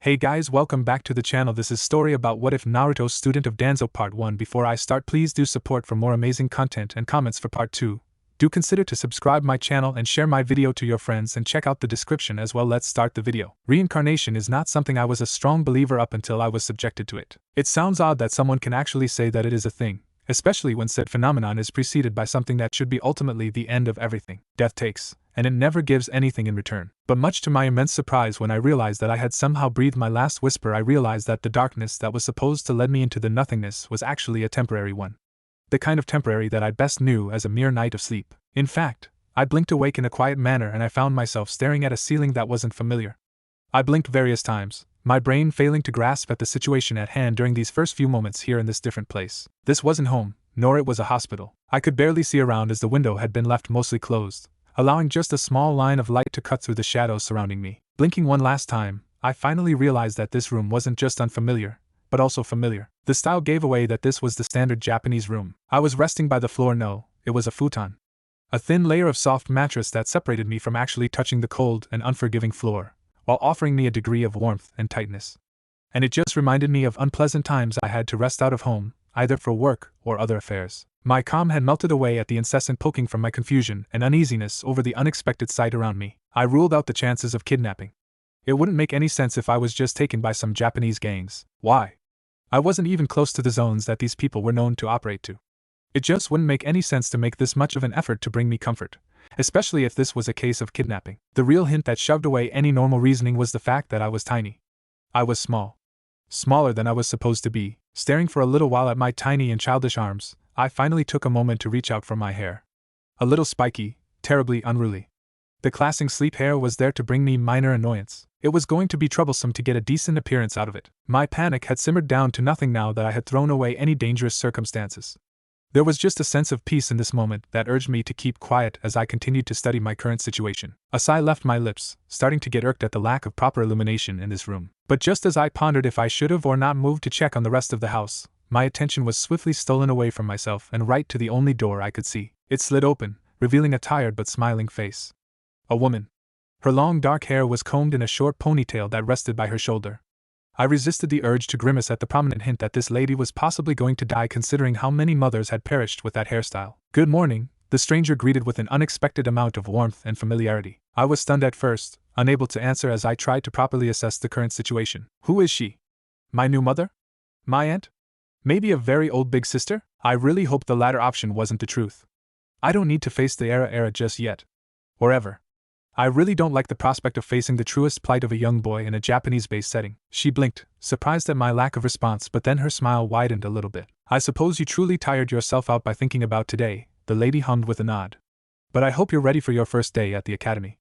Hey guys, welcome back to the channel. This is story about what if Naruto student of Danzoo part 1. Before I start, please do support for more amazing content and comments for part 2. Do consider to subscribe my channel and share my video to your friends and check out the description as well. Let's start the video. Reincarnation is not something I was a strong believer up until I was subjected to it. It sounds odd that someone can actually say that it is a thing, especially when said phenomenon is preceded by something that should be ultimately the end of everything. Death takes, and it never gives anything in return. But much to my immense surprise, when I realized that I had somehow breathed my last whisper, I realized that the darkness that was supposed to lead me into the nothingness was actually a temporary one. The kind of temporary that I best knew as a mere night of sleep. In fact, I blinked awake in a quiet manner and I found myself staring at a ceiling that wasn't familiar. I blinked various times, my brain failing to grasp at the situation at hand during these first few moments here in this different place. This wasn't home, nor it was a hospital. I could barely see around as the window had been left mostly closed, allowing just a small line of light to cut through the shadows surrounding me. Blinking one last time, I finally realized that this room wasn't just unfamiliar, but also familiar. The style gave away that this was the standard Japanese room. I was resting by the floor. No, it was a futon. A thin layer of soft mattress that separated me from actually touching the cold and unforgiving floor, while offering me a degree of warmth and tightness. And it just reminded me of unpleasant times I had to rest out of home, either for work or other affairs. My calm had melted away at the incessant poking from my confusion and uneasiness over the unexpected sight around me. I ruled out the chances of kidnapping. It wouldn't make any sense if I was just taken by some Japanese gangs. Why? I wasn't even close to the zones that these people were known to operate to. It just wouldn't make any sense to make this much of an effort to bring me comfort, especially if this was a case of kidnapping. The real hint that shoved away any normal reasoning was the fact that I was tiny. I was small. Smaller than I was supposed to be. Staring for a little while at my tiny and childish arms, I finally took a moment to reach out for my hair. A little spiky, terribly unruly. The classing sleep hair was there to bring me minor annoyance. It was going to be troublesome to get a decent appearance out of it. My panic had simmered down to nothing now that I had thrown away any dangerous circumstances. There was just a sense of peace in this moment that urged me to keep quiet as I continued to study my current situation. A sigh left my lips, starting to get irked at the lack of proper illumination in this room. But just as I pondered if I should have or not moved to check on the rest of the house, my attention was swiftly stolen away from myself and right to the only door I could see. It slid open, revealing a tired but smiling face. A woman. Her long dark hair was combed in a short ponytail that rested by her shoulder. I resisted the urge to grimace at the prominent hint that this lady was possibly going to die, considering how many mothers had perished with that hairstyle. "Good morning," the stranger greeted with an unexpected amount of warmth and familiarity. I was stunned at first, unable to answer as I tried to properly assess the current situation. Who is she? My new mother? My aunt? Maybe a very old big sister? I really hope the latter option wasn't the truth. I don't need to face the era just yet. Or ever. I really don't like the prospect of facing the truest plight of a young boy in a Japanese-based setting. She blinked, surprised at my lack of response, but then her smile widened a little bit. I suppose you truly tired yourself out by thinking about today, the lady hummed with a nod. But I hope you're ready for your first day at the academy.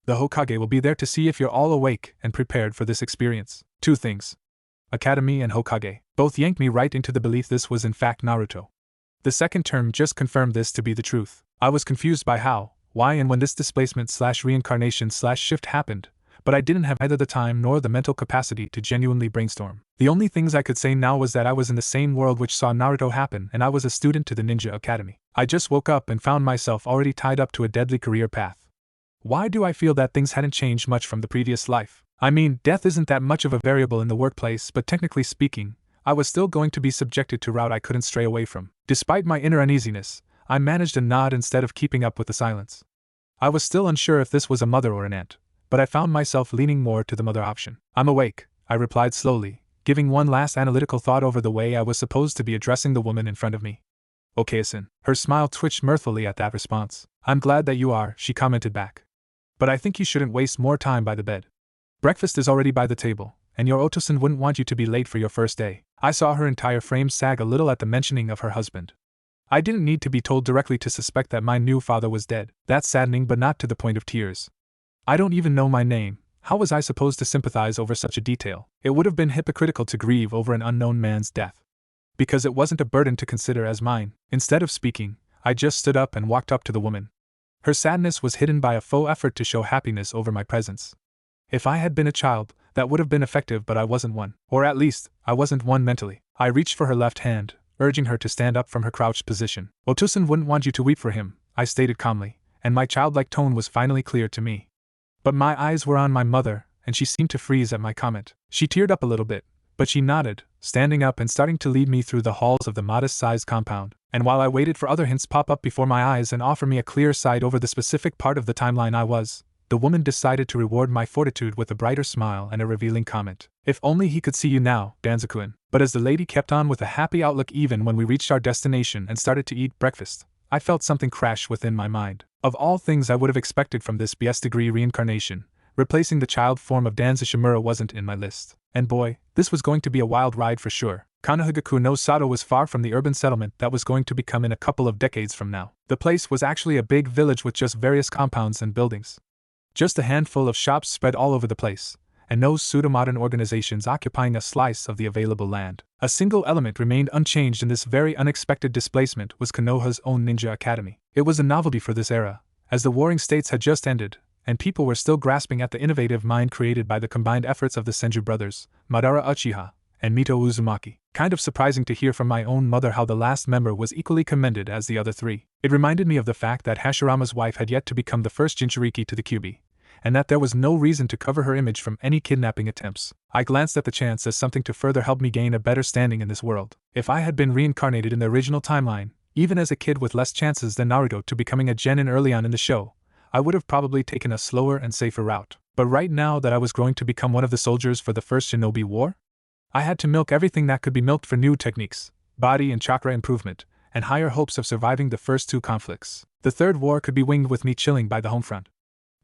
The Hokage will be there to see if you're all awake and prepared for this experience. Two things. Academy and Hokage. Both yanked me right into the belief this was in fact Naruto. The second term just confirmed this to be the truth. I was confused by how, why and when this displacement/reincarnation/shift happened, but I didn't have either the time nor the mental capacity to genuinely brainstorm. The only things I could say now was that I was in the same world which saw Naruto happen and I was a student to the ninja academy. I just woke up and found myself already tied up to a deadly career path. Why do I feel that things hadn't changed much from the previous life? I mean, death isn't that much of a variable in the workplace, but technically speaking, I was still going to be subjected to a route I couldn't stray away from. Despite my inner uneasiness, I managed a nod instead of keeping up with the silence. I was still unsure if this was a mother or an aunt, but I found myself leaning more to the mother option. "I'm awake," I replied slowly, giving one last analytical thought over the way I was supposed to be addressing the woman in front of me. "Okay-san." Her smile twitched mirthfully at that response. "I'm glad that you are," she commented back. "But I think you shouldn't waste more time by the bed. Breakfast is already by the table, and your Otosan wouldn't want you to be late for your first day." I saw her entire frame sag a little at the mentioning of her husband. I didn't need to be told directly to suspect that my new father was dead. That's saddening, but not to the point of tears. I don't even know my name. How was I supposed to sympathize over such a detail? It would have been hypocritical to grieve over an unknown man's death, because it wasn't a burden to consider as mine. Instead of speaking, I just stood up and walked up to the woman. Her sadness was hidden by a faux effort to show happiness over my presence. If I had been a child, that would have been effective, but I wasn't one. Or at least, I wasn't one mentally. I reached for her left hand, urging her to stand up from her crouched position. "Otosan wouldn't want you to weep for him," I stated calmly, and my childlike tone was finally clear to me. But my eyes were on my mother, and she seemed to freeze at my comment. She teared up a little bit, but she nodded, standing up and starting to lead me through the halls of the modest-sized compound. And while I waited for other hints pop up before my eyes and offer me a clear sight over the specific part of the timeline I was, the woman decided to reward my fortitude with a brighter smile and a revealing comment. If only he could see you now, Danzoo-kun. But as the lady kept on with a happy outlook even when we reached our destination and started to eat breakfast, I felt something crash within my mind. Of all things I would have expected from this BS degree reincarnation, replacing the child form of Danzoo Shimura wasn't in my list. And boy, this was going to be a wild ride for sure. Kanohigaku no Sato was far from the urban settlement that was going to become in a couple of decades from now. The place was actually a big village with just various compounds and buildings. Just a handful of shops spread all over the place, and no pseudo-modern organizations occupying a slice of the available land. A single element remained unchanged in this very unexpected displacement was Konoha's own ninja academy. It was a novelty for this era, as the warring states had just ended, and people were still grasping at the innovative mind created by the combined efforts of the Senju brothers, Madara Uchiha, and Mito Uzumaki. Kind of surprising to hear from my own mother how the last member was equally commended as the other three. It reminded me of the fact that Hashirama's wife had yet to become the first Jinchuriki to the Kyuubi, and that there was no reason to cover her image from any kidnapping attempts. I glanced at the chance as something to further help me gain a better standing in this world. If I had been reincarnated in the original timeline, even as a kid with less chances than Naruto to becoming a genin early on in the show, I would have probably taken a slower and safer route. But right now that I was going to become one of the soldiers for the first Shinobi War, I had to milk everything that could be milked for new techniques, body and chakra improvement, and higher hopes of surviving the first two conflicts. The third war could be winged with me chilling by the home front.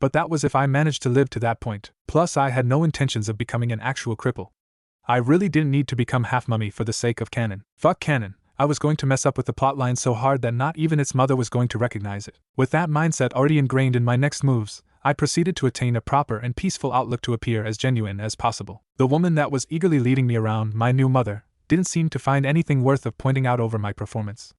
But that was if I managed to live to that point. Plus I had no intentions of becoming an actual cripple. I really didn't need to become half mummy for the sake of canon. Fuck canon. I was going to mess up with the plotline so hard that not even its mother was going to recognize it. With that mindset already ingrained in my next moves, I proceeded to attain a proper and peaceful outlook to appear as genuine as possible. The woman that was eagerly leading me around, my new mother, didn't seem to find anything worth of pointing out over my performance.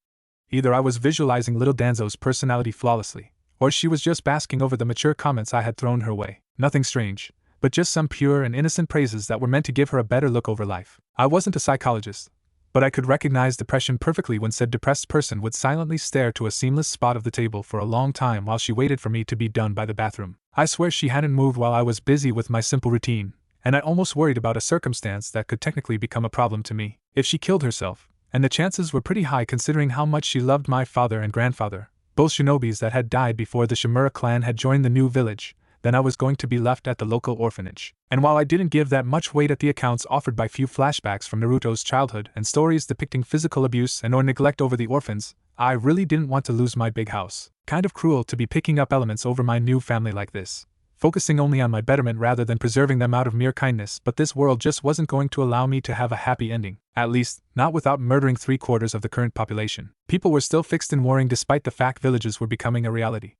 Either I was visualizing little Danzo's personality flawlessly, or she was just basking over the mature comments I had thrown her way. Nothing strange, but just some pure and innocent praises that were meant to give her a better look over life. I wasn't a psychologist, but I could recognize depression perfectly when said depressed person would silently stare to a seamless spot of the table for a long time while she waited for me to be done by the bathroom. I swear she hadn't moved while I was busy with my simple routine, and I almost worried about a circumstance that could technically become a problem to me. If she killed herself, and the chances were pretty high considering how much she loved my father and grandfather, both shinobis that had died before the Shimura clan had joined the new village, then I was going to be left at the local orphanage. And while I didn't give that much weight at the accounts offered by few flashbacks from Naruto's childhood and stories depicting physical abuse and or neglect over the orphans, I really didn't want to lose my big house. Kind of cruel to be picking up elements over my new family like this, focusing only on my betterment rather than preserving them out of mere kindness, but this world just wasn't going to allow me to have a happy ending. At least, not without murdering 3/4 of the current population. People were still fixed in warring despite the fact villages were becoming a reality.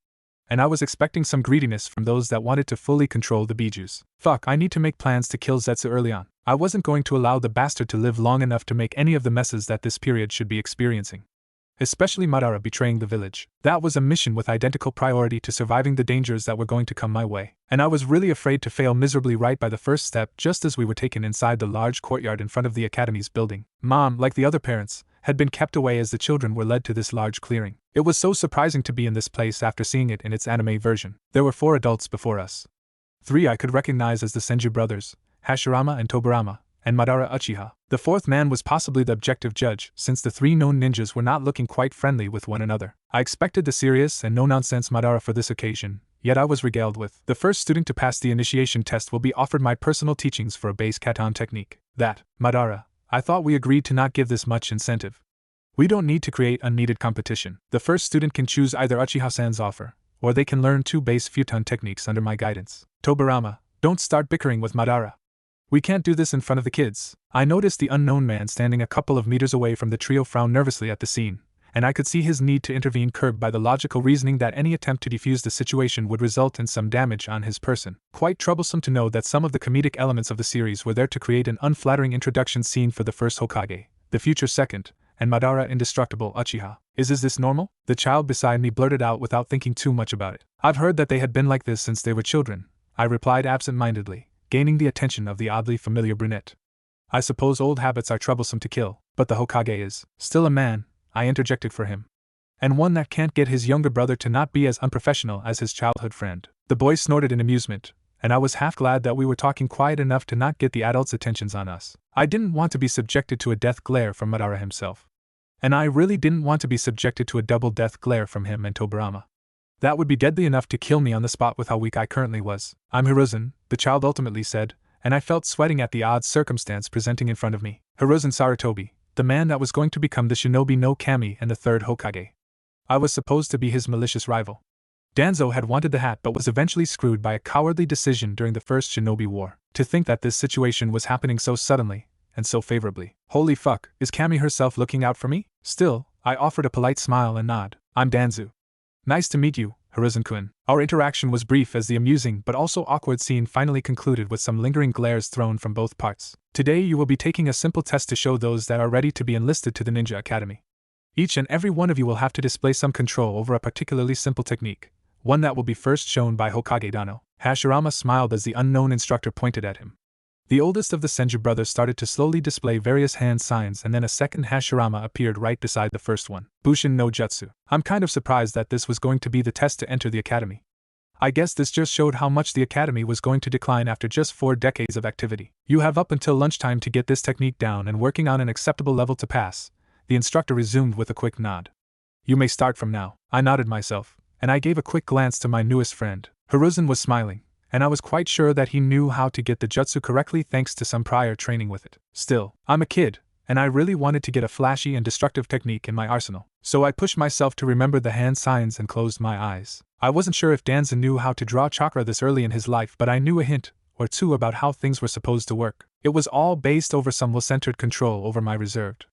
And I was expecting some greediness from those that wanted to fully control the Bijus. Fuck, I need to make plans to kill Zetsu early on. I wasn't going to allow the bastard to live long enough to make any of the messes that this period should be experiencing. Especially Madara betraying the village. That was a mission with identical priority to surviving the dangers that were going to come my way. And I was really afraid to fail miserably right by the first step just as we were taken inside the large courtyard in front of the academy's building. Mom, like the other parents, had been kept away as the children were led to this large clearing. It was so surprising to be in this place after seeing it in its anime version. There were 4 adults before us. 3 I could recognize as the Senju brothers, Hashirama and Tobirama, and Madara Uchiha. The 4th man was possibly the objective judge, since the 3 known ninjas were not looking quite friendly with one another. I expected the serious and no-nonsense Madara for this occasion, yet I was regaled with. The first student to pass the initiation test will be offered my personal teachings for a base katan technique. That, Madara, I thought we agreed to not give this much incentive. We don't need to create unneeded competition. The first student can choose either Uchiha-san's offer, or they can learn 2 base futon techniques under my guidance. Tobirama, don't start bickering with Madara. We can't do this in front of the kids. I noticed the unknown man standing a couple of meters away from the trio frown nervously at the scene, and I could see his need to intervene curbed by the logical reasoning that any attempt to defuse the situation would result in some damage on his person. Quite troublesome to know that some of the comedic elements of the series were there to create an unflattering introduction scene for the first Hokage, the future second, and Madara indestructible Uchiha. Is this normal? The child beside me blurted out without thinking too much about it. I've heard that they had been like this since they were children, I replied absent-mindedly, gaining the attention of the oddly familiar brunette. I suppose old habits are troublesome to kill, but the Hokage is still a man, I interjected for him. And one that can't get his younger brother to not be as unprofessional as his childhood friend. The boy snorted in amusement, and I was half glad that we were talking quiet enough to not get the adults' attentions on us. I didn't want to be subjected to a death glare from Madara himself. And I really didn't want to be subjected to a double death glare from him and Tobirama. That would be deadly enough to kill me on the spot with how weak I currently was. I'm Hiruzen, the child ultimately said, and I felt sweating at the odd circumstance presenting in front of me. Hiruzen Sarutobi, the man that was going to become the Shinobi no Kami and the third Hokage. I was supposed to be his malicious rival. Danzoo had wanted the hat but was eventually screwed by a cowardly decision during the first Shinobi War. To think that this situation was happening so suddenly, and so favorably. Holy fuck, is Kami herself looking out for me? Still, I offered a polite smile and nod. I'm Danzoo. Nice to meet you, Hiruzen-kun. Our interaction was brief as the amusing but also awkward scene finally concluded with some lingering glares thrown from both parts. Today you will be taking a simple test to show those that are ready to be enlisted to the Ninja Academy. Each and every one of you will have to display some control over a particularly simple technique, one that will be first shown by Hokage Dano. Hashirama smiled as the unknown instructor pointed at him. The oldest of the Senju brothers started to slowly display various hand signs and then a second Hashirama appeared right beside the first one. Bushin no Jutsu. I'm kind of surprised that this was going to be the test to enter the academy. I guess this just showed how much the academy was going to decline after just 4 decades of activity. You have up until lunchtime to get this technique down and working on an acceptable level to pass, the instructor resumed with a quick nod. You may start from now. I nodded myself, and I gave a quick glance to my newest friend. Hiruzen was smiling, and I was quite sure that he knew how to get the jutsu correctly thanks to some prior training with it. Still, I'm a kid, and I really wanted to get a flashy and destructive technique in my arsenal, so I pushed myself to remember the hand signs and closed my eyes. I wasn't sure if Danzoo knew how to draw chakra this early in his life, but I knew a hint or two about how things were supposed to work. It was all based over some will-centered control over my reserved.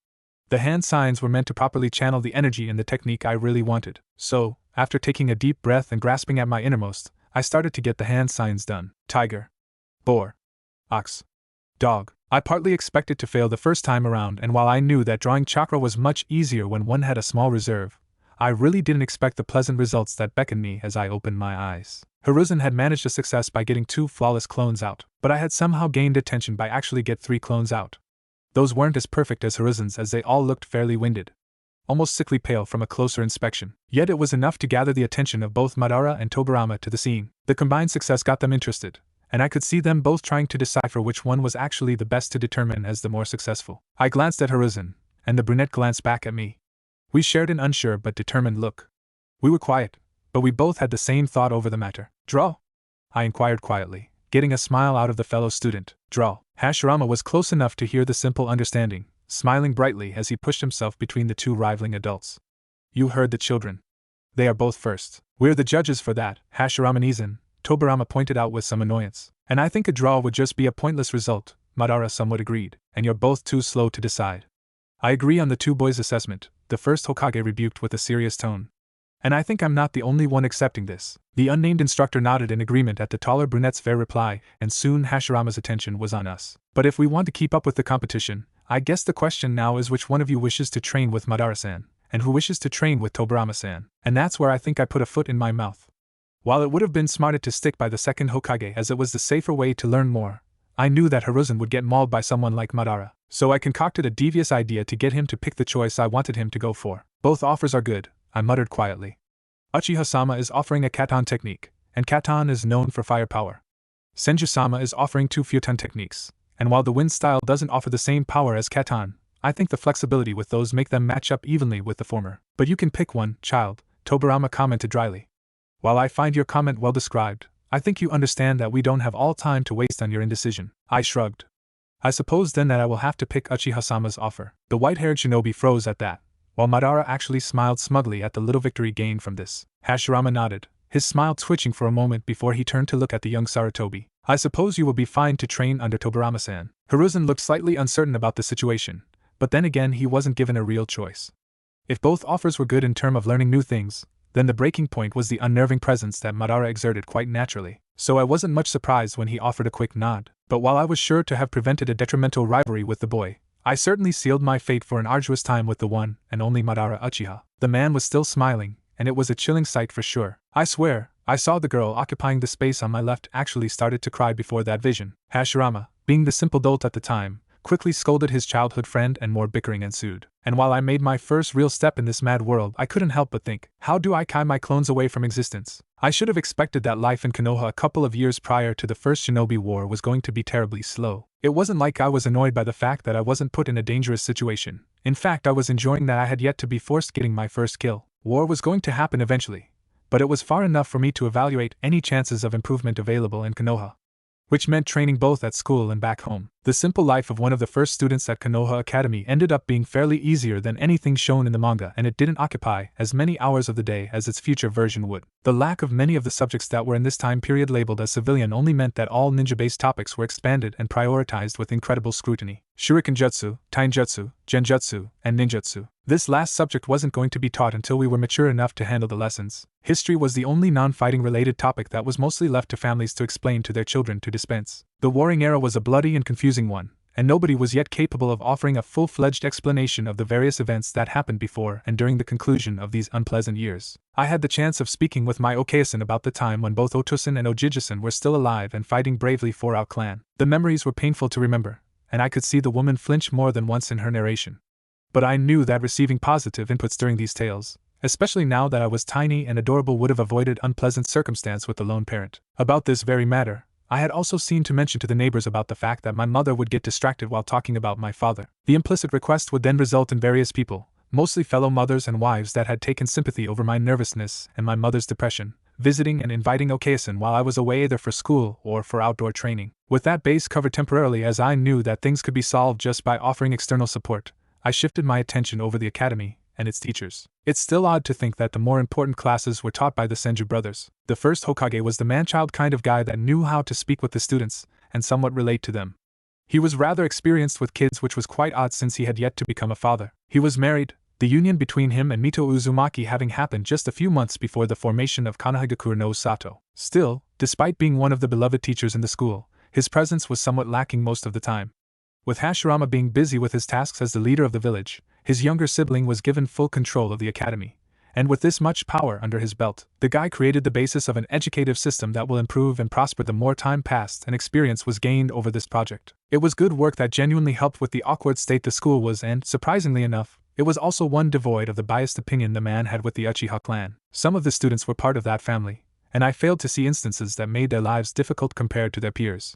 The hand signs were meant to properly channel the energy in the technique I really wanted, so, after taking a deep breath and grasping at my innermost, I started to get the hand signs done. Tiger. Boar. Ox. Dog. I partly expected to fail the first time around, and while I knew that drawing chakra was much easier when one had a small reserve, I really didn't expect the pleasant results that beckoned me as I opened my eyes. Hiruzen had managed a success by getting 2 flawless clones out, but I had somehow gained attention by actually get 3 clones out. Those weren't as perfect as Hiruzen's as they all looked fairly winded, almost sickly pale from a closer inspection. Yet it was enough to gather the attention of both Madara and Tobirama to the scene. The combined success got them interested, and I could see them both trying to decipher which one was actually the best to determine as the more successful. I glanced at Hiruzen, and the brunette glanced back at me. We shared an unsure but determined look. We were quiet, but we both had the same thought over the matter. Draw? I inquired quietly, getting a smile out of the fellow student. Draw. Hashirama was close enough to hear the simple understanding, smiling brightly as he pushed himself between the 2 rivaling adults. You heard the children. They are both first. We're the judges for that, Hashirama Nizan, Tobirama pointed out with some annoyance. And I think a draw would just be a pointless result, Madara somewhat agreed, and you're both too slow to decide. I agree on the 2 boys' assessment, the first Hokage rebuked with a serious tone. And I think I'm not the only one accepting this. The unnamed instructor nodded in agreement at the taller brunette's fair reply, and soon Hashirama's attention was on us. But if we want to keep up with the competition, I guess the question now is which one of you wishes to train with Madara-san, and who wishes to train with Tobirama-san. And that's where I think I put a foot in my mouth. While it would have been smarter to stick by the second Hokage as it was the safer way to learn more, I knew that Hiruzen would get mauled by someone like Madara, so I concocted a devious idea to get him to pick the choice I wanted him to go for. Both offers are good, I muttered quietly. Uchiha-sama is offering a Katon technique, and Katon is known for firepower. Senju-sama is offering 2 Futon techniques, and while the wind style doesn't offer the same power as Katon, I think the flexibility with those make them match up evenly with the former. But you can pick one, child, Tobirama commented dryly. While I find your comment well described, I think you understand that we don't have all time to waste on your indecision. I shrugged. I suppose then that I will have to pick Uchiha-sama's offer. The white-haired shinobi froze at that, while Madara actually smiled smugly at the little victory gained from this. Hashirama nodded, his smile twitching for a moment before he turned to look at the young Sarutobi. I suppose you will be fine to train under Tobirama-san. Hiruzen looked slightly uncertain about the situation, but then again he wasn't given a real choice. If both offers were good in terms of learning new things, then the breaking point was the unnerving presence that Madara exerted quite naturally, so I wasn't much surprised when he offered a quick nod. But while I was sure to have prevented a detrimental rivalry with the boy, I certainly sealed my fate for an arduous time with the one and only Madara Uchiha. The man was still smiling, and it was a chilling sight for sure. I swear, I saw the girl occupying the space on my left actually started to cry before that vision. Hashirama, being the simple dolt at the time, quickly scolded his childhood friend, and more bickering ensued. And while I made my first real step in this mad world, I couldn't help but think, how do I kai my clones away from existence? I should have expected that life in Konoha a couple of years prior to the first Shinobi War was going to be terribly slow. It wasn't like I was annoyed by the fact that I wasn't put in a dangerous situation. In fact, I was enjoying that I had yet to be forced getting my first kill. War was going to happen eventually, but it was far enough for me to evaluate any chances of improvement available in Konoha, which meant training both at school and back home. The simple life of one of the first students at Konoha Academy ended up being fairly easier than anything shown in the manga, and it didn't occupy as many hours of the day as its future version would. The lack of many of the subjects that were in this time period labeled as civilian only meant that all ninja-based topics were expanded and prioritized with incredible scrutiny. Shuriken Jutsu, Tainjutsu, Genjutsu, and Ninjutsu. This last subject wasn't going to be taught until we were mature enough to handle the lessons. History was the only non-fighting related topic that was mostly left to families to explain to their children to dispense. The warring era was a bloody and confusing one, and nobody was yet capable of offering a full-fledged explanation of the various events that happened before and during the conclusion of these unpleasant years. I had the chance of speaking with my Okeasan about the time when both Otosan and Ojijisan were still alive and fighting bravely for our clan. The memories were painful to remember, and I could see the woman flinch more than once in her narration. But I knew that receiving positive inputs during these tales, especially now that I was tiny and adorable, would have avoided unpleasant circumstance with the lone parent. About this very matter, I had also seen to mention to the neighbors about the fact that my mother would get distracted while talking about my father. The implicit request would then result in various people, mostly fellow mothers and wives that had taken sympathy over my nervousness and my mother's depression, visiting and inviting Okeasan while I was away either for school or for outdoor training. With that base covered temporarily, as I knew that things could be solved just by offering external support, I shifted my attention over the academy and its teachers. It's still odd to think that the more important classes were taught by the Senju brothers. The first Hokage was the man-child kind of guy that knew how to speak with the students and somewhat relate to them. He was rather experienced with kids, which was quite odd since he had yet to become a father. He was married, the union between him and Mito Uzumaki having happened just a few months before the formation of Konohagakure no Sato. Still, despite being one of the beloved teachers in the school, his presence was somewhat lacking most of the time. With Hashirama being busy with his tasks as the leader of the village, his younger sibling was given full control of the academy, and with this much power under his belt, the guy created the basis of an educative system that will improve and prosper the more time passed and experience was gained over this project. It was good work that genuinely helped with the awkward state the school was, and, surprisingly enough, it was also one devoid of the biased opinion the man had with the Uchiha clan. Some of the students were part of that family, and I failed to see instances that made their lives difficult compared to their peers.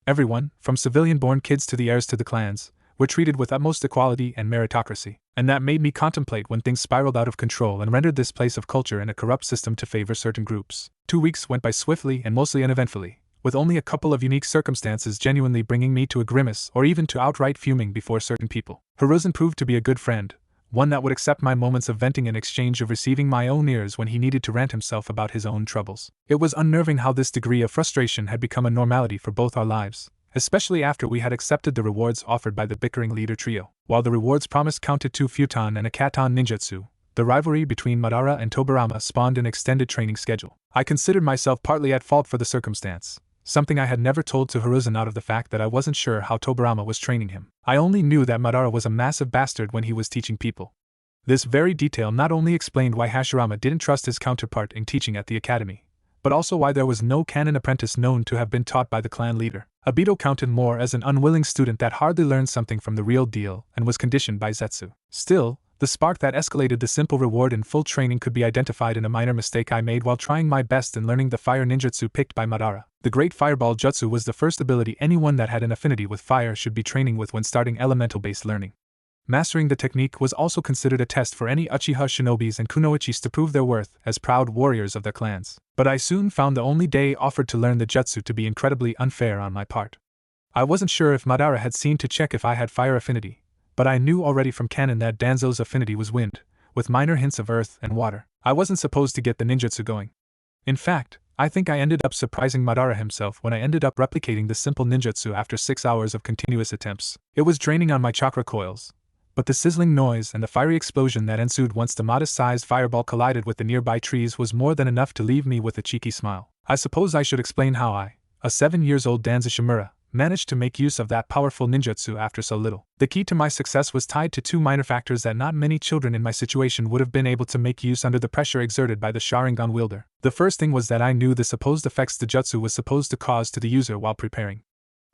Everyone, from civilian-born kids to the heirs to the clans, were treated with utmost equality and meritocracy, and that made me contemplate when things spiraled out of control and rendered this place of culture in a corrupt system to favor certain groups. 2 weeks went by swiftly and mostly uneventfully, with only a couple of unique circumstances genuinely bringing me to a grimace or even to outright fuming before certain people. Hiruzen proved to be a good friend, one that would accept my moments of venting in exchange of receiving my own ears when he needed to rant himself about his own troubles. It was unnerving how this degree of frustration had become a normality for both our lives, especially after we had accepted the rewards offered by the bickering leader trio. While the rewards promised counted 2 futon and a katan ninjutsu, the rivalry between Madara and Tobarama spawned an extended training schedule. I considered myself partly at fault for the circumstance, something I had never told to Hiruzen out of the fact that I wasn't sure how Tobarama was training him. I only knew that Madara was a massive bastard when he was teaching people. This very detail not only explained why Hashirama didn't trust his counterpart in teaching at the academy, but also why there was no canon apprentice known to have been taught by the clan leader. Obito counted more as an unwilling student that hardly learned something from the real deal and was conditioned by Zetsu. Still, the spark that escalated the simple reward in full training could be identified in a minor mistake I made while trying my best in learning the fire ninjutsu picked by Madara. The Great Fireball Jutsu was the first ability anyone that had an affinity with fire should be training with when starting elemental-based learning. Mastering the technique was also considered a test for any Uchiha shinobis and kunoichis to prove their worth as proud warriors of their clans. But I soon found the only day offered to learn the jutsu to be incredibly unfair on my part. I wasn't sure if Madara had seen to check if I had fire affinity, but I knew already from canon that Danzoo's affinity was wind, with minor hints of earth and water. I wasn't supposed to get the ninjutsu going. In fact, I think I ended up surprising Madara himself when I ended up replicating the simple ninjutsu after 6 hours of continuous attempts. It was draining on my chakra coils, but the sizzling noise and the fiery explosion that ensued once the modest-sized fireball collided with the nearby trees was more than enough to leave me with a cheeky smile. I suppose I should explain how I, a 7-year-old Danzoo Shimura, managed to make use of that powerful ninjutsu after so little. The key to my success was tied to 2 minor factors that not many children in my situation would have been able to make use under the pressure exerted by the Sharingan wielder. The first thing was that I knew the supposed effects the jutsu was supposed to cause to the user while preparing.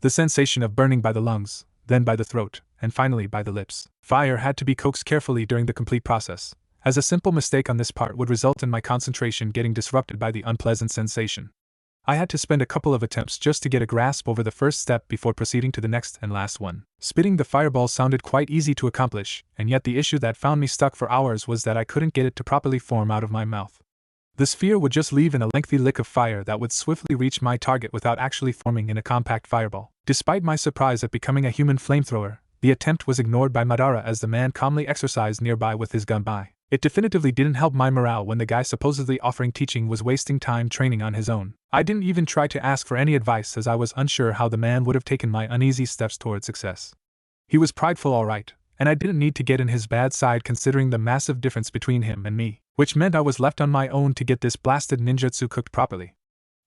The sensation of burning by the lungs, then by the throat, and finally by the lips. Fire had to be coaxed carefully during the complete process, as a simple mistake on this part would result in my concentration getting disrupted by the unpleasant sensation. I had to spend a couple of attempts just to get a grasp over the first step before proceeding to the next and last one. Spitting the fireball sounded quite easy to accomplish, and yet the issue that found me stuck for hours was that I couldn't get it to properly form out of my mouth. The sphere would just leave in a lengthy lick of fire that would swiftly reach my target without actually forming in a compact fireball. Despite my surprise at becoming a human flamethrower, the attempt was ignored by Madara as the man calmly exercised nearby with his gun by. It definitively didn't help my morale when the guy supposedly offering teaching was wasting time training on his own. I didn't even try to ask for any advice as I was unsure how the man would have taken my uneasy steps toward success. He was prideful alright, and I didn't need to get in his bad side considering the massive difference between him and me, which meant I was left on my own to get this blasted ninjutsu cooked properly.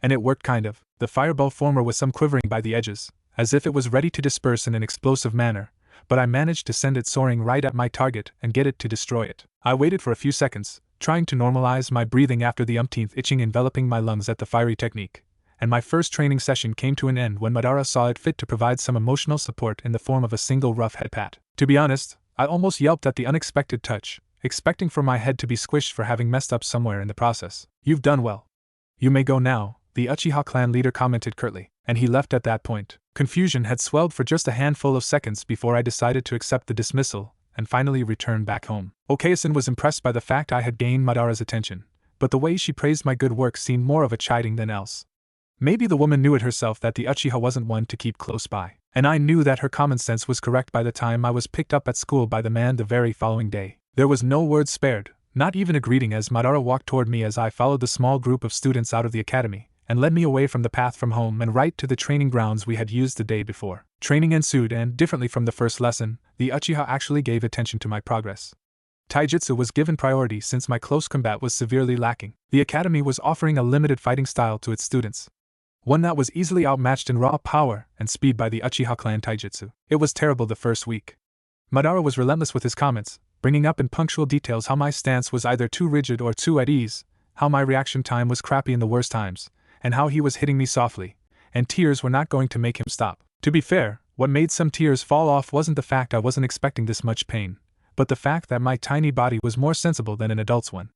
And it worked kind of. The fireball former was some quivering by the edges, as if it was ready to disperse in an explosive manner, but I managed to send it soaring right at my target and get it to destroy it. I waited for a few seconds, trying to normalize my breathing after the umpteenth itching enveloping my lungs at the fiery technique, and my first training session came to an end when Madara saw it fit to provide some emotional support in the form of a single rough head pat. To be honest, I almost yelped at the unexpected touch, expecting for my head to be squished for having messed up somewhere in the process. "You've done well. You may go now," the Uchiha clan leader commented curtly, and he left at that point. Confusion had swelled for just a handful of seconds before I decided to accept the dismissal and finally return back home. Okayasan was impressed by the fact I had gained Madara's attention, but the way she praised my good work seemed more of a chiding than else. Maybe the woman knew it herself that the Uchiha wasn't one to keep close by, and I knew that her common sense was correct by the time I was picked up at school by the man the very following day. There was no word spared, not even a greeting as Madara walked toward me as I followed the small group of students out of the academy, and led me away from the path from home and right to the training grounds we had used the day before. Training ensued and, differently from the first lesson, the Uchiha actually gave attention to my progress. Taijutsu was given priority since my close combat was severely lacking. The academy was offering a limited fighting style to its students, one that was easily outmatched in raw power and speed by the Uchiha clan Taijutsu. It was terrible the first week. Madara was relentless with his comments, bringing up in punctual details how my stance was either too rigid or too at ease, how my reaction time was crappy in the worst times, and how he was hitting me softly, and tears were not going to make him stop. To be fair, what made some tears fall off wasn't the fact I wasn't expecting this much pain, but the fact that my tiny body was more sensible than an adult's one.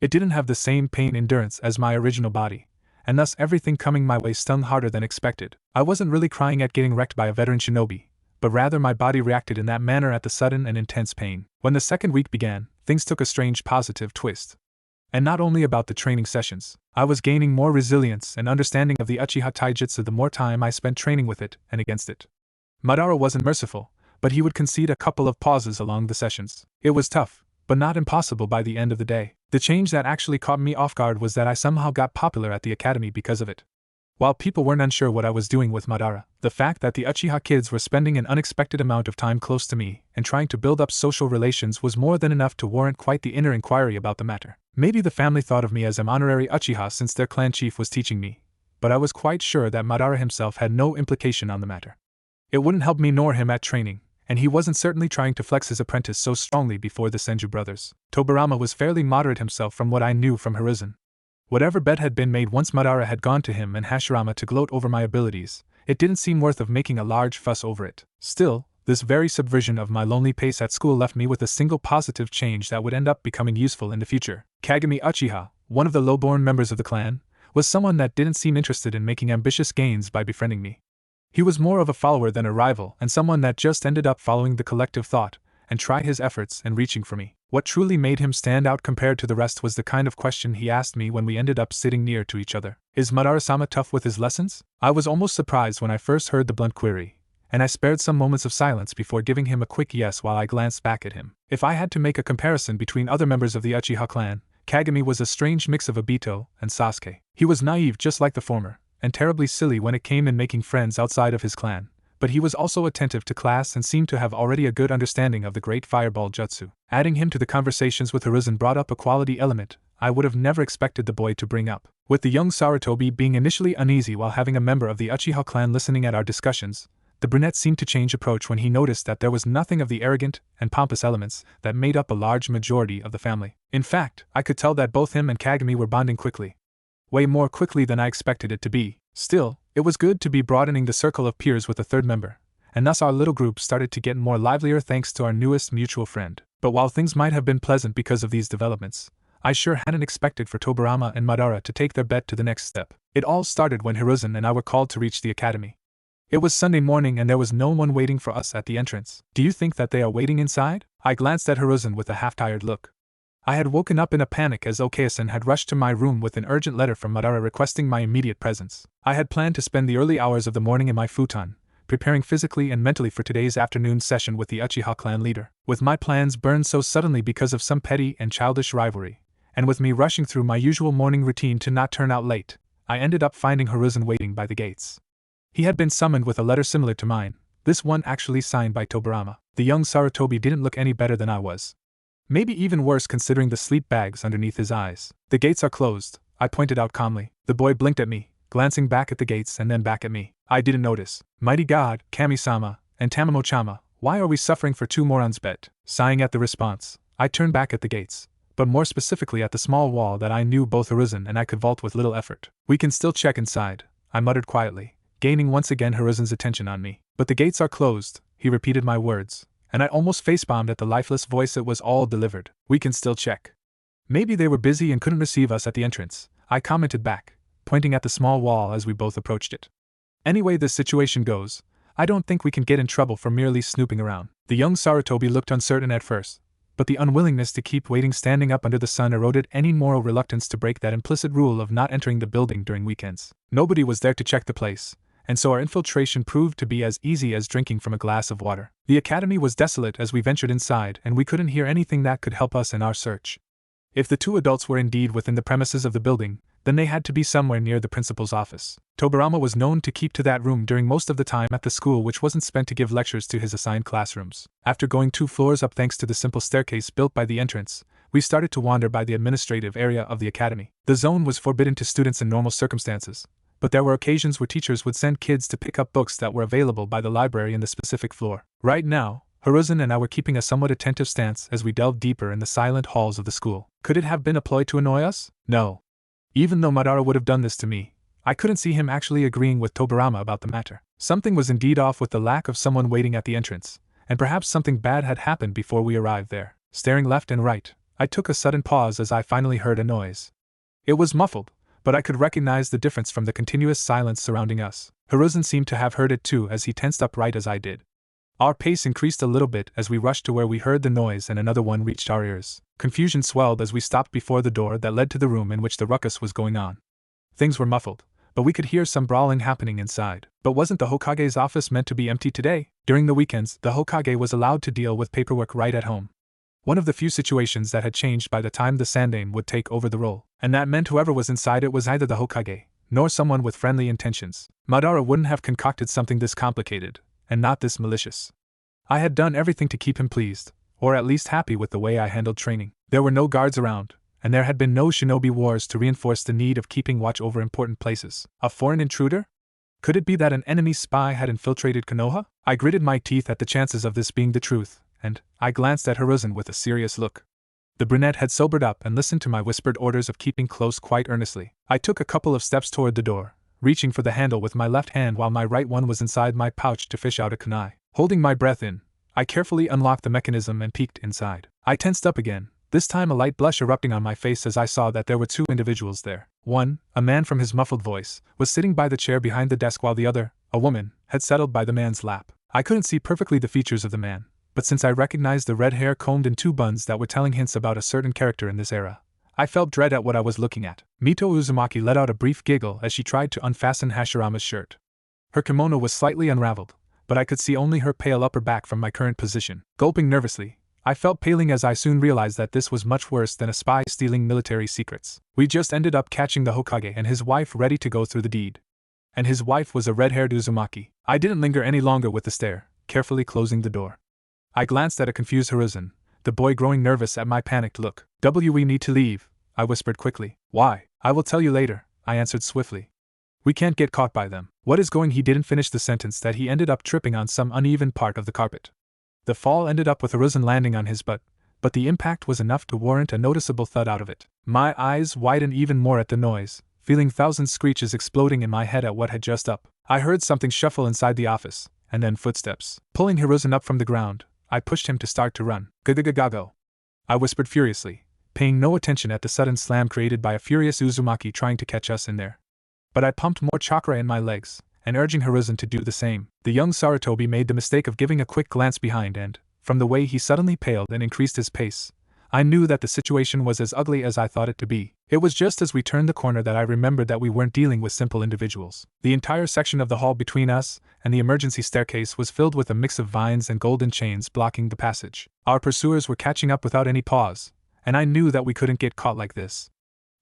It didn't have the same pain endurance as my original body, and thus everything coming my way stung harder than expected. I wasn't really crying at getting wrecked by a veteran shinobi, but rather my body reacted in that manner at the sudden and intense pain. When the second week began, things took a strange positive twist. And not only about the training sessions, I was gaining more resilience and understanding of the Uchiha Taijutsu the more time I spent training with it and against it. Madara wasn't merciful, but he would concede a couple of pauses along the sessions. It was tough, but not impossible by the end of the day. The change that actually caught me off guard was that I somehow got popular at the academy because of it. While people weren't unsure what I was doing with Madara, the fact that the Uchiha kids were spending an unexpected amount of time close to me and trying to build up social relations was more than enough to warrant quite the inner inquiry about the matter. Maybe the family thought of me as an honorary Uchiha since their clan chief was teaching me, but I was quite sure that Madara himself had no implication on the matter. It wouldn't help me nor him at training, and he wasn't certainly trying to flex his apprentice so strongly before the Senju brothers. Tobirama was fairly moderate himself from what I knew from Hiruzen. Whatever bet had been made once Madara had gone to him and Hashirama to gloat over my abilities, it didn't seem worth of making a large fuss over it. Still, this very subversion of my lonely pace at school left me with a single positive change that would end up becoming useful in the future. Kagami Uchiha, one of the low-born members of the clan, was someone that didn't seem interested in making ambitious gains by befriending me. He was more of a follower than a rival and someone that just ended up following the collective thought and tried his efforts and reaching for me. What truly made him stand out compared to the rest was the kind of question he asked me when we ended up sitting near to each other. "Is Madara-sama tough with his lessons?" I was almost surprised when I first heard the blunt query, and I spared some moments of silence before giving him a quick yes while I glanced back at him. If I had to make a comparison between other members of the Uchiha clan, Kagami was a strange mix of Obito and Sasuke. He was naive just like the former, and terribly silly when it came in making friends outside of his clan, but he was also attentive to class and seemed to have already a good understanding of the great fireball jutsu. Adding him to the conversations with Hiruzen brought up a quality element I would have never expected the boy to bring up. With the young Sarutobi being initially uneasy while having a member of the Uchiha clan listening at our discussions, the brunette seemed to change approach when he noticed that there was nothing of the arrogant and pompous elements that made up a large majority of the family. In fact, I could tell that both him and Kagami were bonding quickly. Way more quickly than I expected it to be. Still, it was good to be broadening the circle of peers with a third member, and thus our little group started to get more livelier thanks to our newest mutual friend. But while things might have been pleasant because of these developments, I sure hadn't expected for Tobirama and Madara to take their bet to the next step. It all started when Hiruzen and I were called to reach the academy. It was Sunday morning and there was no one waiting for us at the entrance. Do you think that they are waiting inside? I glanced at Hiruzen with a half-tired look. I had woken up in a panic as Okayasan had rushed to my room with an urgent letter from Madara requesting my immediate presence. I had planned to spend the early hours of the morning in my futon, preparing physically and mentally for today's afternoon session with the Uchiha clan leader. With my plans burned so suddenly because of some petty and childish rivalry, and with me rushing through my usual morning routine to not turn out late, I ended up finding Hiruzen waiting by the gates. He had been summoned with a letter similar to mine, this one actually signed by Tobirama. The young Sarutobi didn't look any better than I was. Maybe even worse considering the sleep bags underneath his eyes. The gates are closed, I pointed out calmly. The boy blinked at me, glancing back at the gates and then back at me. I didn't notice. Mighty God, Kami-sama, and Tamamo-chama, why are we suffering for 2 morons bet? Sighing at the response, I turned back at the gates, but more specifically at the small wall that I knew both Hiruzen and I could vault with little effort. We can still check inside, I muttered quietly, gaining once again Hiruzen's attention on me. But the gates are closed, he repeated my words, and I almost facepalmed at the lifeless voice it was all delivered. We can still check. Maybe they were busy and couldn't receive us at the entrance, I commented back, pointing at the small wall as we both approached it. Anyway this situation goes, I don't think we can get in trouble for merely snooping around. The young Sarutobi looked uncertain at first, but the unwillingness to keep waiting standing up under the sun eroded any moral reluctance to break that implicit rule of not entering the building during weekends. Nobody was there to check the place, and so our infiltration proved to be as easy as drinking from a glass of water. The academy was desolate as we ventured inside and we couldn't hear anything that could help us in our search. If the 2 adults were indeed within the premises of the building, then they had to be somewhere near the principal's office. Tobirama was known to keep to that room during most of the time at the school, which wasn't spent to give lectures to his assigned classrooms. After going 2 floors up thanks to the simple staircase built by the entrance, we started to wander by the administrative area of the academy. The zone was forbidden to students in normal circumstances, but there were occasions where teachers would send kids to pick up books that were available by the library in the specific floor. Right now, Hiruzen and I were keeping a somewhat attentive stance as we delved deeper in the silent halls of the school. Could it have been a ploy to annoy us? No. Even though Madara would have done this to me, I couldn't see him actually agreeing with Tobirama about the matter. Something was indeed off with the lack of someone waiting at the entrance, and perhaps something bad had happened before we arrived there. Staring left and right, I took a sudden pause as I finally heard a noise. It was muffled, but I could recognize the difference from the continuous silence surrounding us. Hiruzen seemed to have heard it too as he tensed up right as I did. Our pace increased a little bit as we rushed to where we heard the noise and another one reached our ears. Confusion swelled as we stopped before the door that led to the room in which the ruckus was going on. Things were muffled, but we could hear some brawling happening inside. But wasn't the Hokage's office meant to be empty today? During the weekends, the Hokage was allowed to deal with paperwork right at home. One of the few situations that had changed by the time the Sandaime would take over the role, and that meant whoever was inside it was either the Hokage, nor someone with friendly intentions. Madara wouldn't have concocted something this complicated, and not this malicious. I had done everything to keep him pleased, or at least happy with the way I handled training. There were no guards around, and there had been no shinobi wars to reinforce the need of keeping watch over important places. A foreign intruder? Could it be that an enemy spy had infiltrated Konoha? I gritted my teeth at the chances of this being the truth, and I glanced at Hiruzen with a serious look. The brunette had sobered up and listened to my whispered orders of keeping close quite earnestly. I took a couple of steps toward the door, reaching for the handle with my left hand while my right one was inside my pouch to fish out a kunai. Holding my breath in, I carefully unlocked the mechanism and peeked inside. I tensed up again, this time a light blush erupting on my face as I saw that there were 2 individuals there. One, a man from his muffled voice, was sitting by the chair behind the desk while the other, a woman, had settled by the man's lap. I couldn't see perfectly the features of the man, but since I recognized the red hair combed in 2 buns that were telling hints about a certain character in this era, I felt dread at what I was looking at. Mito Uzumaki let out a brief giggle as she tried to unfasten Hashirama's shirt. Her kimono was slightly unraveled, but I could see only her pale upper back from my current position. Gulping nervously, I felt paling as I soon realized that this was much worse than a spy stealing military secrets. We just ended up catching the Hokage and his wife ready to go through the deed. And his wife was a red-haired Uzumaki. I didn't linger any longer with the stare, carefully closing the door. I glanced at a confused Hiruzen, the boy growing nervous at my panicked look. We need to leave, I whispered quickly. Why? I will tell you later, I answered swiftly. We can't get caught by them. What is going? He didn't finish the sentence that he ended up tripping on some uneven part of the carpet. The fall ended up with Hiruzen landing on his butt, but the impact was enough to warrant a noticeable thud out of it. My eyes widened even more at the noise, feeling thousand screeches exploding in my head at what had just up. I heard something shuffle inside the office, and then footsteps. Pulling Hiruzen up from the ground, I pushed him to start to run. Gagagagago, I whispered furiously, paying no attention at the sudden slam created by a furious Uzumaki trying to catch us in there. But I pumped more chakra in my legs, and urging Hiruzen to do the same. The young Sarutobi made the mistake of giving a quick glance behind and, from the way he suddenly paled and increased his pace, I knew that the situation was as ugly as I thought it to be. It was just as we turned the corner that I remembered that we weren't dealing with simple individuals. The entire section of the hall between us and the emergency staircase was filled with a mix of vines and golden chains blocking the passage. Our pursuers were catching up without any pause, and I knew that we couldn't get caught like this.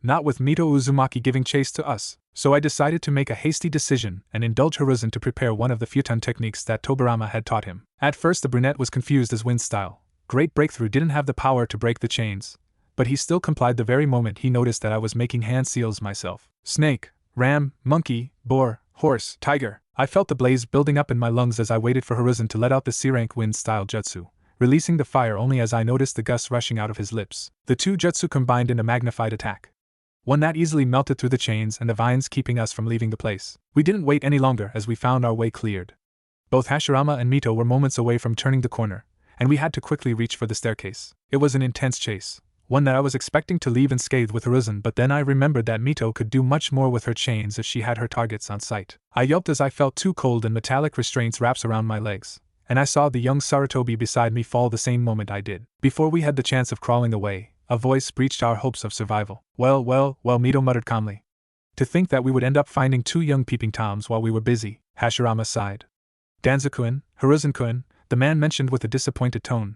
Not with Mito Uzumaki giving chase to us, so I decided to make a hasty decision and indulge Hiruzen to prepare one of the futon techniques that Tobirama had taught him. At first the brunette was confused as Wind's style. Great Breakthrough didn't have the power to break the chains, but he still complied the very moment he noticed that I was making hand seals myself. Snake, ram, monkey, boar, horse, tiger. I felt the blaze building up in my lungs as I waited for Hiruzen to let out the C-rank Wind-style jutsu, releasing the fire only as I noticed the gusts rushing out of his lips. The two jutsu combined in a magnified attack. One that easily melted through the chains and the vines keeping us from leaving the place. We didn't wait any longer as we found our way cleared. Both Hashirama and Mito were moments away from turning the corner, and we had to quickly reach for the staircase. It was an intense chase, one that I was expecting to leave unscathed with Hiruzen, but then I remembered that Mito could do much more with her chains if she had her targets on sight. I yelped as I felt two cold and metallic restraints wraps around my legs, and I saw the young Sarutobi beside me fall the same moment I did. Before we had the chance of crawling away, a voice breached our hopes of survival. Well, Mito muttered calmly. To think that we would end up finding two young peeping toms while we were busy, Hashirama sighed. Danzoo-kun, Hiruzen-kun, the man mentioned with a disappointed tone.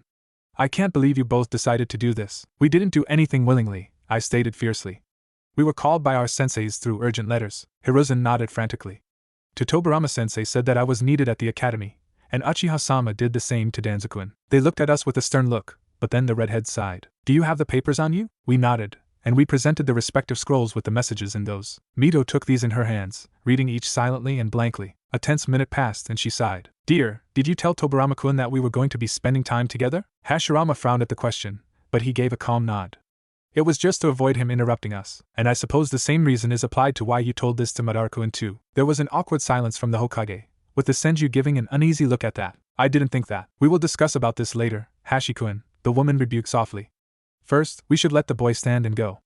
I can't believe you both decided to do this. We didn't do anything willingly, I stated fiercely. We were called by our senseis through urgent letters. Hiruzen nodded frantically. Tobirama-sensei said that I was needed at the academy, and Uchiha-sama did the same to Danzoo-kun. They looked at us with a stern look, but then the redhead sighed. Do you have the papers on you? We nodded, and we presented the respective scrolls with the messages in those. Mito took these in her hands, reading each silently and blankly. A tense minute passed and she sighed. Dear, did you tell Tobirama-kun that we were going to be spending time together? Hashirama frowned at the question, but he gave a calm nod. It was just to avoid him interrupting us, and I suppose the same reason is applied to why you told this to Madara-kun too. There was an awkward silence from the Hokage, with the Senju giving an uneasy look at that. I didn't think that. We will discuss about this later, Hashi-kun, the woman rebuked softly. First, we should let the boy stand and go.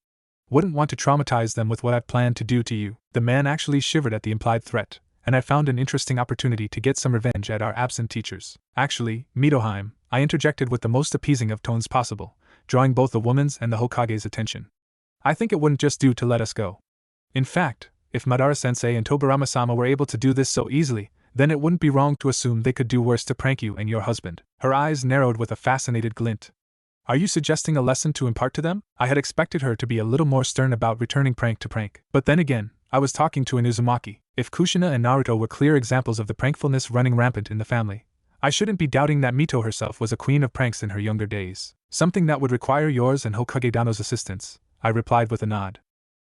Wouldn't want to traumatize them with what I've planned to do to you. The man actually shivered at the implied threat, and I found an interesting opportunity to get some revenge at our absent teachers. Actually, Mitoheim, I interjected with the most appeasing of tones possible, drawing both the woman's and the Hokage's attention. I think it wouldn't just do to let us go. In fact, if Madara-sensei and Tobirama-sama were able to do this so easily, then it wouldn't be wrong to assume they could do worse to prank you and your husband. Her eyes narrowed with a fascinated glint. Are you suggesting a lesson to impart to them? I had expected her to be a little more stern about returning prank to prank. But then again, I was talking to an Uzumaki. If Kushina and Naruto were clear examples of the prankfulness running rampant in the family, I shouldn't be doubting that Mito herself was a queen of pranks in her younger days. Something that would require yours and Hokage Dano's assistance, I replied with a nod.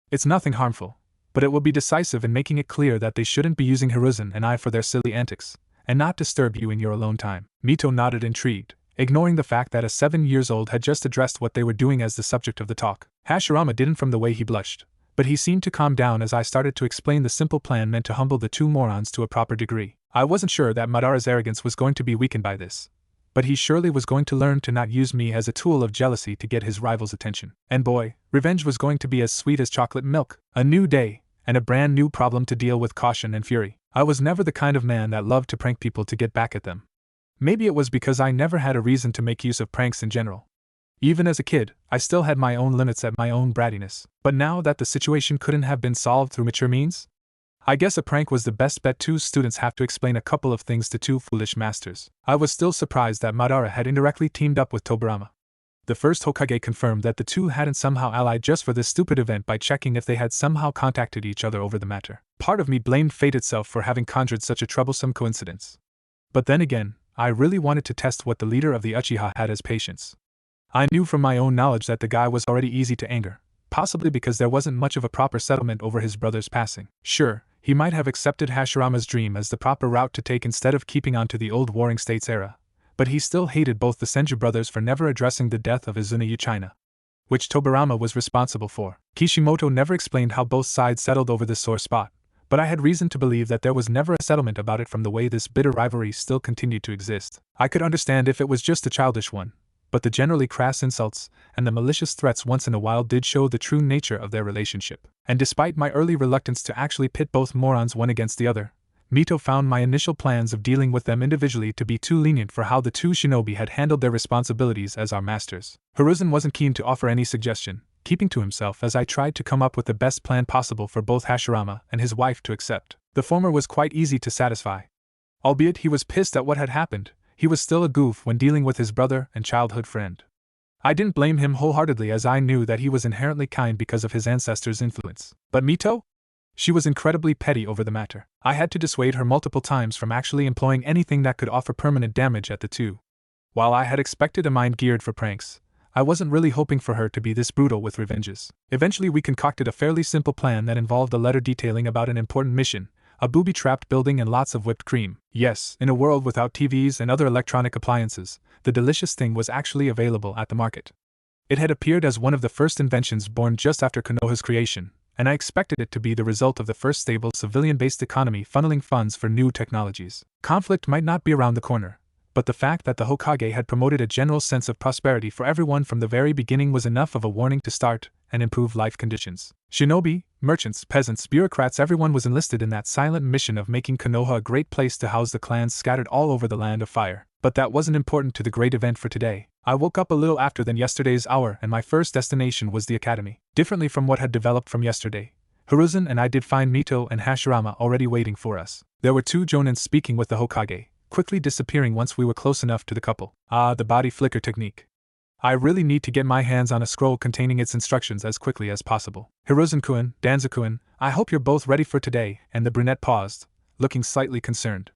It's nothing harmful, but it will be decisive in making it clear that they shouldn't be using Hiruzen and I for their silly antics, and not disturb you in your alone time. Mito nodded intrigued, ignoring the fact that a 7-year-old had just addressed what they were doing as the subject of the talk. Hashirama didn't from the way he blushed, but he seemed to calm down as I started to explain the simple plan meant to humble the two morons to a proper degree. I wasn't sure that Madara's arrogance was going to be weakened by this, but he surely was going to learn to not use me as a tool of jealousy to get his rival's attention. And boy, revenge was going to be as sweet as chocolate milk. A new day, and a brand new problem to deal with caution and fury. I was never the kind of man that loved to prank people to get back at them. Maybe it was because I never had a reason to make use of pranks in general. Even as a kid, I still had my own limits at my own brattiness. But now that the situation couldn't have been solved through mature means, I guess a prank was the best bet. Two students have to explain a couple of things to two foolish masters. I was still surprised that Madara had indirectly teamed up with Tobirama. The first Hokage confirmed that the two hadn't somehow allied just for this stupid event by checking if they had somehow contacted each other over the matter. Part of me blamed fate itself for having conjured such a troublesome coincidence. But then again, I really wanted to test what the leader of the Uchiha had as patience. I knew from my own knowledge that the guy was already easy to anger, possibly because there wasn't much of a proper settlement over his brother's passing. Sure, he might have accepted Hashirama's dream as the proper route to take instead of keeping on to the old Warring States era, but he still hated both the Senju brothers for never addressing the death of Izuna Uchina, which Tobirama was responsible for. Kishimoto never explained how both sides settled over this sore spot, but I had reason to believe that there was never a settlement about it from the way this bitter rivalry still continued to exist. I could understand if it was just a childish one, but the generally crass insults and the malicious threats once in a while did show the true nature of their relationship. And despite my early reluctance to actually pit both morons one against the other, Mito found my initial plans of dealing with them individually to be too lenient for how the two shinobi had handled their responsibilities as our masters. Hiruzen wasn't keen to offer any suggestion, keeping to himself as I tried to come up with the best plan possible for both Hashirama and his wife to accept. The former was quite easy to satisfy. Albeit he was pissed at what had happened, he was still a goof when dealing with his brother and childhood friend. I didn't blame him wholeheartedly as I knew that he was inherently kind because of his ancestors' influence. But Mito? She was incredibly petty over the matter. I had to dissuade her multiple times from actually employing anything that could offer permanent damage at the two. While I had expected a mind geared for pranks, I wasn't really hoping for her to be this brutal with revenges. Eventually we concocted a fairly simple plan that involved a letter detailing about an important mission, a booby-trapped building and lots of whipped cream. Yes, in a world without TVs and other electronic appliances, the delicious thing was actually available at the market. It had appeared as one of the first inventions born just after Konoha's creation, and I expected it to be the result of the first stable civilian-based economy funneling funds for new technologies. Conflict might not be around the corner, but the fact that the Hokage had promoted a general sense of prosperity for everyone from the very beginning was enough of a warning to start and improve life conditions. Shinobi, merchants, peasants, bureaucrats, everyone was enlisted in that silent mission of making Konoha a great place to house the clans scattered all over the Land of Fire. But that wasn't important to the great event for today. I woke up a little after than yesterday's hour and my first destination was the academy. Differently from what had developed from yesterday, Hiruzen and I did find Mito and Hashirama already waiting for us. There were two Jonin speaking with the Hokage, quickly disappearing once we were close enough to the couple. Ah, the body flicker technique. I really need to get my hands on a scroll containing its instructions as quickly as possible. Hiruzen-kun, Danzoo-kun, I hope you're both ready for today, and the brunette paused, looking slightly concerned.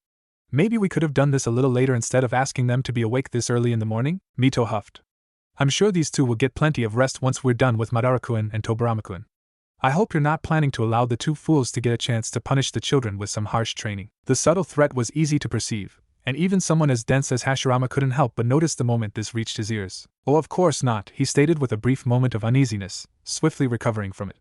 Maybe we could have done this a little later instead of asking them to be awake this early in the morning? Mito huffed. I'm sure these two will get plenty of rest once we're done with Madara-kun and Tobirama-kun. I hope you're not planning to allow the two fools to get a chance to punish the children with some harsh training. The subtle threat was easy to perceive, and even someone as dense as Hashirama couldn't help but notice the moment this reached his ears. Oh, of course not, he stated with a brief moment of uneasiness, swiftly recovering from it.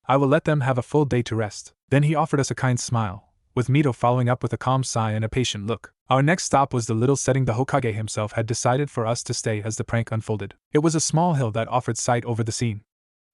I will let them have a full day to rest. Then he offered us a kind smile, with Mito following up with a calm sigh and a patient look. Our next stop was the little setting the Hokage himself had decided for us to stay as the prank unfolded. It was a small hill that offered sight over the scene.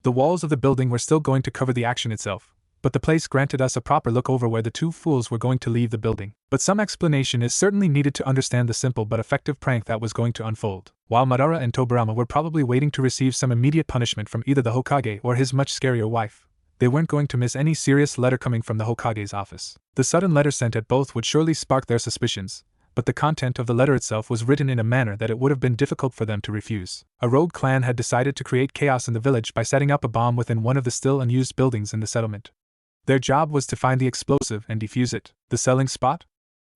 The walls of the building were still going to cover the action itself, but the place granted us a proper look over where the two fools were going to leave the building. But some explanation is certainly needed to understand the simple but effective prank that was going to unfold. While Madara and Tobirama were probably waiting to receive some immediate punishment from either the Hokage or his much scarier wife, they weren't going to miss any serious letter coming from the Hokage's office. The sudden letter sent at both would surely spark their suspicions, but the content of the letter itself was written in a manner that it would have been difficult for them to refuse. A rogue clan had decided to create chaos in the village by setting up a bomb within one of the still unused buildings in the settlement. Their job was to find the explosive and defuse it. The selling spot?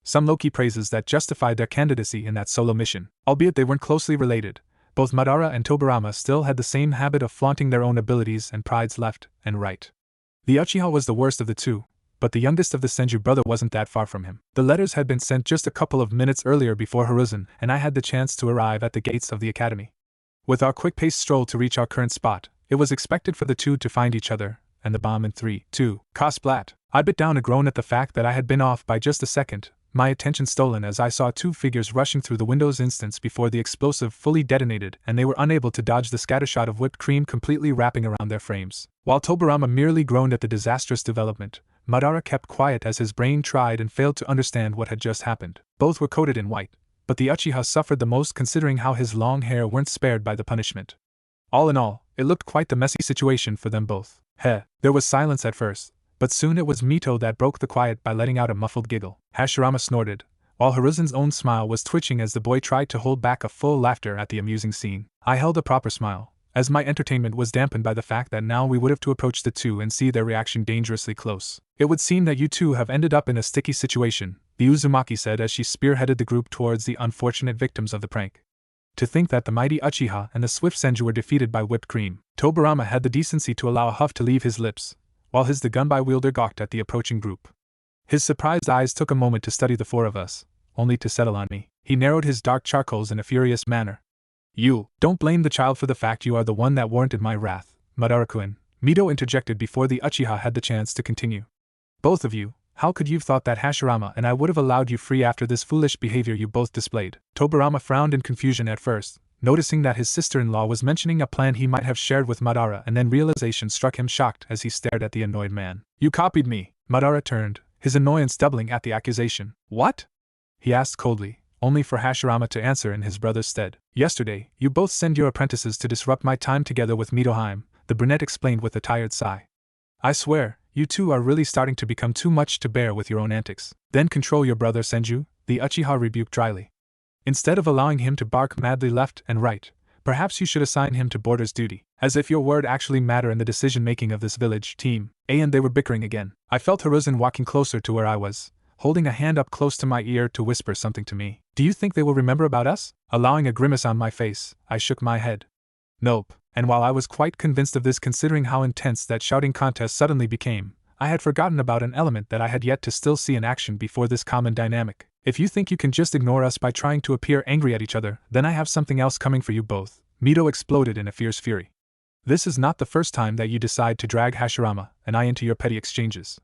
Some low-key praises that justified their candidacy in that solo mission. Albeit they weren't closely related, both Madara and Tobirama still had the same habit of flaunting their own abilities and prides left and right. The Uchiha was the worst of the two, but the youngest of the Senju brother wasn't that far from him. The letters had been sent just a couple of minutes earlier before Hiruzen and I had the chance to arrive at the gates of the academy. With our quick-paced stroll to reach our current spot, it was expected for the two to find each other, and the bomb in 3, 2, Cosplat. I bit down a groan at the fact that I had been off by just a second, my attention stolen as I saw two figures rushing through the windows instants before the explosive fully detonated and they were unable to dodge the scattershot of whipped cream completely wrapping around their frames. While Tobirama merely groaned at the disastrous development, Madara kept quiet as his brain tried and failed to understand what had just happened. Both were coated in white, but the Uchiha suffered the most considering how his long hair weren't spared by the punishment. All in all, it looked quite the messy situation for them both. There was silence at first, but soon it was Mito that broke the quiet by letting out a muffled giggle. Hashirama snorted, while Hiruzen's own smile was twitching as the boy tried to hold back a full laughter at the amusing scene. I held a proper smile, as my entertainment was dampened by the fact that now we would have to approach the two and see their reaction dangerously close. It would seem that you two have ended up in a sticky situation, the Uzumaki said as she spearheaded the group towards the unfortunate victims of the prank. To think that the mighty Uchiha and the swift Senju were defeated by whipped cream. Tobirama had the decency to allow a huff to leave his lips, while the gunby wielder gawked at the approaching group. His surprised eyes took a moment to study the four of us, only to settle on me. He narrowed his dark charcoals in a furious manner. You, don't blame the child for the fact you are the one that warranted my wrath, Madara-kun, Mito interjected before the Uchiha had the chance to continue. Both of you, how could you've thought that Hashirama and I would have allowed you free after this foolish behavior you both displayed? Tobirama frowned in confusion at first, noticing that his sister-in-law was mentioning a plan he might have shared with Madara, and then realization struck him shocked as he stared at the annoyed man. You copied me. Madara turned, his annoyance doubling at the accusation. What? He asked coldly, only for Hashirama to answer in his brother's stead. Yesterday, you both sent your apprentices to disrupt my time together with Midorime, the brunette explained with a tired sigh. I swear, you two are really starting to become too much to bear with your own antics. Then control your brother Senju, the Uchiha rebuked dryly. Instead of allowing him to bark madly left and right, perhaps you should assign him to boarder's duty, as if your word actually matter in the decision-making of this village team. And they were bickering again. I felt Hiruzen walking closer to where I was, holding a hand up close to my ear to whisper something to me. Do you think they will remember about us? Allowing a grimace on my face, I shook my head. Nope. And while I was quite convinced of this considering how intense that shouting contest suddenly became, I had forgotten about an element that I had yet to still see in action before this common dynamic. If you think you can just ignore us by trying to appear angry at each other, then I have something else coming for you both. Mito exploded in a fierce fury. This is not the first time that you decide to drag Hashirama and I into your petty exchanges.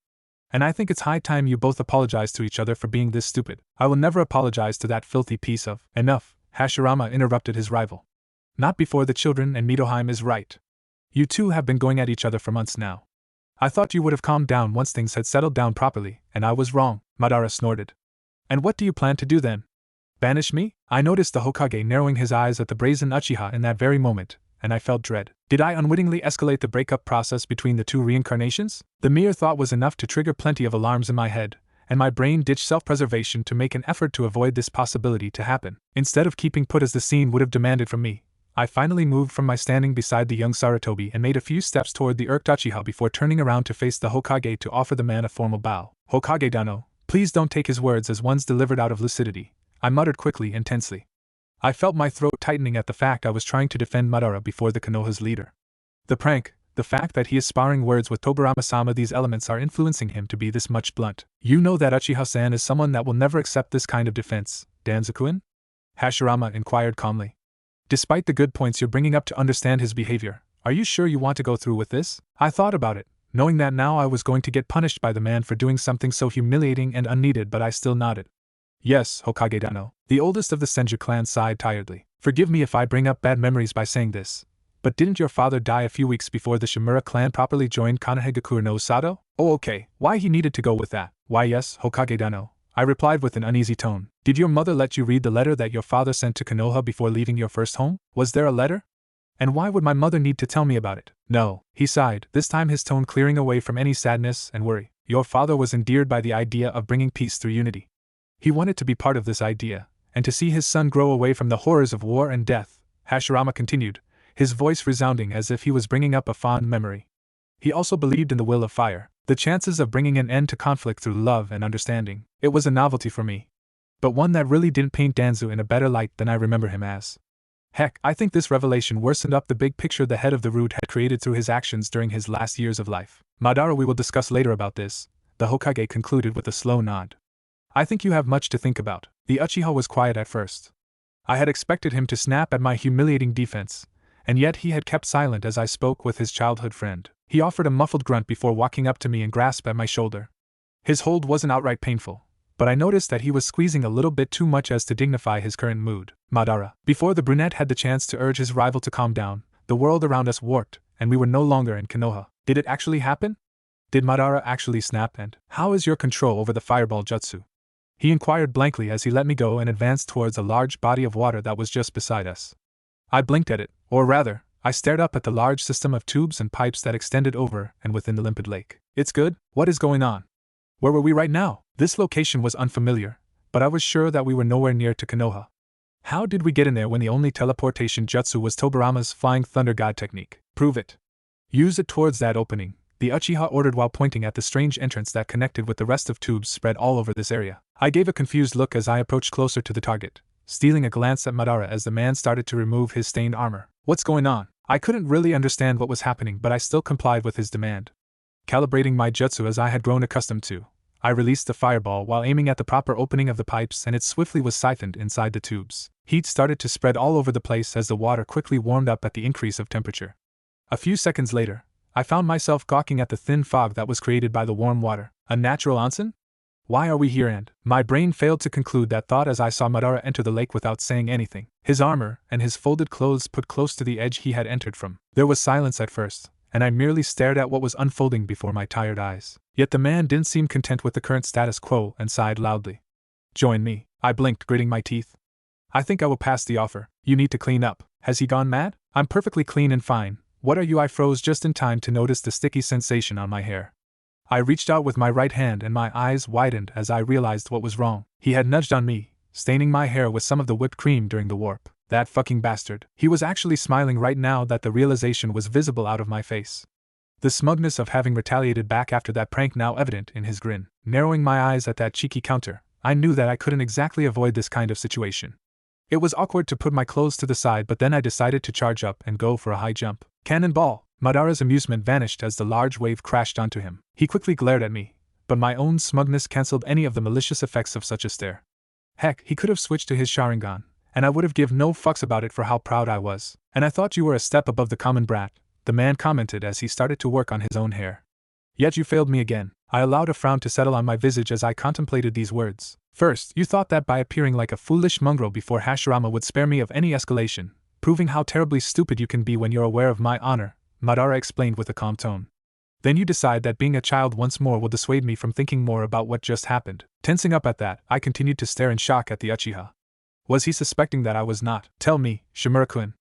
And I think it's high time you both apologize to each other for being this stupid. I will never apologize to that filthy piece of— Enough, Hashirama interrupted his rival. Not before the children and Midorime is right. You two have been going at each other for months now. I thought you would have calmed down once things had settled down properly, and I was wrong, Madara snorted. And what do you plan to do then? Banish me? I noticed the Hokage narrowing his eyes at the brazen Uchiha in that very moment, and I felt dread. Did I unwittingly escalate the breakup process between the two reincarnations? The mere thought was enough to trigger plenty of alarms in my head, and my brain ditched self-preservation to make an effort to avoid this possibility to happen. Instead of keeping put as the scene would have demanded from me, I finally moved from my standing beside the young Sarutobi and made a few steps toward the irked Uchiha before turning around to face the Hokage to offer the man a formal bow. Hokage Dano, please don't take his words as ones delivered out of lucidity, I muttered quickly and tensely. I felt my throat tightening at the fact I was trying to defend Madara before the Konoha's leader. The prank, the fact that he is sparring words with Tobirama-sama, these elements are influencing him to be this much blunt. You know that Uchiha-san is someone that will never accept this kind of defense, Danzoo-kun? Hashirama inquired calmly. Despite the good points you're bringing up to understand his behavior, are you sure you want to go through with this? I thought about it, knowing that now I was going to get punished by the man for doing something so humiliating and unneeded, but I still nodded. Yes, Hokage Dano, the oldest of the Senju clan sighed tiredly. Forgive me if I bring up bad memories by saying this, but didn't your father die a few weeks before the Shimura clan properly joined Konohagakure no Sato? Oh okay, why he needed to go with that? Why yes, Hokage Dano, I replied with an uneasy tone. Did your mother let you read the letter that your father sent to Konoha before leaving your first home? Was there a letter? And why would my mother need to tell me about it? No, he sighed, this time his tone clearing away from any sadness and worry. Your father was endeared by the idea of bringing peace through unity. He wanted to be part of this idea, and to see his son grow away from the horrors of war and death, Hashirama continued, his voice resounding as if he was bringing up a fond memory. He also believed in the will of fire, the chances of bringing an end to conflict through love and understanding. It was a novelty for me, but one that really didn't paint Danzoo in a better light than I remember him as. Heck, I think this revelation worsened up the big picture the head of the Root had created through his actions during his last years of life. Madara, we will discuss later about this, the Hokage concluded with a slow nod. I think you have much to think about. The Uchiha was quiet at first. I had expected him to snap at my humiliating defense, and yet he had kept silent as I spoke with his childhood friend. He offered a muffled grunt before walking up to me and grasped at my shoulder. His hold wasn't outright painful, but I noticed that he was squeezing a little bit too much as to dignify his current mood. Madara. Before the brunette had the chance to urge his rival to calm down, the world around us warped, and we were no longer in Konoha. Did it actually happen? Did Madara actually snap, and how is your control over the fireball jutsu? He inquired blankly as he let me go and advanced towards a large body of water that was just beside us. I blinked at it, or rather, I stared up at the large system of tubes and pipes that extended over and within the limpid lake. It's good? What is going on? Where were we right now? This location was unfamiliar, but I was sure that we were nowhere near to Konoha. How did we get in there when the only teleportation jutsu was Tobirama's Flying Thunder God technique? Prove it. Use it towards that opening, the Uchiha ordered while pointing at the strange entrance that connected with the rest of tubes spread all over this area. I gave a confused look as I approached closer to the target, stealing a glance at Madara as the man started to remove his stained armor. What's going on? I couldn't really understand what was happening, but I still complied with his demand. Calibrating my jutsu as I had grown accustomed to, I released the fireball while aiming at the proper opening of the pipes, and it swiftly was siphoned inside the tubes. Heat started to spread all over the place as the water quickly warmed up at the increase of temperature. A few seconds later, I found myself gawking at the thin fog that was created by the warm water. A natural onsen? Why are we here? And my brain failed to conclude that thought as I saw Madara enter the lake without saying anything, his armor and his folded clothes put close to the edge he had entered from. There was silence at first, and I merely stared at what was unfolding before my tired eyes. Yet the man didn't seem content with the current status quo and sighed loudly. Join me, I blinked, gritting my teeth. I think I will pass the offer. You need to clean up. Has he gone mad? I'm perfectly clean and fine. What are you? I froze just in time to notice the sticky sensation on my hair. I reached out with my right hand and my eyes widened as I realized what was wrong. He had nudged on me, staining my hair with some of the whipped cream during the warp. That fucking bastard. He was actually smiling right now that the realization was visible out of my face. The smugness of having retaliated back after that prank now evident in his grin. Narrowing my eyes at that cheeky counter, I knew that I couldn't exactly avoid this kind of situation. It was awkward to put my clothes to the side, but then I decided to charge up and go for a high jump. Cannonball! Madara's amusement vanished as the large wave crashed onto him. He quickly glared at me, but my own smugness cancelled any of the malicious effects of such a stare. Heck, he could have switched to his Sharingan, and I would have given no fucks about it for how proud I was. And I thought you were a step above the common brat, the man commented as he started to work on his own hair. Yet you failed me again. I allowed a frown to settle on my visage as I contemplated these words. First, you thought that by appearing like a foolish mongrel before Hashirama would spare me of any escalation, proving how terribly stupid you can be when you're aware of my honor, Madara explained with a calm tone. Then you decide that being a child once more will dissuade me from thinking more about what just happened. Tensing up at that, I continued to stare in shock at the Uchiha. Was he suspecting that I was not? Tell me, Shimura-kun.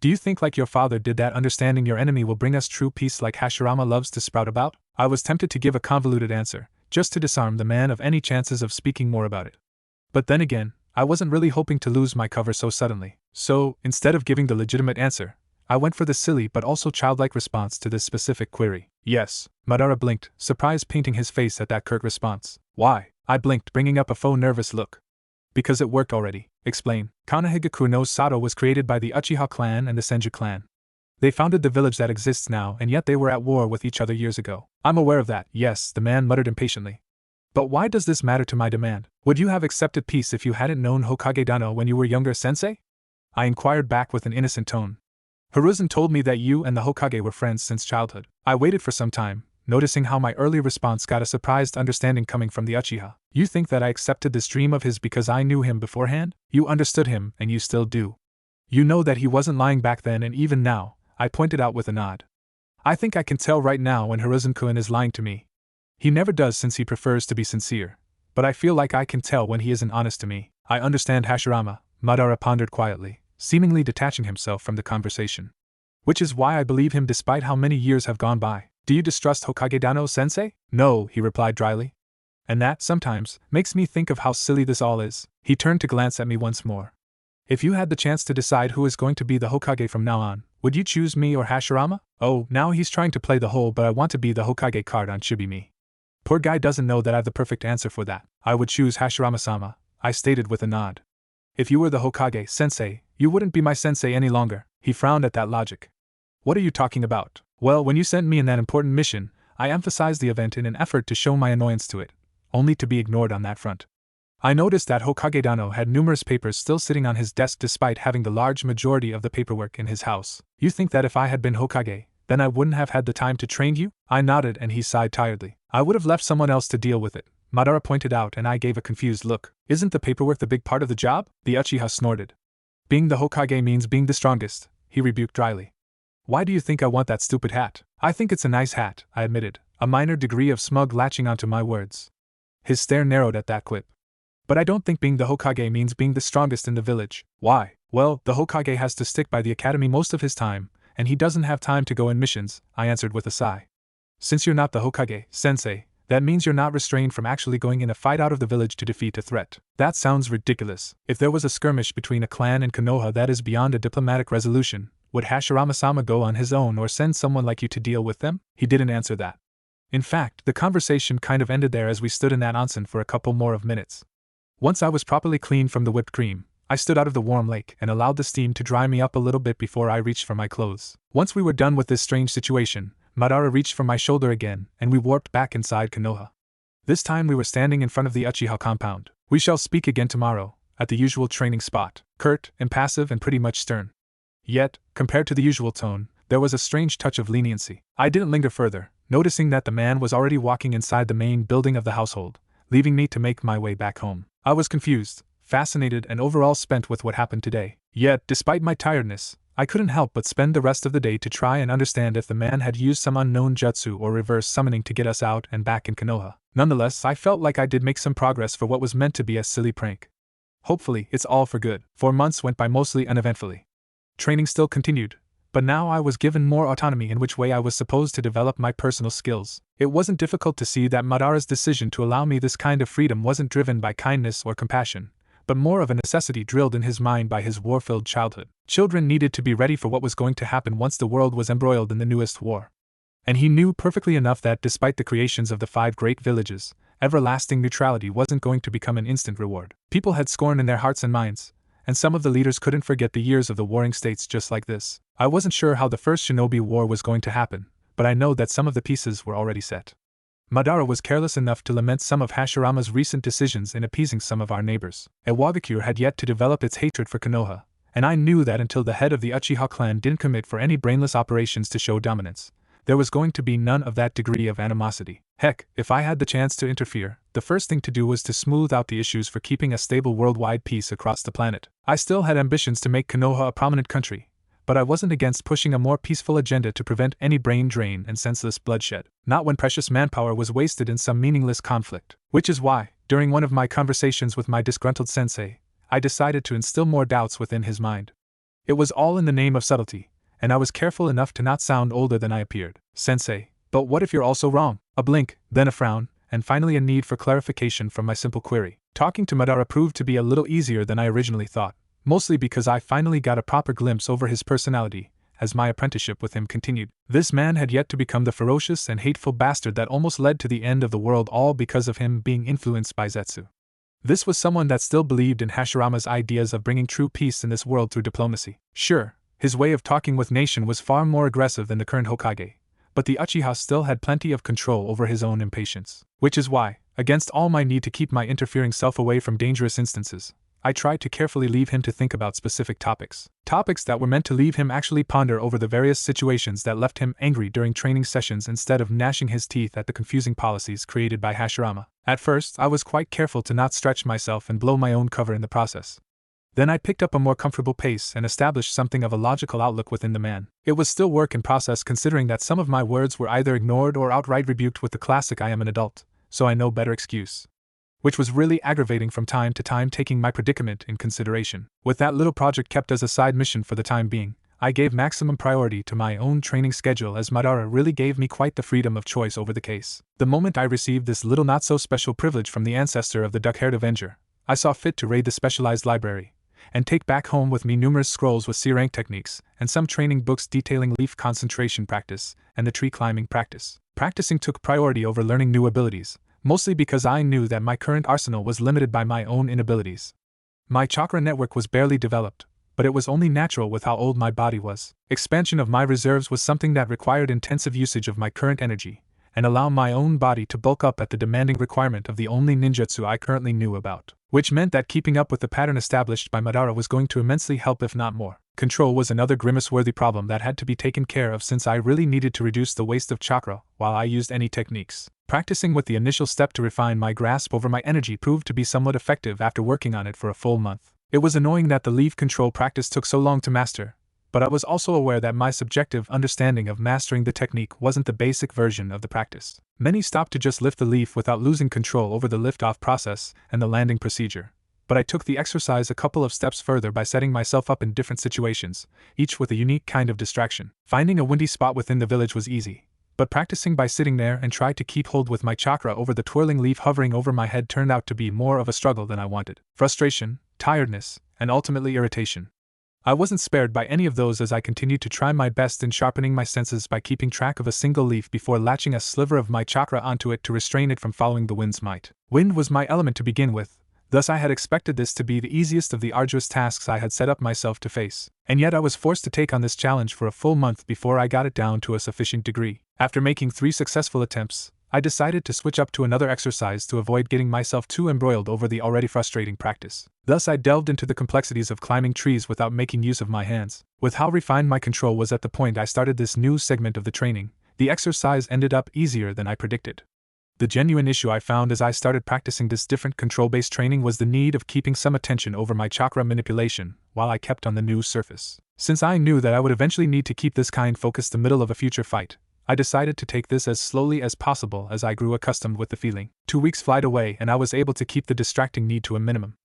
Do you think like your father did that understanding your enemy will bring us true peace like Hashirama loves to sprout about? I was tempted to give a convoluted answer, just to disarm the man of any chances of speaking more about it. But then again, I wasn't really hoping to lose my cover so suddenly. So, instead of giving the legitimate answer, I went for the silly but also childlike response to this specific query. Yes, Madara blinked, surprise painting his face at that curt response. Why? I blinked, bringing up a faux nervous look. Because it worked already. Explain. Konohagaku no Sato was created by the Uchiha clan and the Senju clan. They founded the village that exists now, and yet they were at war with each other years ago. I'm aware of that, yes, the man muttered impatiently. But why does this matter to my demand? Would you have accepted peace if you hadn't known Hokage Dano when you were younger, sensei? I inquired back with an innocent tone. Hiruzen told me that you and the Hokage were friends since childhood. I waited for some time, noticing how my early response got a surprised understanding coming from the Uchiha. You think that I accepted this dream of his because I knew him beforehand? You understood him, and you still do. You know that he wasn't lying back then and even now, I pointed out with a nod. I think I can tell right now when Hiruzen-kun is lying to me. He never does since he prefers to be sincere, but I feel like I can tell when he isn't honest to me. I understand Hashirama, Madara pondered quietly, seemingly detaching himself from the conversation. Which is why I believe him despite how many years have gone by. Do you distrust Hokage Dano, sensei? No, he replied dryly. And that, sometimes, makes me think of how silly this all is. He turned to glance at me once more. If you had the chance to decide who is going to be the Hokage from now on, would you choose me or Hashirama? Oh, now he's trying to play the whole but I want to be the Hokage card on should be me. Poor guy doesn't know that I have the perfect answer for that. I would choose Hashirama-sama, I stated with a nod. If you were the Hokage, sensei, you wouldn't be my sensei any longer. He frowned at that logic. What are you talking about? Well, when you sent me in that important mission, I emphasized the event in an effort to show my annoyance to it, only to be ignored on that front. I noticed that Hokage Dano had numerous papers still sitting on his desk despite having the large majority of the paperwork in his house. You think that if I had been Hokage, then I wouldn't have had the time to train you? I nodded and he sighed tiredly. I would have left someone else to deal with it, Madara pointed out, and I gave a confused look. Isn't the paperwork the big part of the job? The Uchiha snorted. Being the Hokage means being the strongest, he rebuked dryly. Why do you think I want that stupid hat? I think it's a nice hat, I admitted, a minor degree of smug latching onto my words. His stare narrowed at that quip. But I don't think being the Hokage means being the strongest in the village. Why? Well, the Hokage has to stick by the academy most of his time, and he doesn't have time to go in missions, I answered with a sigh. Since you're not the Hokage, sensei, that means you're not restrained from actually going in a fight out of the village to defeat a threat. That sounds ridiculous. If there was a skirmish between a clan and Konoha that is beyond a diplomatic resolution, would Hashirama-sama go on his own or send someone like you to deal with them? He didn't answer that. In fact, the conversation kind of ended there as we stood in that onsen for a couple more of minutes. Once I was properly cleaned from the whipped cream, I stood out of the warm lake and allowed the steam to dry me up a little bit before I reached for my clothes. Once we were done with this strange situation, Madara reached for my shoulder again, and we warped back inside Konoha. This time we were standing in front of the Uchiha compound. We shall speak again tomorrow, at the usual training spot. Curt, impassive and pretty much stern. Yet, compared to the usual tone, there was a strange touch of leniency. I didn't linger further, noticing that the man was already walking inside the main building of the household, leaving me to make my way back home. I was confused, fascinated, and overall spent with what happened today. Yet, despite my tiredness, I couldn't help but spend the rest of the day to try and understand if the man had used some unknown jutsu or reverse summoning to get us out and back in Konoha. Nonetheless, I felt like I did make some progress for what was meant to be a silly prank. Hopefully, it's all for good. 4 months went by mostly uneventfully. Training still continued, but now I was given more autonomy in which way I was supposed to develop my personal skills. It wasn't difficult to see that Madara's decision to allow me this kind of freedom wasn't driven by kindness or compassion, but more of a necessity drilled in his mind by his war-filled childhood. Children needed to be ready for what was going to happen once the world was embroiled in the newest war. And he knew perfectly enough that despite the creations of the 5 great villages, everlasting neutrality wasn't going to become an instant reward. People had scorn in their hearts and minds, and some of the leaders couldn't forget the years of the warring states just like this. I wasn't sure how the first Shinobi War was going to happen, but I know that some of the pieces were already set. Madara was careless enough to lament some of Hashirama's recent decisions in appeasing some of our neighbors. Iwagakure had yet to develop its hatred for Konoha, and I knew that until the head of the Uchiha clan didn't commit for any brainless operations to show dominance, there was going to be none of that degree of animosity. Heck, if I had the chance to interfere, the first thing to do was to smooth out the issues for keeping a stable worldwide peace across the planet. I still had ambitions to make Konoha a prominent country, but I wasn't against pushing a more peaceful agenda to prevent any brain drain and senseless bloodshed, not when precious manpower was wasted in some meaningless conflict. Which is why, during one of my conversations with my disgruntled sensei, I decided to instill more doubts within his mind. It was all in the name of subtlety, and I was careful enough to not sound older than I appeared. Sensei, but what if you're also wrong? A blink, then a frown, and finally a need for clarification from my simple query. Talking to Madara proved to be a little easier than I originally thought, mostly because I finally got a proper glimpse over his personality as my apprenticeship with him continued. This man had yet to become the ferocious and hateful bastard that almost led to the end of the world, all because of him being influenced by Zetsu. This was someone that still believed in Hashirama's ideas of bringing true peace in this world through diplomacy. Sure, his way of talking with nation was far more aggressive than the current Hokage, but the Uchiha still had plenty of control over his own impatience. Which is why, against all my need to keep my interfering self away from dangerous instances, I tried to carefully leave him to think about specific topics. Topics that were meant to leave him actually ponder over the various situations that left him angry during training sessions instead of gnashing his teeth at the confusing policies created by Hashirama. At first, I was quite careful to not stretch myself and blow my own cover in the process. Then I picked up a more comfortable pace and established something of a logical outlook within the man. It was still work in process, considering that some of my words were either ignored or outright rebuked with the classic "I am an adult, so I know better" excuse, which was really aggravating from time to time, taking my predicament in consideration. With that little project kept as a side mission for the time being, I gave maximum priority to my own training schedule, as Madara really gave me quite the freedom of choice over the case. The moment I received this little not-so-special privilege from the ancestor of the duck-haired Avenger, I saw fit to raid the specialized library and take back home with me numerous scrolls with C-rank techniques and some training books detailing leaf concentration practice and the tree climbing practice. Practicing took priority over learning new abilities, mostly because I knew that my current arsenal was limited by my own inabilities. My chakra network was barely developed, but it was only natural with how old my body was. Expansion of my reserves was something that required intensive usage of my current energy, and allow my own body to bulk up at the demanding requirement of the only ninjutsu I currently knew about, which meant that keeping up with the pattern established by Madara was going to immensely help, if not more. Control was another grimace-worthy problem that had to be taken care of, since I really needed to reduce the waste of chakra while I used any techniques. Practicing with the initial step to refine my grasp over my energy proved to be somewhat effective after working on it for a full month. It was annoying that the leaf control practice took so long to master, but I was also aware that my subjective understanding of mastering the technique wasn't the basic version of the practice. Many stopped to just lift the leaf without losing control over the lift-off process and the landing procedure, but I took the exercise a couple of steps further by setting myself up in different situations, each with a unique kind of distraction. Finding a windy spot within the village was easy, but practicing by sitting there and trying to keep hold with my chakra over the twirling leaf hovering over my head turned out to be more of a struggle than I wanted. Frustration, tiredness, and ultimately irritation. I wasn't spared by any of those as I continued to try my best in sharpening my senses by keeping track of a single leaf before latching a sliver of my chakra onto it to restrain it from following the wind's might. Wind was my element to begin with, thus I had expected this to be the easiest of the arduous tasks I had set up myself to face, and yet I was forced to take on this challenge for a full month before I got it down to a sufficient degree. After making 3 successful attempts, I decided to switch up to another exercise to avoid getting myself too embroiled over the already frustrating practice. Thus I delved into the complexities of climbing trees without making use of my hands. With how refined my control was at the point I started this new segment of the training, the exercise ended up easier than I predicted. The genuine issue I found as I started practicing this different control-based training was the need of keeping some attention over my chakra manipulation while I kept on the new surface. Since I knew that I would eventually need to keep this kind focused the middle of a future fight, I decided to take this as slowly as possible as I grew accustomed with the feeling. 2 weeks flight away and I was able to keep the distracting need to a minimum.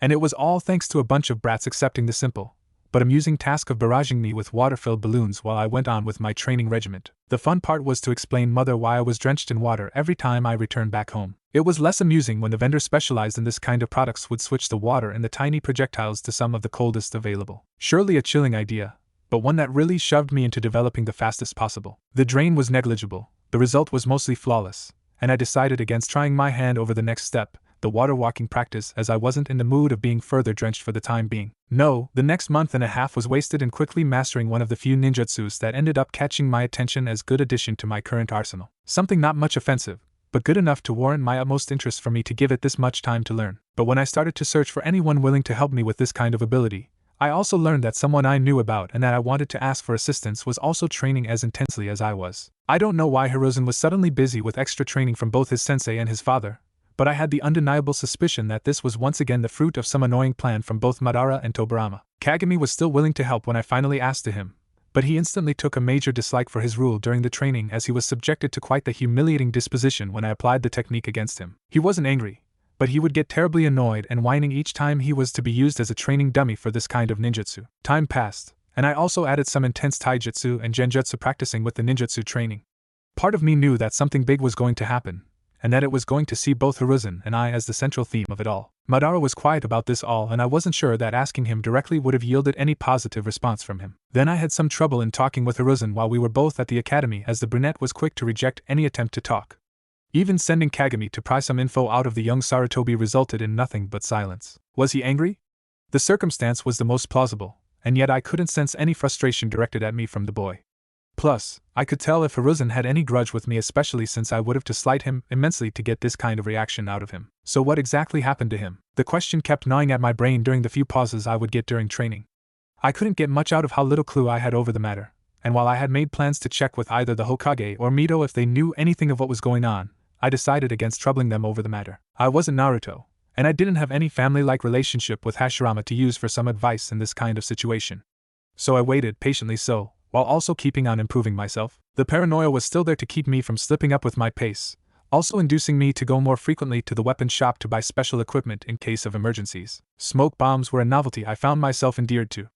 And it was all thanks to a bunch of brats accepting the simple but amusing task of barraging me with water-filled balloons while I went on with my training regiment. The fun part was to explain Mother why I was drenched in water every time I returned back home. It was less amusing when the vendor specialized in this kind of products would switch the water in the tiny projectiles to some of the coldest available. Surely a chilling idea, but one that really shoved me into developing the fastest possible. The drain was negligible, the result was mostly flawless, and I decided against trying my hand over the next step, the water walking practice, as I wasn't in the mood of being further drenched for the time being. No, the next month and a half was wasted in quickly mastering one of the few ninjutsus that ended up catching my attention as good addition to my current arsenal. Something not much offensive, but good enough to warrant my utmost interest for me to give it this much time to learn. But when I started to search for anyone willing to help me with this kind of ability, I also learned that someone I knew about and that I wanted to ask for assistance was also training as intensely as I was. I don't know why Hiruzen was suddenly busy with extra training from both his sensei and his father, but I had the undeniable suspicion that this was once again the fruit of some annoying plan from both Madara and Tobirama. Kagami was still willing to help when I finally asked to him, but he instantly took a major dislike for his rule during the training as he was subjected to quite the humiliating disposition when I applied the technique against him. He wasn't angry, but he would get terribly annoyed and whining each time he was to be used as a training dummy for this kind of ninjutsu. Time passed, and I also added some intense taijutsu and genjutsu practicing with the ninjutsu training. Part of me knew that something big was going to happen, and that it was going to see both Hiruzen and I as the central theme of it all. Madara was quiet about this all, and I wasn't sure that asking him directly would have yielded any positive response from him. Then I had some trouble in talking with Hiruzen while we were both at the academy, as the brunette was quick to reject any attempt to talk. Even sending Kagami to pry some info out of the young Sarutobi resulted in nothing but silence. Was he angry? The circumstance was the most plausible, and yet I couldn't sense any frustration directed at me from the boy. Plus, I could tell if Hiruzen had any grudge with me, especially since I would have to slight him immensely to get this kind of reaction out of him. So what exactly happened to him? The question kept gnawing at my brain during the few pauses I would get during training. I couldn't get much out of how little clue I had over the matter, and while I had made plans to check with either the Hokage or Mito if they knew anything of what was going on, I decided against troubling them over the matter. I wasn't Naruto, and I didn't have any family-like relationship with Hashirama to use for some advice in this kind of situation. So I waited patiently, while also keeping on improving myself. The paranoia was still there to keep me from slipping up with my pace, also inducing me to go more frequently to the weapon shop to buy special equipment in case of emergencies. Smoke bombs were a novelty I found myself endeared to.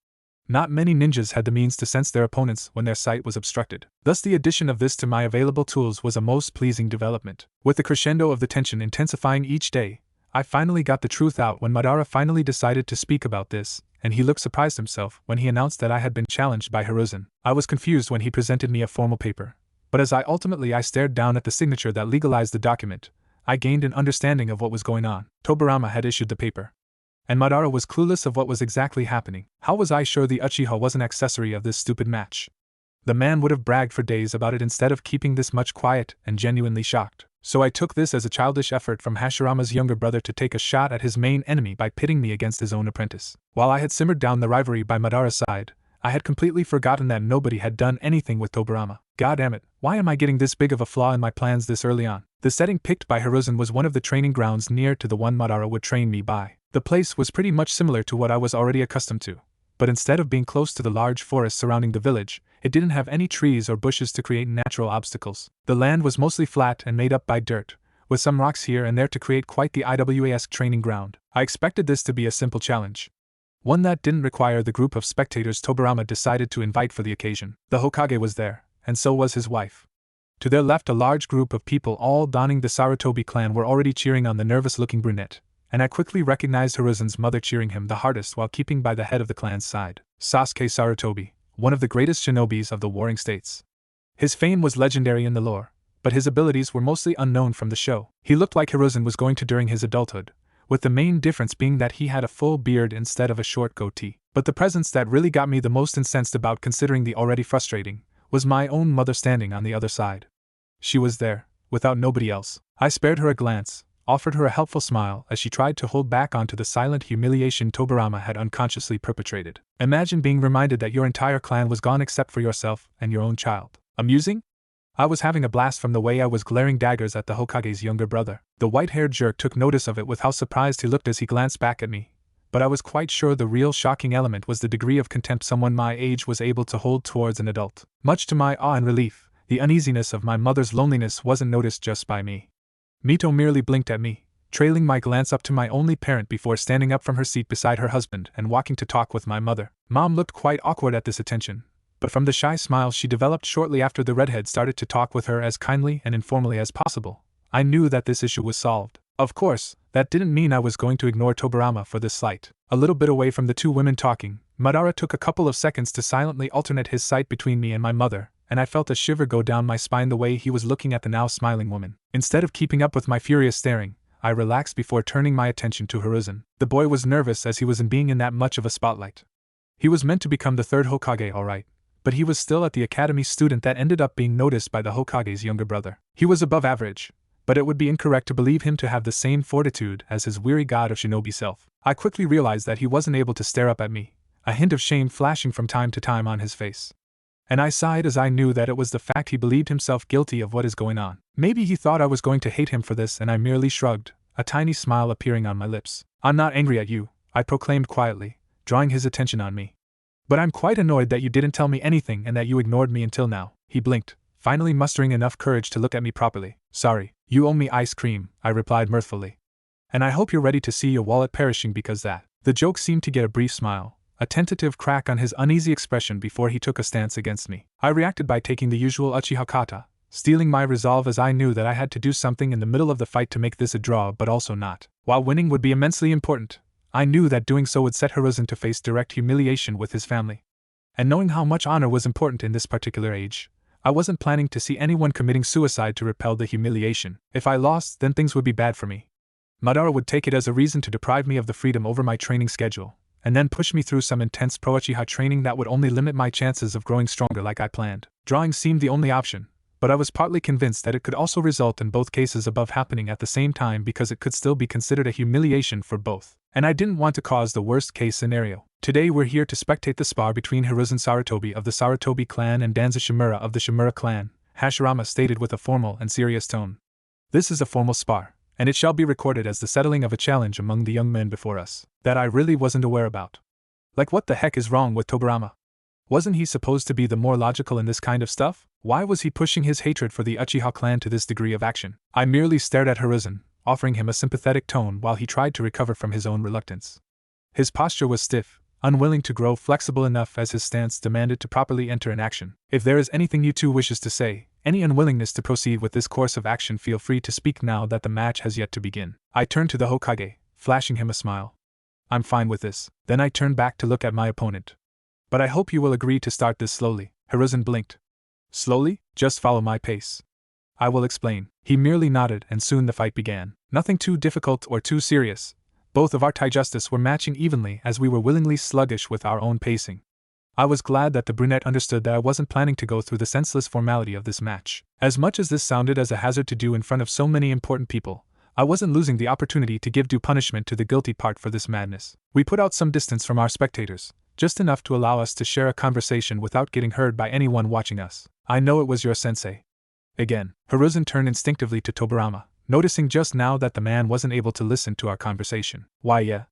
Not many ninjas had the means to sense their opponents when their sight was obstructed. Thus the addition of this to my available tools was a most pleasing development. With the crescendo of the tension intensifying each day, I finally got the truth out when Madara finally decided to speak about this, and he looked surprised himself when he announced that I had been challenged by Hiruzen. I was confused when he presented me a formal paper, but as I stared down at the signature that legalized the document, I gained an understanding of what was going on. Tobirama had issued the paper, and Madara was clueless of what was exactly happening. How was I sure the Uchiha was an accessory of this stupid match? The man would have bragged for days about it instead of keeping this much quiet and genuinely shocked. So I took this as a childish effort from Hashirama's younger brother to take a shot at his main enemy by pitting me against his own apprentice. While I had simmered down the rivalry by Madara's side, I had completely forgotten that nobody had done anything with Tobirama. God damn it, why am I getting this big of a flaw in my plans this early on? The setting picked by Hiruzen was one of the training grounds near to the one Madara would train me by. The place was pretty much similar to what I was already accustomed to, but instead of being close to the large forest surrounding the village, it didn't have any trees or bushes to create natural obstacles. The land was mostly flat and made up by dirt, with some rocks here and there to create quite the IWA-esque training ground. I expected this to be a simple challenge, one that didn't require the group of spectators Tobirama decided to invite for the occasion. The Hokage was there, and so was his wife. To their left, a large group of people all donning the Sarutobi clan were already cheering on the nervous-looking brunette, and I quickly recognized Hiruzen's mother cheering him the hardest while keeping by the head of the clan's side. Sasuke Sarutobi, one of the greatest shinobis of the warring states. His fame was legendary in the lore, but his abilities were mostly unknown from the show. He looked like Hiruzen was going to during his adulthood, with the main difference being that he had a full beard instead of a short goatee. But the presence that really got me the most incensed about, considering the already frustrating, was my own mother standing on the other side. She was there, without nobody else. I spared her a glance, offered her a helpful smile as she tried to hold back onto the silent humiliation Tobirama had unconsciously perpetrated. Imagine being reminded that your entire clan was gone except for yourself and your own child. Amusing? I was having a blast from the way I was glaring daggers at the Hokage's younger brother. The white-haired jerk took notice of it with how surprised he looked as he glanced back at me, but I was quite sure the real shocking element was the degree of contempt someone my age was able to hold towards an adult. Much to my awe and relief, the uneasiness of my mother's loneliness wasn't noticed just by me. Mito merely blinked at me, trailing my glance up to my only parent before standing up from her seat beside her husband and walking to talk with my mother. Mom looked quite awkward at this attention, but from the shy smile she developed shortly after the redhead started to talk with her as kindly and informally as possible, I knew that this issue was solved. Of course, that didn't mean I was going to ignore Tobirama for this slight. A little bit away from the two women talking, Madara took a couple of seconds to silently alternate his sight between me and my mother, and I felt a shiver go down my spine the way he was looking at the now smiling woman. Instead of keeping up with my furious staring, I relaxed before turning my attention to Hiruzen. The boy was nervous as he was in being in that much of a spotlight. He was meant to become the third Hokage, alright, but he was still at the academy student that ended up being noticed by the Hokage's younger brother. He was above average, but it would be incorrect to believe him to have the same fortitude as his weary god of shinobi self. I quickly realized that he wasn't able to stare up at me, a hint of shame flashing from time to time on his face. And I sighed as I knew that it was the fact he believed himself guilty of what is going on. Maybe he thought I was going to hate him for this, and I merely shrugged, a tiny smile appearing on my lips. I'm not angry at you, I proclaimed quietly, drawing his attention on me. But I'm quite annoyed that you didn't tell me anything and that you ignored me until now. He blinked, finally mustering enough courage to look at me properly. Sorry, you owe me ice cream, I replied mirthfully. And I hope you're ready to see your wallet perishing because that. The joke seemed to get a brief smile, a tentative crack on his uneasy expression before he took a stance against me. I reacted by taking the usual Uchiha kata, stealing my resolve as I knew that I had to do something in the middle of the fight to make this a draw but also not. While winning would be immensely important, I knew that doing so would set Hiruzen to face direct humiliation with his family. And knowing how much honor was important in this particular age, I wasn't planning to see anyone committing suicide to repel the humiliation. If I lost, then things would be bad for me. Madara would take it as a reason to deprive me of the freedom over my training schedule, and then push me through some intense pro-Uchiha training that would only limit my chances of growing stronger like I planned. Drawing seemed the only option, but I was partly convinced that it could also result in both cases above happening at the same time because it could still be considered a humiliation for both. And I didn't want to cause the worst-case scenario. Today we're here to spectate the spar between Hiruzen Sarutobi of the Sarutobi clan and Danzoo Shimura of the Shimura clan, Hashirama stated with a formal and serious tone. This is a formal spar, and it shall be recorded as the settling of a challenge among the young men before us, that I really wasn't aware about. Like what the heck is wrong with Tobirama? Wasn't he supposed to be the more logical in this kind of stuff? Why was he pushing his hatred for the Uchiha clan to this degree of action? I merely stared at Hiruzen, offering him a sympathetic tone while he tried to recover from his own reluctance. His posture was stiff, unwilling to grow flexible enough as his stance demanded to properly enter in action. If there is anything you two wishes to say, any unwillingness to proceed with this course of action, feel free to speak now that the match has yet to begin. I turned to the Hokage, flashing him a smile. I'm fine with this. Then I turned back to look at my opponent. But I hope you will agree to start this slowly. Hiruzen blinked. Slowly? Just follow my pace. I will explain. He merely nodded and soon the fight began. Nothing too difficult or too serious. Both of our Taijustice were matching evenly as we were willingly sluggish with our own pacing. I was glad that the brunette understood that I wasn't planning to go through the senseless formality of this match. As much as this sounded as a hazard to do in front of so many important people, I wasn't losing the opportunity to give due punishment to the guilty part for this madness. We put out some distance from our spectators, just enough to allow us to share a conversation without getting heard by anyone watching us. I know it was your sensei. Again, Hiruzen turned instinctively to Tobirama, noticing just now that the man wasn't able to listen to our conversation. Why yeah.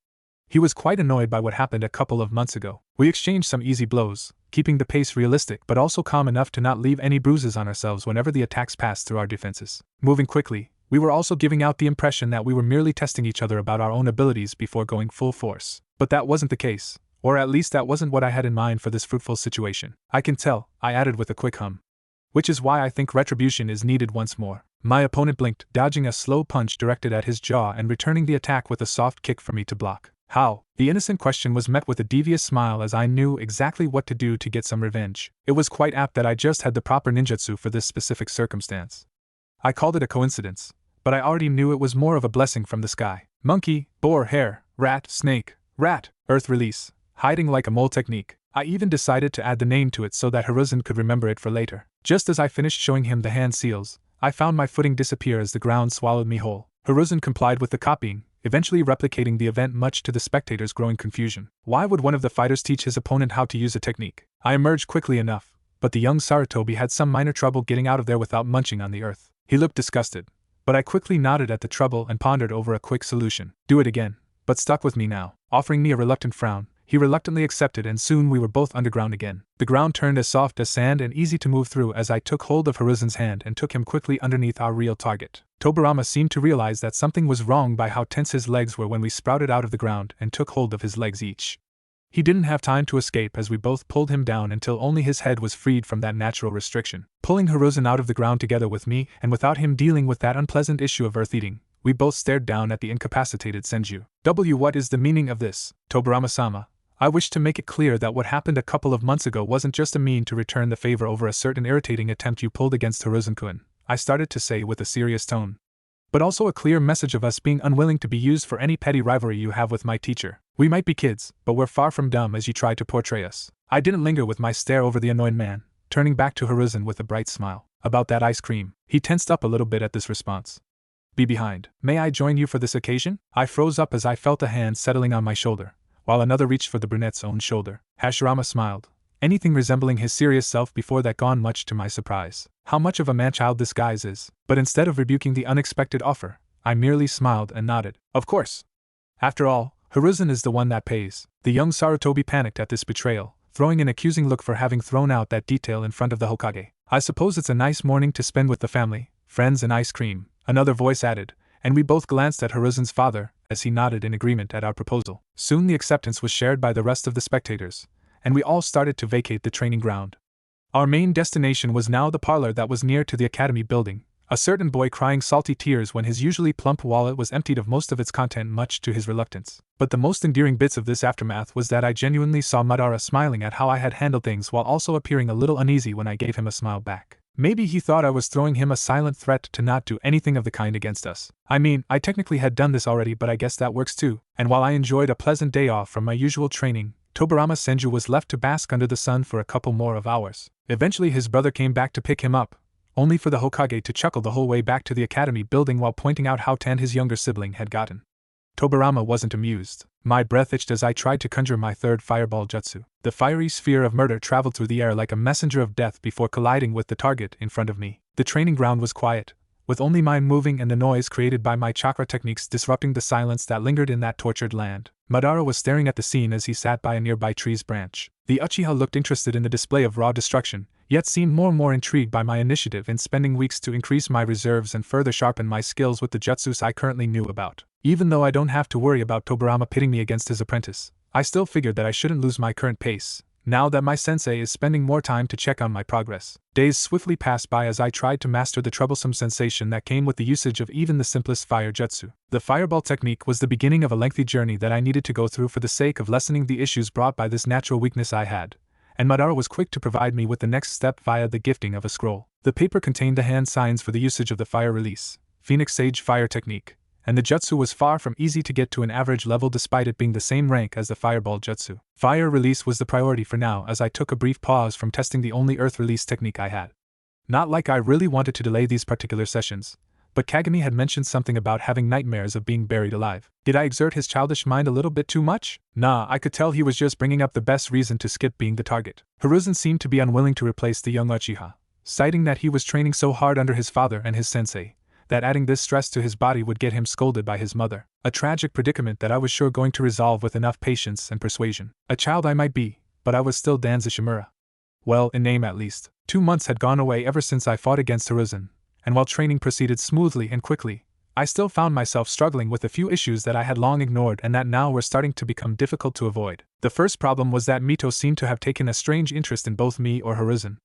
He was quite annoyed by what happened a couple of months ago. We exchanged some easy blows, keeping the pace realistic but also calm enough to not leave any bruises on ourselves whenever the attacks passed through our defenses. Moving quickly, we were also giving out the impression that we were merely testing each other about our own abilities before going full force. But that wasn't the case, or at least that wasn't what I had in mind for this fruitful situation. I can tell, I added with a quick hum. Which is why I think retribution is needed once more. My opponent blinked, dodging a slow punch directed at his jaw and returning the attack with a soft kick for me to block. How? The innocent question was met with a devious smile as I knew exactly what to do to get some revenge. It was quite apt that I just had the proper ninjutsu for this specific circumstance. I called it a coincidence, but I already knew it was more of a blessing from the sky. Monkey, boar, hare, rat, snake, rat, earth release, hiding like a mole technique. I even decided to add the name to it so that Hiruzen could remember it for later. Just as I finished showing him the hand seals, I found my footing disappear as the ground swallowed me whole. Hiruzen complied with the copying, eventually replicating the event much to the spectators' growing confusion. Why would one of the fighters teach his opponent how to use a technique? I emerged quickly enough, but the young Sarutobi had some minor trouble getting out of there without munching on the earth. He looked disgusted, but I quickly nodded at the trouble and pondered over a quick solution. Do it again, but stuck with me now. Offering me a reluctant frown, he reluctantly accepted, and soon we were both underground again. The ground turned as soft as sand and easy to move through as I took hold of Hiruzen's hand and took him quickly underneath our real target. Tobirama seemed to realize that something was wrong by how tense his legs were when we sprouted out of the ground and took hold of his legs each. He didn't have time to escape as we both pulled him down until only his head was freed from that natural restriction. Pulling Hiruzen out of the ground together with me, and without him dealing with that unpleasant issue of earth-eating, we both stared down at the incapacitated Senju. What is the meaning of this, Tobirama-sama? I wish to make it clear that what happened a couple of months ago wasn't just a mean to return the favor over a certain irritating attempt you pulled against Hiruzen-kun, I started to say with a serious tone. But also a clear message of us being unwilling to be used for any petty rivalry you have with my teacher. We might be kids, but we're far from dumb as you try to portray us. I didn't linger with my stare over the annoyed man, turning back to Hiruzen with a bright smile. About that ice cream. He tensed up a little bit at this response. Be behind. May I join you for this occasion? I froze up as I felt a hand settling on my shoulder, while another reached for the brunette's own shoulder. Hashirama smiled, anything resembling his serious self before that gone, much to my surprise. How much of a man-child this guy is. But instead of rebuking the unexpected offer, I merely smiled and nodded. Of course. After all, Hiruzen is the one that pays. The young Sarutobi panicked at this betrayal, throwing an accusing look for having thrown out that detail in front of the Hokage. I suppose it's a nice morning to spend with the family, friends and ice cream, another voice added, and we both glanced at Hiruzen's father, as he nodded in agreement at our proposal. Soon the acceptance was shared by the rest of the spectators, and we all started to vacate the training ground. Our main destination was now the parlor that was near to the academy building, a certain boy crying salty tears when his usually plump wallet was emptied of most of its content, much to his reluctance. But the most endearing bits of this aftermath was that I genuinely saw Madara smiling at how I had handled things while also appearing a little uneasy when I gave him a smile back. Maybe he thought I was throwing him a silent threat to not do anything of the kind against us. I mean, I technically had done this already, but I guess that works too. And while I enjoyed a pleasant day off from my usual training, Tobirama Senju was left to bask under the sun for a couple more of hours. Eventually his brother came back to pick him up, only for the Hokage to chuckle the whole way back to the academy building while pointing out how tan his younger sibling had gotten. Tobirama wasn't amused. My breath itched as I tried to conjure my third fireball jutsu. The fiery sphere of murder traveled through the air like a messenger of death before colliding with the target in front of me. The training ground was quiet, with only mine moving and the noise created by my chakra techniques disrupting the silence that lingered in that tortured land. Madara was staring at the scene as he sat by a nearby tree's branch. The Uchiha looked interested in the display of raw destruction, yet seemed more and more intrigued by my initiative in spending weeks to increase my reserves and further sharpen my skills with the jutsus I currently knew about. Even though I don't have to worry about Tobirama pitting me against his apprentice, I still figured that I shouldn't lose my current pace, now that my sensei is spending more time to check on my progress. Days swiftly passed by as I tried to master the troublesome sensation that came with the usage of even the simplest fire jutsu. The fireball technique was the beginning of a lengthy journey that I needed to go through for the sake of lessening the issues brought by this natural weakness I had, and Madara was quick to provide me with the next step via the gifting of a scroll. The paper contained the hand signs for the usage of the fire release, Phoenix Sage fire technique, and the jutsu was far from easy to get to an average level despite it being the same rank as the fireball jutsu. Fire release was the priority for now as I took a brief pause from testing the only earth release technique I had. Not like I really wanted to delay these particular sessions, but Kagami had mentioned something about having nightmares of being buried alive. Did I exert his childish mind a little bit too much? Nah, I could tell he was just bringing up the best reason to skip being the target. Hiruzen seemed to be unwilling to replace the young Uchiha, citing that he was training so hard under his father and his sensei, that adding this stress to his body would get him scolded by his mother. A tragic predicament that I was sure going to resolve with enough patience and persuasion. A child I might be, but I was still Danzoo Shimura. Well, in name at least. 2 months had gone away ever since I fought against Hiruzen, and while training proceeded smoothly and quickly, I still found myself struggling with a few issues that I had long ignored and that now were starting to become difficult to avoid. The first problem was that Mito seemed to have taken a strange interest in both me or Hiruzen.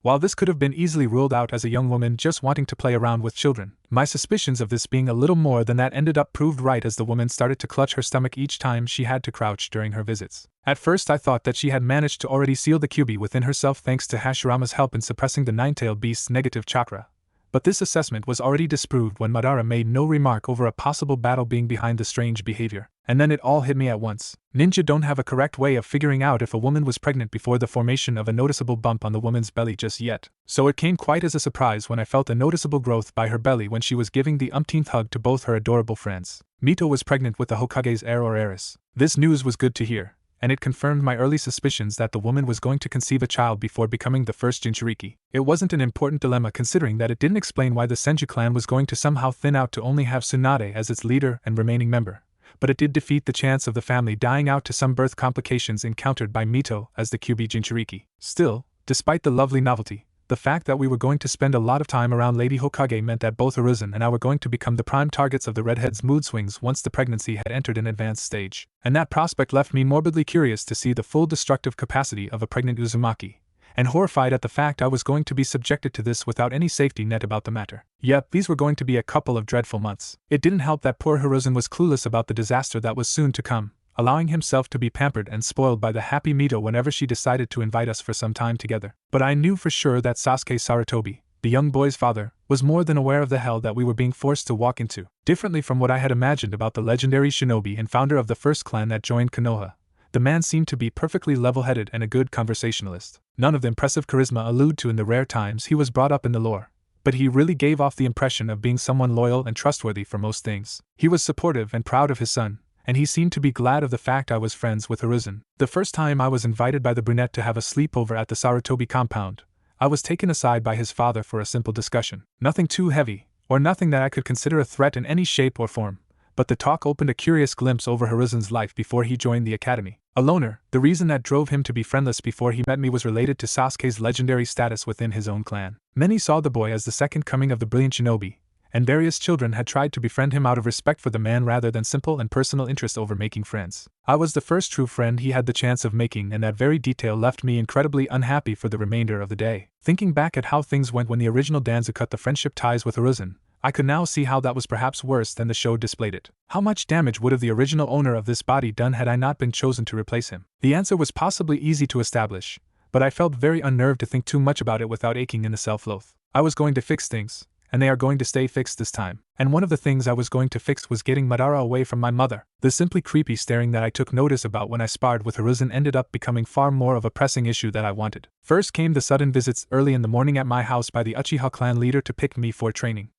While this could have been easily ruled out as a young woman just wanting to play around with children, my suspicions of this being a little more than that ended up proved right as the woman started to clutch her stomach each time she had to crouch during her visits. At first I thought that she had managed to already seal the QB within herself thanks to Hashirama's help in suppressing the nine-tailed beast's negative chakra, but this assessment was already disproved when Madara made no remark over a possible battle being behind the strange behavior. And then it all hit me at once. Ninja don't have a correct way of figuring out if a woman was pregnant before the formation of a noticeable bump on the woman's belly just yet. So it came quite as a surprise when I felt a noticeable growth by her belly when she was giving the umpteenth hug to both her adorable friends. Mito was pregnant with the Hokage's heir or heiress. This news was good to hear, and it confirmed my early suspicions that the woman was going to conceive a child before becoming the first Jinchuriki. It wasn't an important dilemma considering that it didn't explain why the Senju clan was going to somehow thin out to only have Tsunade as its leader and remaining member, but it did defeat the chance of the family dying out to some birth complications encountered by Mito as the QB Jinchuriki. Still, despite the lovely novelty, the fact that we were going to spend a lot of time around Lady Hokage meant that both Hiruzen and I were going to become the prime targets of the redhead's mood swings once the pregnancy had entered an advanced stage. And that prospect left me morbidly curious to see the full destructive capacity of a pregnant Uzumaki, and horrified at the fact I was going to be subjected to this without any safety net about the matter. Yep, these were going to be a couple of dreadful months. It didn't help that poor Hiruzen was clueless about the disaster that was soon to come, allowing himself to be pampered and spoiled by the happy Mito whenever she decided to invite us for some time together. But I knew for sure that Sasuke Sarutobi, the young boy's father, was more than aware of the hell that we were being forced to walk into. Differently from what I had imagined about the legendary shinobi and founder of the first clan that joined Konoha, the man seemed to be perfectly level-headed and a good conversationalist. None of the impressive charisma alluded to in the rare times he was brought up in the lore, but he really gave off the impression of being someone loyal and trustworthy for most things. He was supportive and proud of his son, and he seemed to be glad of the fact I was friends with Hiruzen. The first time I was invited by the brunette to have a sleepover at the Sarutobi compound, I was taken aside by his father for a simple discussion. Nothing too heavy, or nothing that I could consider a threat in any shape or form, but the talk opened a curious glimpse over Hiruzen's life before he joined the academy. A loner, the reason that drove him to be friendless before he met me was related to Sasuke's legendary status within his own clan. Many saw the boy as the second coming of the brilliant shinobi, and various children had tried to befriend him out of respect for the man rather than simple and personal interest over making friends. I was the first true friend he had the chance of making, and that very detail left me incredibly unhappy for the remainder of the day. Thinking back at how things went when the original Danzoo cut the friendship ties with Hiruzen, I could now see how that was perhaps worse than the show displayed it. How much damage would have the original owner of this body done had I not been chosen to replace him? The answer was possibly easy to establish, but I felt very unnerved to think too much about it without aching in the self-loath. I was going to fix things, and they are going to stay fixed this time. And one of the things I was going to fix was getting Madara away from my mother. The simply creepy staring that I took notice about when I sparred with Hiruzen ended up becoming far more of a pressing issue that I wanted. First came the sudden visits early in the morning at my house by the Uchiha clan leader to pick me for training.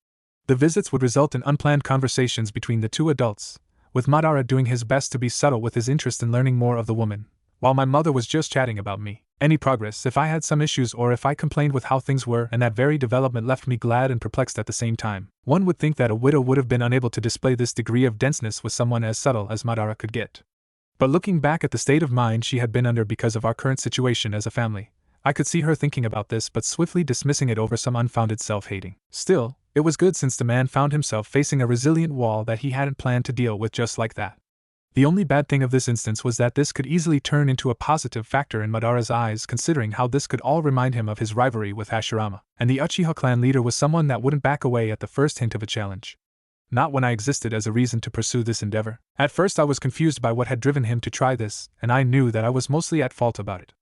The visits would result in unplanned conversations between the two adults, with Madara doing his best to be subtle with his interest in learning more of the woman, while my mother was just chatting about me. Any progress, if I had some issues or if I complained with how things were, and that very development left me glad and perplexed at the same time. One would think that a widow would have been unable to display this degree of denseness with someone as subtle as Madara could get. But looking back at the state of mind she had been under because of our current situation as a family, I could see her thinking about this but swiftly dismissing it over some unfounded self-hating. Still, it was good since the man found himself facing a resilient wall that he hadn't planned to deal with just like that. The only bad thing of this instance was that this could easily turn into a positive factor in Madara's eyes, considering how this could all remind him of his rivalry with Hashirama, and the Uchiha clan leader was someone that wouldn't back away at the first hint of a challenge. Not when I existed as a reason to pursue this endeavor. At first I was confused by what had driven him to try this, and I knew that I was mostly at fault about it.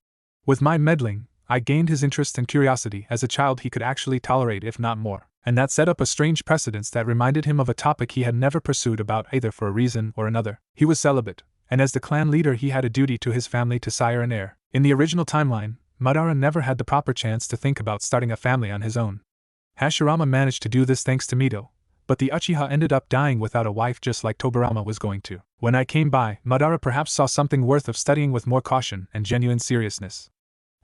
With my meddling, I gained his interest and curiosity as a child he could actually tolerate, if not more, and that set up a strange precedence that reminded him of a topic he had never pursued about either for a reason or another. He was celibate, and as the clan leader he had a duty to his family to sire an heir. In the original timeline, Madara never had the proper chance to think about starting a family on his own. Hashirama managed to do this thanks to Mito, but the Uchiha ended up dying without a wife just like Tobirama was going to. When I came by, Madara perhaps saw something worth of studying with more caution and genuine seriousness.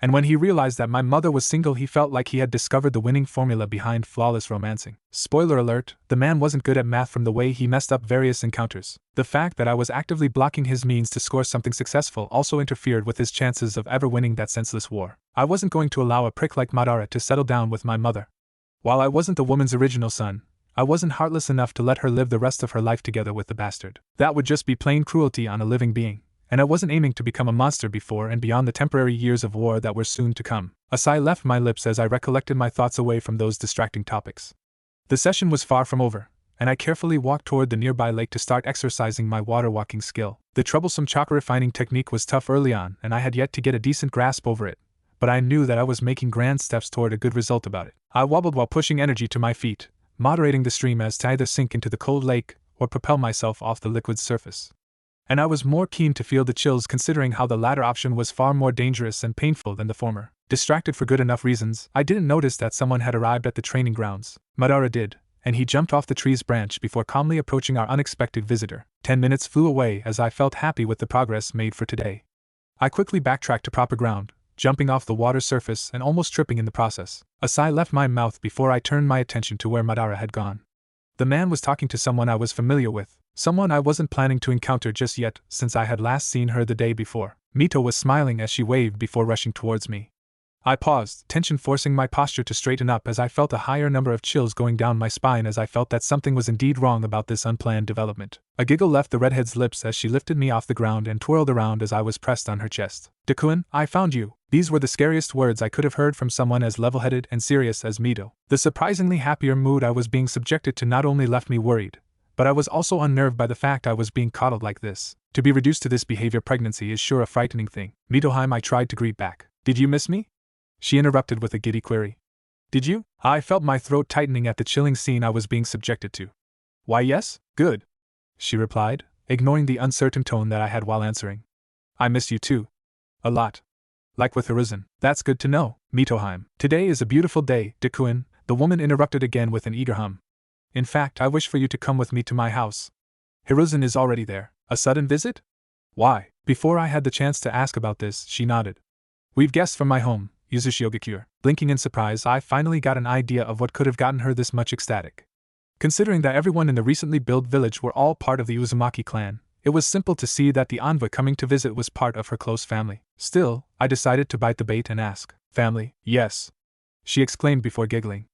And when he realized that my mother was single, he felt like he had discovered the winning formula behind flawless romancing. Spoiler alert, the man wasn't good at math from the way he messed up various encounters. The fact that I was actively blocking his means to score something successful also interfered with his chances of ever winning that senseless war. I wasn't going to allow a prick like Madara to settle down with my mother. While I wasn't the woman's original son, I wasn't heartless enough to let her live the rest of her life together with the bastard. That would just be plain cruelty on a living being. And I wasn't aiming to become a monster before and beyond the temporary years of war that were soon to come. A sigh left my lips as I recollected my thoughts away from those distracting topics. The session was far from over, and I carefully walked toward the nearby lake to start exercising my water walking skill. The troublesome chakra refining technique was tough early on, and I had yet to get a decent grasp over it, but I knew that I was making grand steps toward a good result about it. I wobbled while pushing energy to my feet, moderating the stream as to either sink into the cold lake or propel myself off the liquid surface. And I was more keen to feel the chills considering how the latter option was far more dangerous and painful than the former. Distracted for good enough reasons, I didn't notice that someone had arrived at the training grounds. Madara did, and he jumped off the tree's branch before calmly approaching our unexpected visitor. 10 minutes flew away as I felt happy with the progress made for today. I quickly backtracked to proper ground, jumping off the water's surface and almost tripping in the process. A sigh left my mouth before I turned my attention to where Madara had gone. The man was talking to someone I was familiar with, someone I wasn't planning to encounter just yet since I had last seen her the day before. Mito was smiling as she waved before rushing towards me. I paused, tension forcing my posture to straighten up as I felt a higher number of chills going down my spine as I felt that something was indeed wrong about this unplanned development. A giggle left the redhead's lips as she lifted me off the ground and twirled around as I was pressed on her chest. "Dakun, I found you." These were the scariest words I could have heard from someone as level-headed and serious as Mito. The surprisingly happier mood I was being subjected to not only left me worried, but I was also unnerved by the fact I was being coddled like this. To be reduced to this behavior pregnancy is sure a frightening thing. "Mitoheim," I tried to greet back. "Did you miss me?" She interrupted with a giddy query. "Did you?" I felt my throat tightening at the chilling scene I was being subjected to. "Why, yes, good," she replied, ignoring the uncertain tone that I had while answering. "I miss you too. A lot. Like with Hiruzen." "That's good to know, Mitoheim." "Today is a beautiful day, Dakun," the woman interrupted again with an eager hum. "In fact, I wish for you to come with me to my house. Hiruzen is already there." "A sudden visit?" "Why?" Before I had the chance to ask about this, she nodded. "We've guests from my home, Yuzushiogakure." Blinking in surprise, I finally got an idea of what could have gotten her this much ecstatic. Considering that everyone in the recently built village were all part of the Uzumaki clan, it was simple to see that the envoy coming to visit was part of her close family. Still, I decided to bite the bait and ask. "Family?" "Yes," she exclaimed before giggling.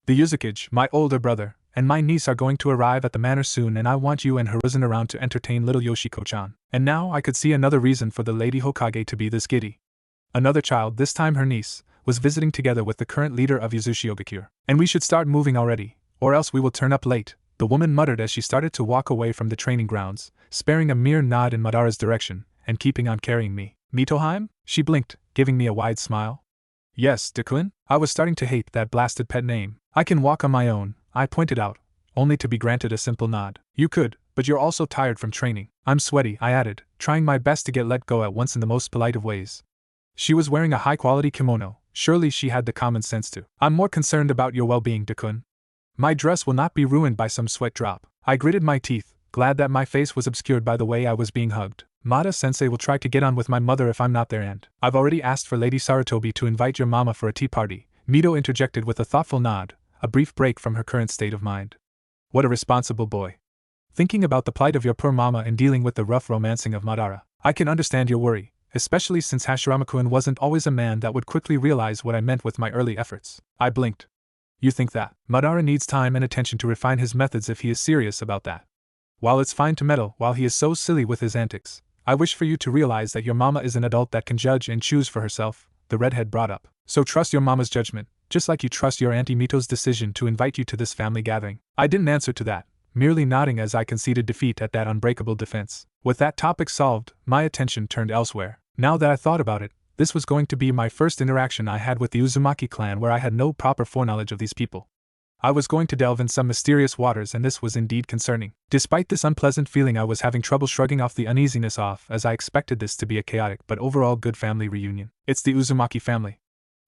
"The Yuzukage, my older brother, and my niece are going to arrive at the manor soon, and I want you and Hiruzen around to entertain little Yoshiko-chan." And now I could see another reason for the Lady Hokage to be this giddy. Another child, this time her niece, was visiting together with the current leader of Yuzushiogakure. "And we should start moving already, or else we will turn up late," the woman muttered as she started to walk away from the training grounds, sparing a mere nod in Madara's direction, and keeping on carrying me. "Mitoheim?" She blinked, giving me a wide smile. "Yes, Dakun?" I was starting to hate that blasted pet name. "I can walk on my own," I pointed out, only to be granted a simple nod. "You could, but you're also tired from training." "I'm sweaty," I added, trying my best to get let go at once in the most polite of ways. She was wearing a high-quality kimono. Surely she had the common sense to. "I'm more concerned about your well-being, Dakun. My dress will not be ruined by some sweat drop." I gritted my teeth, glad that my face was obscured by the way I was being hugged. "Mada-sensei will try to get on with my mother if I'm not there, and I've already asked for Lady Sarutobi to invite your mama for a tea party," Mito interjected with a thoughtful nod, a brief break from her current state of mind. "What a responsible boy. Thinking about the plight of your poor mama and dealing with the rough romancing of Madara. I can understand your worry, especially since Hashirama-kun wasn't always a man that would quickly realize what I meant with my early efforts." I blinked. "You think that Madara needs time and attention to refine his methods if he is serious about that? While it's fine to meddle while he is so silly with his antics, I wish for you to realize that your mama is an adult that can judge and choose for herself," the redhead brought up. "So trust your mama's judgment, just like you trust your Auntie Mito's decision to invite you to this family gathering." I didn't answer to that, merely nodding as I conceded defeat at that unbreakable defense. With that topic solved, my attention turned elsewhere. Now that I thought about it, this was going to be my first interaction I had with the Uzumaki clan where I had no proper foreknowledge of these people. I was going to delve in some mysterious waters, and this was indeed concerning. Despite this unpleasant feeling, I was having trouble shrugging off the uneasiness off, as I expected this to be a chaotic but overall good family reunion. It's the Uzumaki family.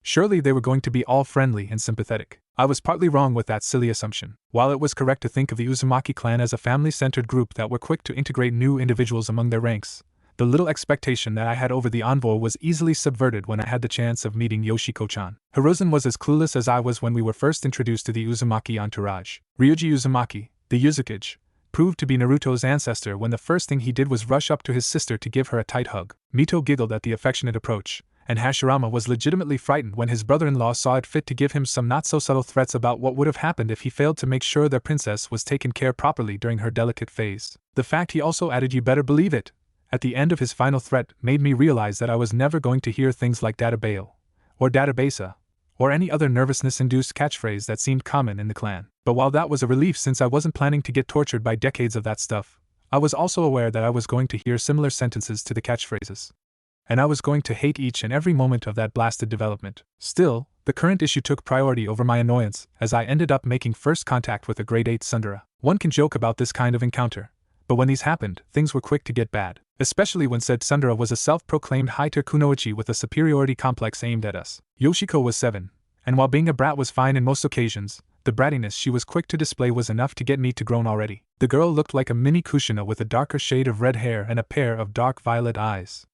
Surely they were going to be all friendly and sympathetic. I was partly wrong with that silly assumption. While it was correct to think of the Uzumaki clan as a family-centered group that were quick to integrate new individuals among their ranks, the little expectation that I had over the envoy was easily subverted when I had the chance of meeting Yoshiko-chan. Hiruzen was as clueless as I was when we were first introduced to the Uzumaki entourage. Ryuji Uzumaki, the Yuzukage, proved to be Naruto's ancestor when the first thing he did was rush up to his sister to give her a tight hug. Mito giggled at the affectionate approach, and Hashirama was legitimately frightened when his brother-in-law saw it fit to give him some not-so-subtle threats about what would have happened if he failed to make sure their princess was taken care properly during her delicate phase. The fact he also added "you better believe it" at the end of his final threat made me realize that I was never going to hear things like "databail," or "databasa," or any other nervousness-induced catchphrase that seemed common in the clan. But while that was a relief since I wasn't planning to get tortured by decades of that stuff, I was also aware that I was going to hear similar sentences to the catchphrases. And I was going to hate each and every moment of that blasted development. Still, the current issue took priority over my annoyance, as I ended up making first contact with a grade 8 Sundara. One can joke about this kind of encounter, But when these happened, things were quick to get bad. Especially when said tsundere was a self-proclaimed high-tier kunoichi with a superiority complex aimed at us. Yoshiko was 7, and while being a brat was fine in most occasions, the brattiness she was quick to display was enough to get me to groan already. The girl looked like a mini Kushina with a darker shade of red hair and a pair of dark violet eyes.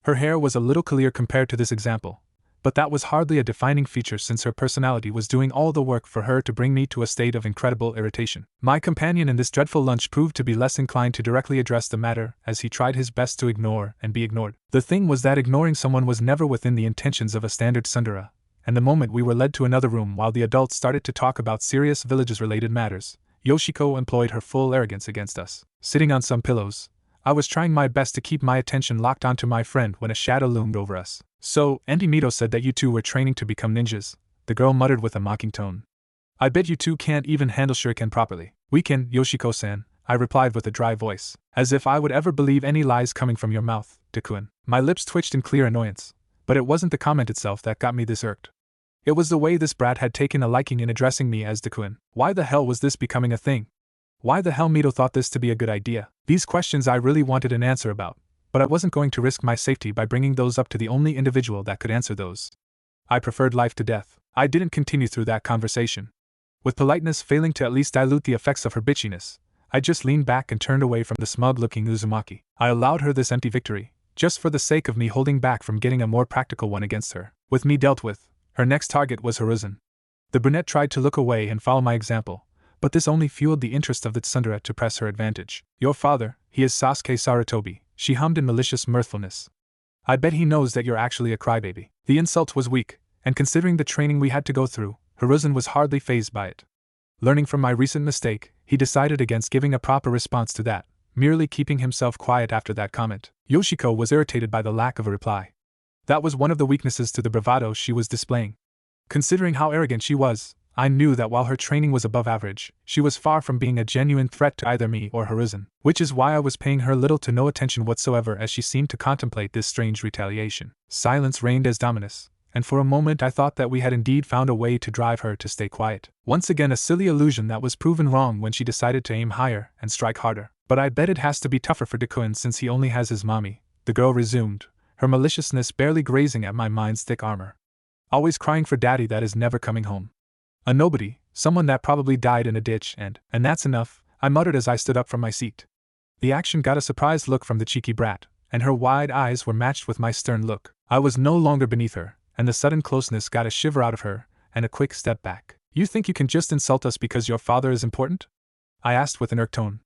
Her hair was a little clear compared to this example, but that was hardly a defining feature since her personality was doing all the work for her to bring me to a state of incredible irritation. My companion in this dreadful lunch proved to be less inclined to directly address the matter, as he tried his best to ignore and be ignored. The thing was that ignoring someone was never within the intentions of a standard tsundere, and the moment we were led to another room while the adults started to talk about serious villages-related matters, Yoshiko employed her full arrogance against us. Sitting on some pillows, I was trying my best to keep my attention locked onto my friend when a shadow loomed over us. "So, Auntie Mito said that you two were training to become ninjas," the girl muttered with a mocking tone. "I bet you two can't even handle shuriken properly." "We can, Yoshiko-san," I replied with a dry voice. "As if I would ever believe any lies coming from your mouth, Dekuen." My lips twitched in clear annoyance, but it wasn't the comment itself that got me this irked. It was the way this brat had taken a liking in addressing me as Dekuen. Why the hell was this becoming a thing? Why the hell Mito thought this to be a good idea? These questions I really wanted an answer about, but I wasn't going to risk my safety by bringing those up to the only individual that could answer those. I preferred life to death. I didn't continue through that conversation. With politeness failing to at least dilute the effects of her bitchiness, I just leaned back and turned away from the smug-looking Uzumaki. I allowed her this empty victory, just for the sake of me holding back from getting a more practical one against her. With me dealt with, her next target was Hiruzen. The brunette tried to look away and follow my example, but this only fueled the interest of the tsundere to press her advantage. "Your father, he is Sasuke Sarutobi," she hummed in malicious mirthfulness. "I bet he knows that you're actually a crybaby." The insult was weak, and considering the training we had to go through, Hiruzen was hardly fazed by it. Learning from my recent mistake, he decided against giving a proper response to that, merely keeping himself quiet after that comment. Yoshiko was irritated by the lack of a reply. That was one of the weaknesses to the bravado she was displaying. Considering how arrogant she was, I knew that while her training was above average, she was far from being a genuine threat to either me or Hiruzen, which is why I was paying her little to no attention whatsoever as she seemed to contemplate this strange retaliation. Silence reigned as dominus, and for a moment I thought that we had indeed found a way to drive her to stay quiet. Once again a silly illusion that was proven wrong when she decided to aim higher and strike harder. "But I bet it has to be tougher for Dekuen since he only has his mommy," the girl resumed, her maliciousness barely grazing at my mind's thick armor. "Always crying for daddy that is never coming home. A nobody, someone that probably died in a ditch and that's enough," I muttered as I stood up from my seat. The action got a surprised look from the cheeky brat, and her wide eyes were matched with my stern look. I was no longer beneath her, and the sudden closeness got a shiver out of her, and a quick step back. "You think you can just insult us because your father is important?" I asked with an irked tone.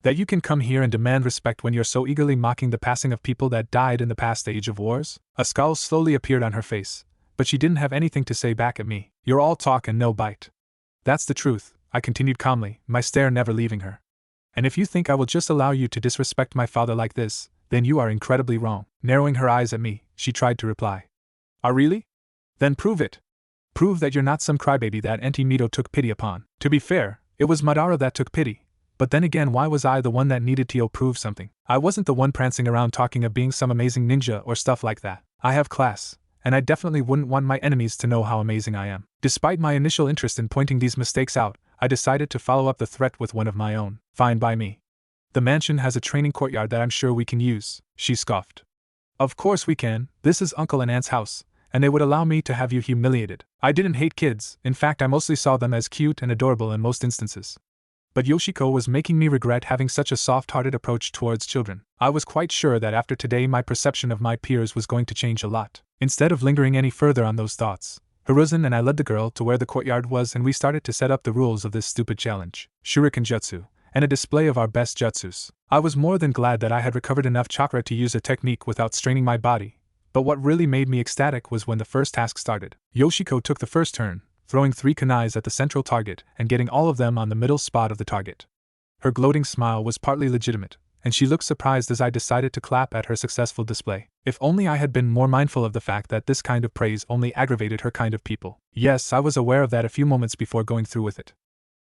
"That you can come here and demand respect when you're so eagerly mocking the passing of people that died in the past age of wars?" A scowl slowly appeared on her face, but she didn't have anything to say back at me. "You're all talk and no bite." "That's the truth," I continued calmly, my stare never leaving her. "And if you think I will just allow you to disrespect my father like this, then you are incredibly wrong." Narrowing her eyes at me, she tried to reply. "Ah, really? Then prove it. Prove that you're not some crybaby that Auntie Mito took pity upon." To be fair, it was Madara that took pity, but then again why was I the one that needed to prove something? I wasn't the one prancing around talking of being some amazing ninja or stuff like that. I have class, and I definitely wouldn't want my enemies to know how amazing I am. Despite my initial interest in pointing these mistakes out, I decided to follow up the threat with one of my own. "Fine by me. The mansion has a training courtyard that I'm sure we can use," she scoffed. "Of course we can, this is Uncle and Aunt's house, and they would allow me to have you humiliated." I didn't hate kids, in fact I mostly saw them as cute and adorable in most instances. But Yoshiko was making me regret having such a soft-hearted approach towards children. I was quite sure that after today my perception of my peers was going to change a lot. Instead of lingering any further on those thoughts, Hiruzen and I led the girl to where the courtyard was and we started to set up the rules of this stupid challenge. Shuriken jutsu, and a display of our best jutsus. I was more than glad that I had recovered enough chakra to use a technique without straining my body, but what really made me ecstatic was when the first task started. Yoshiko took the first turn, throwing 3 kunais at the central target and getting all of them on the middle spot of the target. Her gloating smile was partly legitimate, and she looked surprised as I decided to clap at her successful display. If only I had been more mindful of the fact that this kind of praise only aggravated her kind of people. Yes, I was aware of that a few moments before going through with it.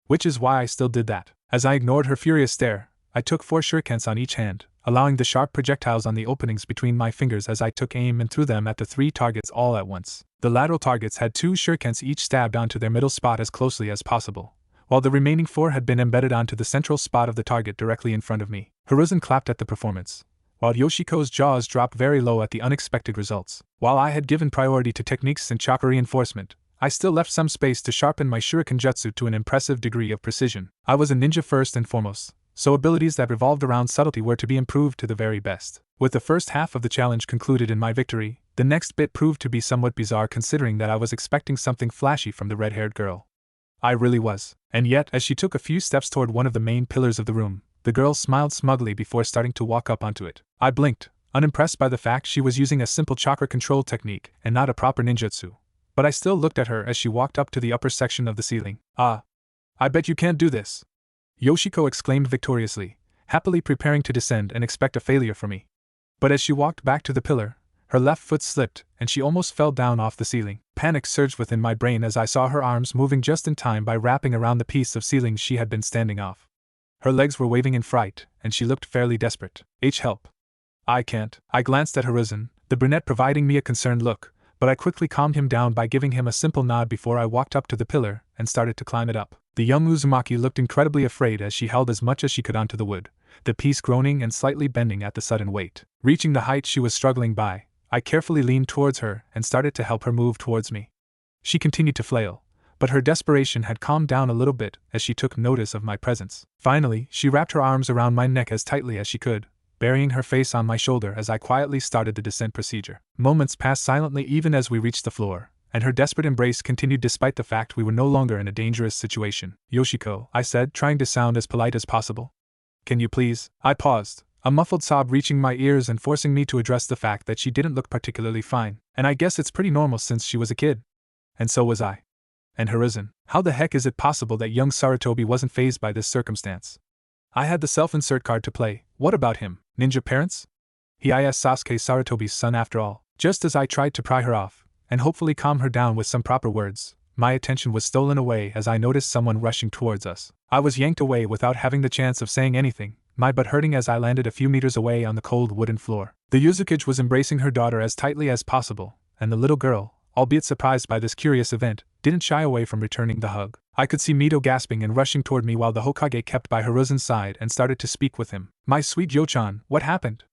Which is why I still did that. As I ignored her furious stare, I took 4 shurikens on each hand, allowing the sharp projectiles on the openings between my fingers as I took aim and threw them at the 3 targets all at once. The lateral targets had 2 shurikens each stabbed onto their middle spot as closely as possible, while the remaining 4 had been embedded onto the central spot of the target directly in front of me. Hiruzen clapped at the performance, while Yoshiko's jaws dropped very low at the unexpected results. While I had given priority to techniques and chakra reinforcement, I still left some space to sharpen my shuriken jutsu to an impressive degree of precision. I was a ninja first and foremost, so abilities that revolved around subtlety were to be improved to the very best. With the first half of the challenge concluded in my victory, the next bit proved to be somewhat bizarre considering that I was expecting something flashy from the red-haired girl. I really was. And yet, as she took a few steps toward one of the main pillars of the room, the girl smiled smugly before starting to walk up onto it. I blinked, unimpressed by the fact she was using a simple chakra control technique and not a proper ninjutsu. But I still looked at her as she walked up to the upper section of the ceiling. "Ah! I bet you can't do this!" Yoshiko exclaimed victoriously, happily preparing to descend and expect a failure from me. But as she walked back to the pillar, her left foot slipped and she almost fell down off the ceiling. Panic surged within my brain as I saw her arms moving just in time by wrapping around the piece of ceiling she had been standing off. Her legs were waving in fright, and she looked fairly desperate. Help. I can't. I glanced at Hiruzen, the brunette providing me a concerned look, but I quickly calmed him down by giving him a simple nod before I walked up to the pillar and started to climb it up. The young Uzumaki looked incredibly afraid as she held as much as she could onto the wood, the piece groaning and slightly bending at the sudden weight. Reaching the height she was struggling by, I carefully leaned towards her and started to help her move towards me. She continued to flail, but her desperation had calmed down a little bit as she took notice of my presence. Finally, she wrapped her arms around my neck as tightly as she could, burying her face on my shoulder as I quietly started the descent procedure. Moments passed silently even as we reached the floor, and her desperate embrace continued despite the fact we were no longer in a dangerous situation. "Yoshiko," I said, trying to sound as polite as possible. "Can you please?" I paused, a muffled sob reaching my ears and forcing me to address the fact that she didn't look particularly fine. And I guess it's pretty normal since she was a kid. And so was I. And Hiruzen, how the heck is it possible that young Sarutobi wasn't fazed by this circumstance? I had the self-insert card to play. What about him? Ninja parents? He is Sasuke Sarutobi's son after all. Just as I tried to pry her off, and hopefully calm her down with some proper words, my attention was stolen away as I noticed someone rushing towards us. I was yanked away without having the chance of saying anything, my butt hurting as I landed a few meters away on the cold wooden floor. The Yuzukage was embracing her daughter as tightly as possible, and the little girl, albeit surprised by this curious event, didn't shy away from returning the hug. I could see Mito gasping and rushing toward me while the Hokage kept by Hiruzen's side and started to speak with him. "My sweet Yochan, what happened?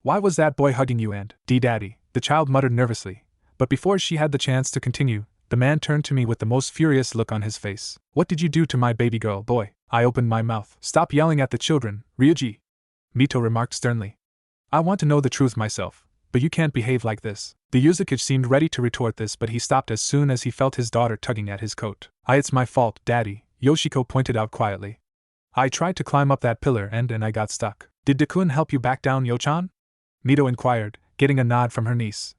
Why was that boy hugging you and daddy?" the child muttered nervously, but before she had the chance to continue, the man turned to me with the most furious look on his face. "What did you do to my baby girl, boy?" I opened my mouth. "Stop yelling at the children, Ryuji," Mito remarked sternly. "I want to know the truth myself, but you can't behave like this." The Yuzukage seemed ready to retort this, but he stopped as soon as he felt his daughter tugging at his coat. "It's my fault, Daddy," Yoshiko pointed out quietly. "I tried to climb up that pillar and I got stuck." "Did Dakun help you back down, Yochan?" Mito inquired, getting a nod from her niece.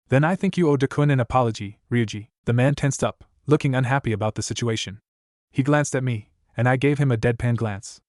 "Then I think you owe Dakun an apology, Ryuji." The man tensed up, looking unhappy about the situation. He glanced at me, and I gave him a deadpan glance.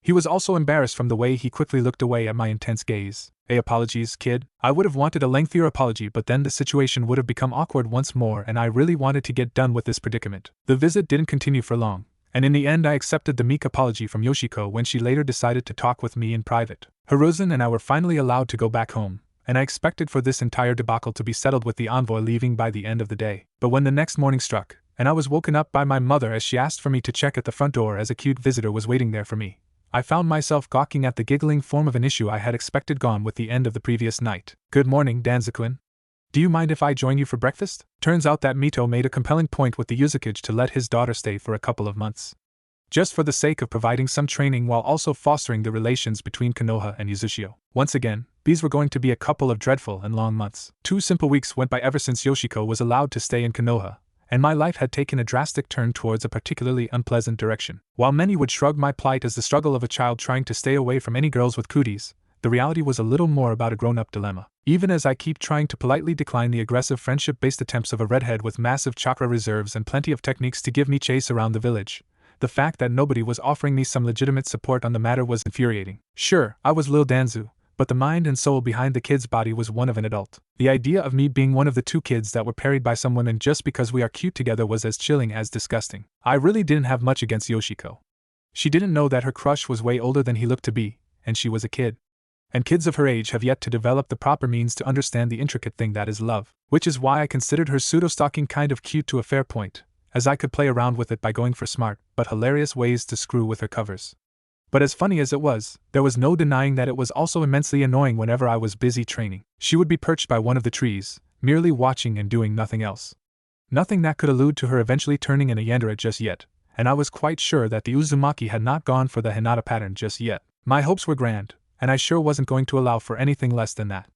He was also embarrassed from the way he quickly looked away at my intense gaze. Apologies, kid." I would have wanted a lengthier apology, but then the situation would have become awkward once more and I really wanted to get done with this predicament. The visit didn't continue for long, and in the end I accepted the meek apology from Yoshiko when she later decided to talk with me in private. Hiruzen and I were finally allowed to go back home, and I expected for this entire debacle to be settled with the envoy leaving by the end of the day. But when the next morning struck, and I was woken up by my mother as she asked for me to check at the front door as a cute visitor was waiting there for me, I found myself gawking at the giggling form of an issue I had expected gone with the end of the previous night. "Good morning, Danzoo-kun. Do you mind if I join you for breakfast?" Turns out that Mito made a compelling point with the Yuzukage to let his daughter stay for a couple of months, just for the sake of providing some training while also fostering the relations between Konoha and Uzushio. Once again, these were going to be a couple of dreadful and long months. 2 simple weeks went by ever since Yoshiko was allowed to stay in Konoha, and my life had taken a drastic turn towards a particularly unpleasant direction. While many would shrug my plight as the struggle of a child trying to stay away from any girls with cooties, the reality was a little more about a grown-up dilemma. Even as I keep trying to politely decline the aggressive friendship-based attempts of a redhead with massive chakra reserves and plenty of techniques to give me chase around the village, the fact that nobody was offering me some legitimate support on the matter was infuriating. Sure, I was Lil Danzoo, but the mind and soul behind the kid's body was one of an adult. The idea of me being one of the 2 kids that were parried by some women just because we are cute together was as chilling as disgusting. I really didn't have much against Yoshiko. She didn't know that her crush was way older than he looked to be, and she was a kid. And kids of her age have yet to develop the proper means to understand the intricate thing that is love, which is why I considered her pseudo-stalking kind of cute to a fair point, as I could play around with it by going for smart but hilarious ways to screw with her covers. But as funny as it was, there was no denying that it was also immensely annoying whenever I was busy training. She would be perched by one of the trees, merely watching and doing nothing else. Nothing that could allude to her eventually turning in a yandere just yet, and I was quite sure that the Uzumaki had not gone for the Hinata pattern just yet. My hopes were grand, and I sure wasn't going to allow for anything less than that.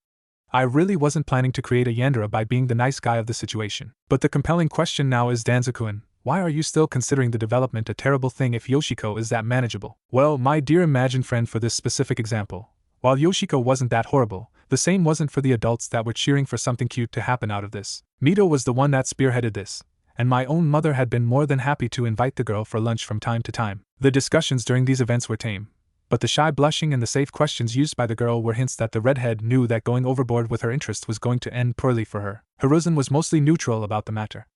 I really wasn't planning to create a yandere by being the nice guy of the situation. But the compelling question now is, Danzoo-kun, why are you still considering the development a terrible thing if Yoshiko is that manageable? Well, my dear imagined friend, for this specific example, while Yoshiko wasn't that horrible, the same wasn't for the adults that were cheering for something cute to happen out of this. Mito was the one that spearheaded this, and my own mother had been more than happy to invite the girl for lunch from time to time. The discussions during these events were tame, but the shy blushing and the safe questions used by the girl were hints that the redhead knew that going overboard with her interest was going to end poorly for her. Hiruzen was mostly neutral about the matter.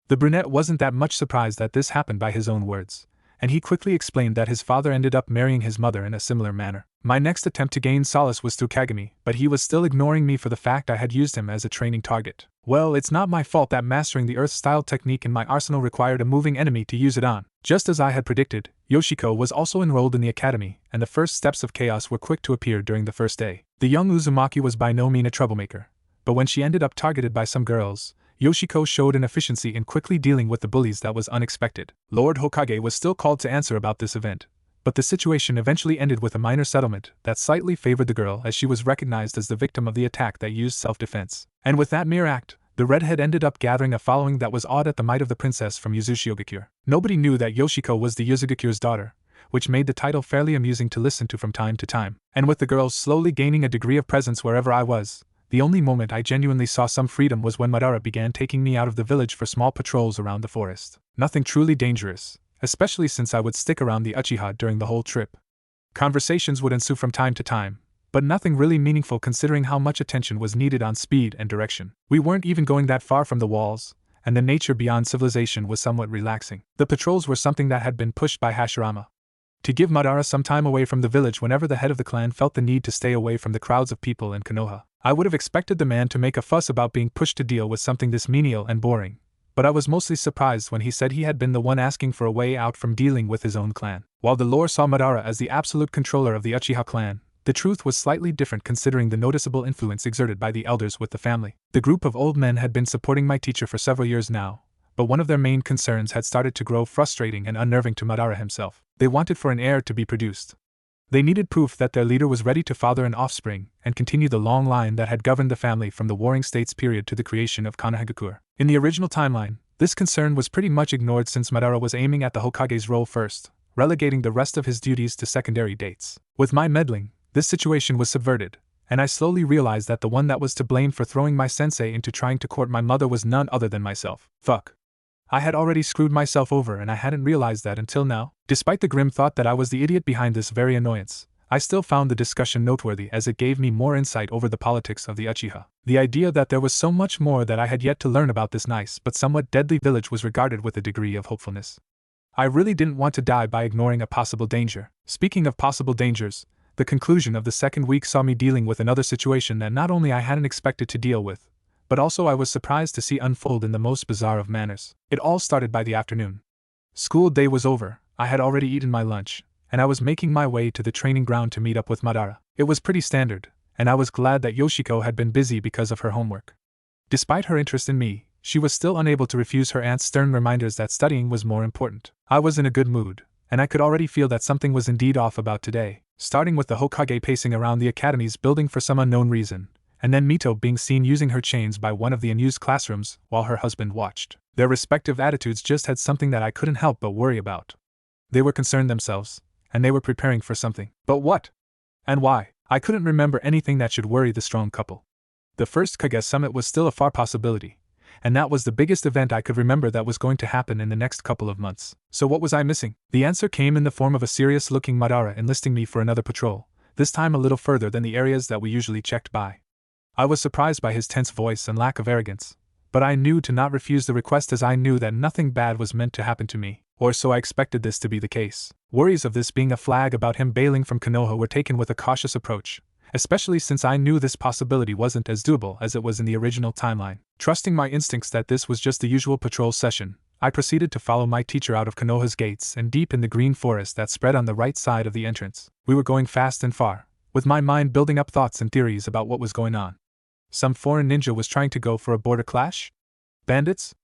The brunette wasn't that much surprised that this happened by his own words, and he quickly explained that his father ended up marrying his mother in a similar manner. My next attempt to gain solace was through Kagami, but he was still ignoring me for the fact I had used him as a training target. Well, it's not my fault that mastering the earth-style technique in my arsenal required a moving enemy to use it on. Just as I had predicted, Yoshiko was also enrolled in the academy, and the first steps of chaos were quick to appear during the first day. The young Uzumaki was by no means a troublemaker, but when she ended up targeted by some girls, Yoshiko showed an efficiency in quickly dealing with the bullies that was unexpected. Lord Hokage was still called to answer about this event, but the situation eventually ended with a minor settlement that slightly favored the girl, as she was recognized as the victim of the attack that used self-defense. And with that mere act, the redhead ended up gathering a following that was awed at the might of the princess from Yuzushiogakure. Nobody knew that Yoshiko was the Yuzugakure's daughter, which made the title fairly amusing to listen to from time to time. And with the girls slowly gaining a degree of presence wherever I was, the only moment I genuinely saw some freedom was when Madara began taking me out of the village for small patrols around the forest. Nothing truly dangerous, especially since I would stick around the Uchiha during the whole trip. Conversations would ensue from time to time, but nothing really meaningful considering how much attention was needed on speed and direction. We weren't even going that far from the walls, and the nature beyond civilization was somewhat relaxing. The patrols were something that had been pushed by Hashirama to give Madara some time away from the village whenever the head of the clan felt the need to stay away from the crowds of people in Konoha. I would have expected the man to make a fuss about being pushed to deal with something this menial and boring, but I was mostly surprised when he said he had been the one asking for a way out from dealing with his own clan. While the lore saw Madara as the absolute controller of the Uchiha clan, the truth was slightly different considering the noticeable influence exerted by the elders with the family. The group of old men had been supporting my teacher for several years now, but one of their main concerns had started to grow frustrating and unnerving to Madara himself. They wanted for an heir to be produced. They needed proof that their leader was ready to father an offspring and continue the long line that had governed the family from the Warring States period to the creation of Konohagakure. In the original timeline, this concern was pretty much ignored since Madara was aiming at the Hokage's role first, relegating the rest of his duties to secondary dates. With my meddling, this situation was subverted, and I slowly realized that the one that was to blame for throwing my sensei into trying to court my mother was none other than myself. Fuck. I had already screwed myself over and I hadn't realized that until now. Despite the grim thought that I was the idiot behind this very annoyance, I still found the discussion noteworthy as it gave me more insight over the politics of the Uchiha. The idea that there was so much more that I had yet to learn about this nice but somewhat deadly village was regarded with a degree of hopefulness. I really didn't want to die by ignoring a possible danger. Speaking of possible dangers, the conclusion of the second week saw me dealing with another situation that not only I hadn't expected to deal with, but also I was surprised to see unfold in the most bizarre of manners. It all started by the afternoon. School day was over, I had already eaten my lunch, and I was making my way to the training ground to meet up with Madara. It was pretty standard, and I was glad that Yoshiko had been busy because of her homework. Despite her interest in me, she was still unable to refuse her aunt's stern reminders that studying was more important. I was in a good mood, and I could already feel that something was indeed off about today, starting with the Hokage pacing around the academy's building for some unknown reason, and then Mito being seen using her chains by one of the unused classrooms while her husband watched. Their respective attitudes just had something that I couldn't help but worry about. They were concerned themselves, and they were preparing for something. But what? And why? I couldn't remember anything that should worry the strong couple. The first Kage summit was still a far possibility, and that was the biggest event I could remember that was going to happen in the next couple of months. So what was I missing? The answer came in the form of a serious-looking Madara enlisting me for another patrol, this time a little further than the areas that we usually checked by. I was surprised by his tense voice and lack of arrogance, but I knew to not refuse the request as I knew that nothing bad was meant to happen to me, or so I expected this to be the case. Worries of this being a flag about him bailing from Konoha were taken with a cautious approach, especially since I knew this possibility wasn't as doable as it was in the original timeline. Trusting my instincts that this was just the usual patrol session, I proceeded to follow my teacher out of Konoha's gates and deep in the green forest that spread on the right side of the entrance. We were going fast and far, with my mind building up thoughts and theories about what was going on. Some foreign ninja was trying to go for a border clash? Bandits?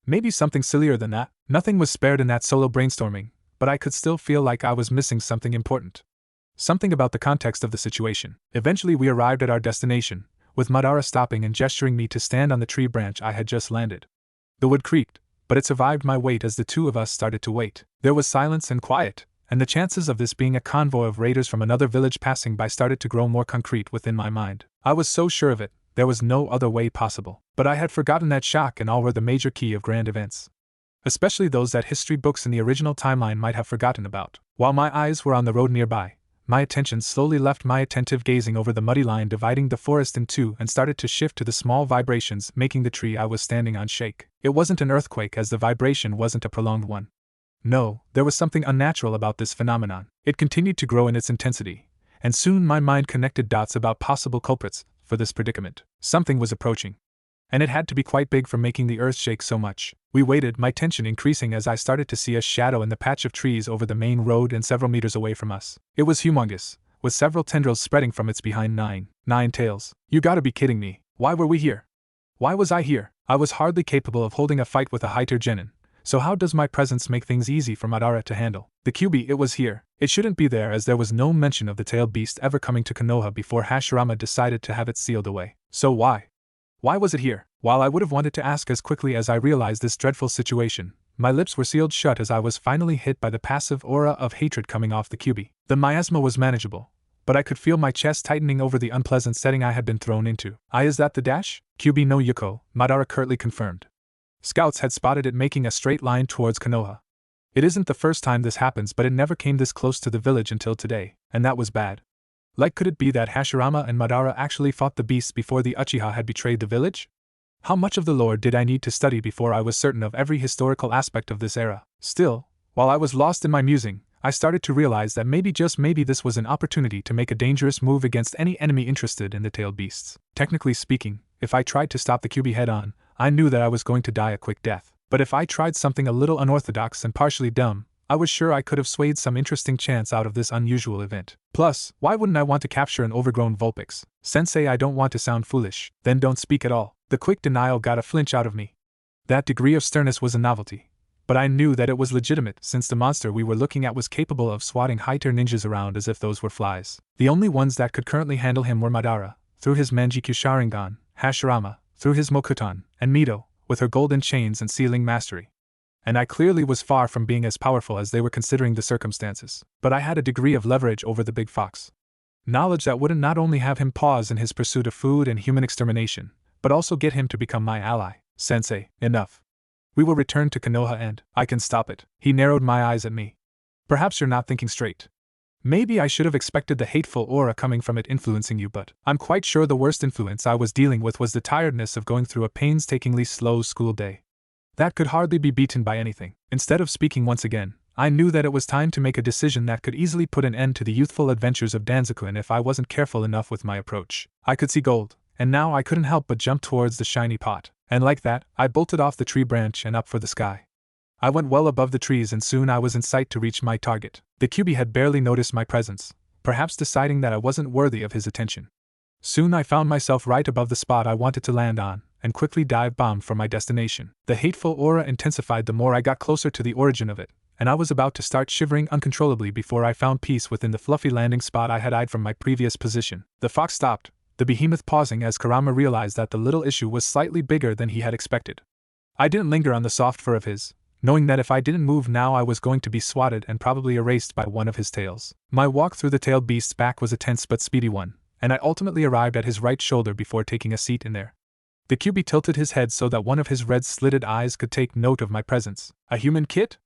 Maybe something sillier than that. Nothing was spared in that solo brainstorming, but I could still feel like I was missing something important. Something about the context of the situation. Eventually we arrived at our destination, with Madara stopping and gesturing me to stand on the tree branch I had just landed. The wood creaked, but it survived my weight as the two of us started to wait. There was silence and quiet, and the chances of this being a convoy of raiders from another village passing by started to grow more concrete within my mind. I was so sure of it, there was no other way possible. But I had forgotten that shock and awe were the major key of grand events. Especially those that history books in the original timeline might have forgotten about. While my eyes were on the road nearby, my attention slowly left my attentive gazing over the muddy line dividing the forest in two and started to shift to the small vibrations making the tree I was standing on shake. It wasn't an earthquake as the vibration wasn't a prolonged one. No, there was something unnatural about this phenomenon. It continued to grow in its intensity, and soon my mind connected dots about possible culprits for this predicament. Something was approaching, and it had to be quite big for making the earth shake so much. We waited, my tension increasing as I started to see a shadow in the patch of trees over the main road and several meters away from us. It was humongous, with several tendrils spreading from its behind nine tails. You gotta be kidding me. Why were we here? Why was I here? I was hardly capable of holding a fight with a Haiter genin, so how does my presence make things easy for Madara to handle? The QB, it was here. It shouldn't be there as there was no mention of the tailed beast ever coming to Konoha before Hashirama decided to have it sealed away. So why? Why was it here? While I would have wanted to ask as quickly as I realized this dreadful situation, my lips were sealed shut as I was finally hit by the passive aura of hatred coming off the QB. The miasma was manageable, but I could feel my chest tightening over the unpleasant setting I had been thrown into. Is that the dash? QB no Yuko, Madara curtly confirmed. Scouts had spotted it making a straight line towards Konoha. It isn't the first time this happens, but it never came this close to the village until today, and that was bad. Like, could it be that Hashirama and Madara actually fought the beasts before the Uchiha had betrayed the village? How much of the lore did I need to study before I was certain of every historical aspect of this era? Still, while I was lost in my musing, I started to realize that maybe, just maybe, this was an opportunity to make a dangerous move against any enemy interested in the tailed beasts. Technically speaking, if I tried to stop the QB head-on, I knew that I was going to die a quick death. But if I tried something a little unorthodox and partially dumb, I was sure I could have swayed some interesting chance out of this unusual event. Plus, why wouldn't I want to capture an overgrown Vulpix? Sensei, I don't want to sound foolish. Then don't speak at all. The quick denial got a flinch out of me. That degree of sternness was a novelty, but I knew that it was legitimate since the monster we were looking at was capable of swatting Haiter ninjas around as if those were flies. The only ones that could currently handle him were Madara, through his Manjikyu Sharingan, Hashirama, through his Mokuton, and Mito, with her golden chains and sealing mastery. And I clearly was far from being as powerful as they were considering the circumstances. But I had a degree of leverage over the big fox. Knowledge that wouldn't not only have him pause in his pursuit of food and human extermination, but also get him to become my ally. Sensei, enough. We will return to Konoha and I can stop it. He narrowed my eyes at me. Perhaps you're not thinking straight. Maybe I should have expected the hateful aura coming from it influencing you, but I'm quite sure the worst influence I was dealing with was the tiredness of going through a painstakingly slow school day. That could hardly be beaten by anything. Instead of speaking once again, I knew that it was time to make a decision that could easily put an end to the youthful adventures of Danzoo if I wasn't careful enough with my approach. I could see gold, and now I couldn't help but jump towards the shiny pot. And like that, I bolted off the tree branch and up for the sky. I went well above the trees and soon I was in sight to reach my target. The QB had barely noticed my presence, perhaps deciding that I wasn't worthy of his attention. Soon I found myself right above the spot I wanted to land on, and quickly dive-bombed for my destination. The hateful aura intensified the more I got closer to the origin of it, and I was about to start shivering uncontrollably before I found peace within the fluffy landing spot I had eyed from my previous position. The fox stopped, the behemoth pausing as Kurama realized that the little issue was slightly bigger than he had expected. I didn't linger on the soft fur of his, knowing that if I didn't move now I was going to be swatted and probably erased by one of his tails. My walk through the tailed beast's back was a tense but speedy one, and I ultimately arrived at his right shoulder before taking a seat in there. The QB tilted his head so that one of his red slitted eyes could take note of my presence. A human kit?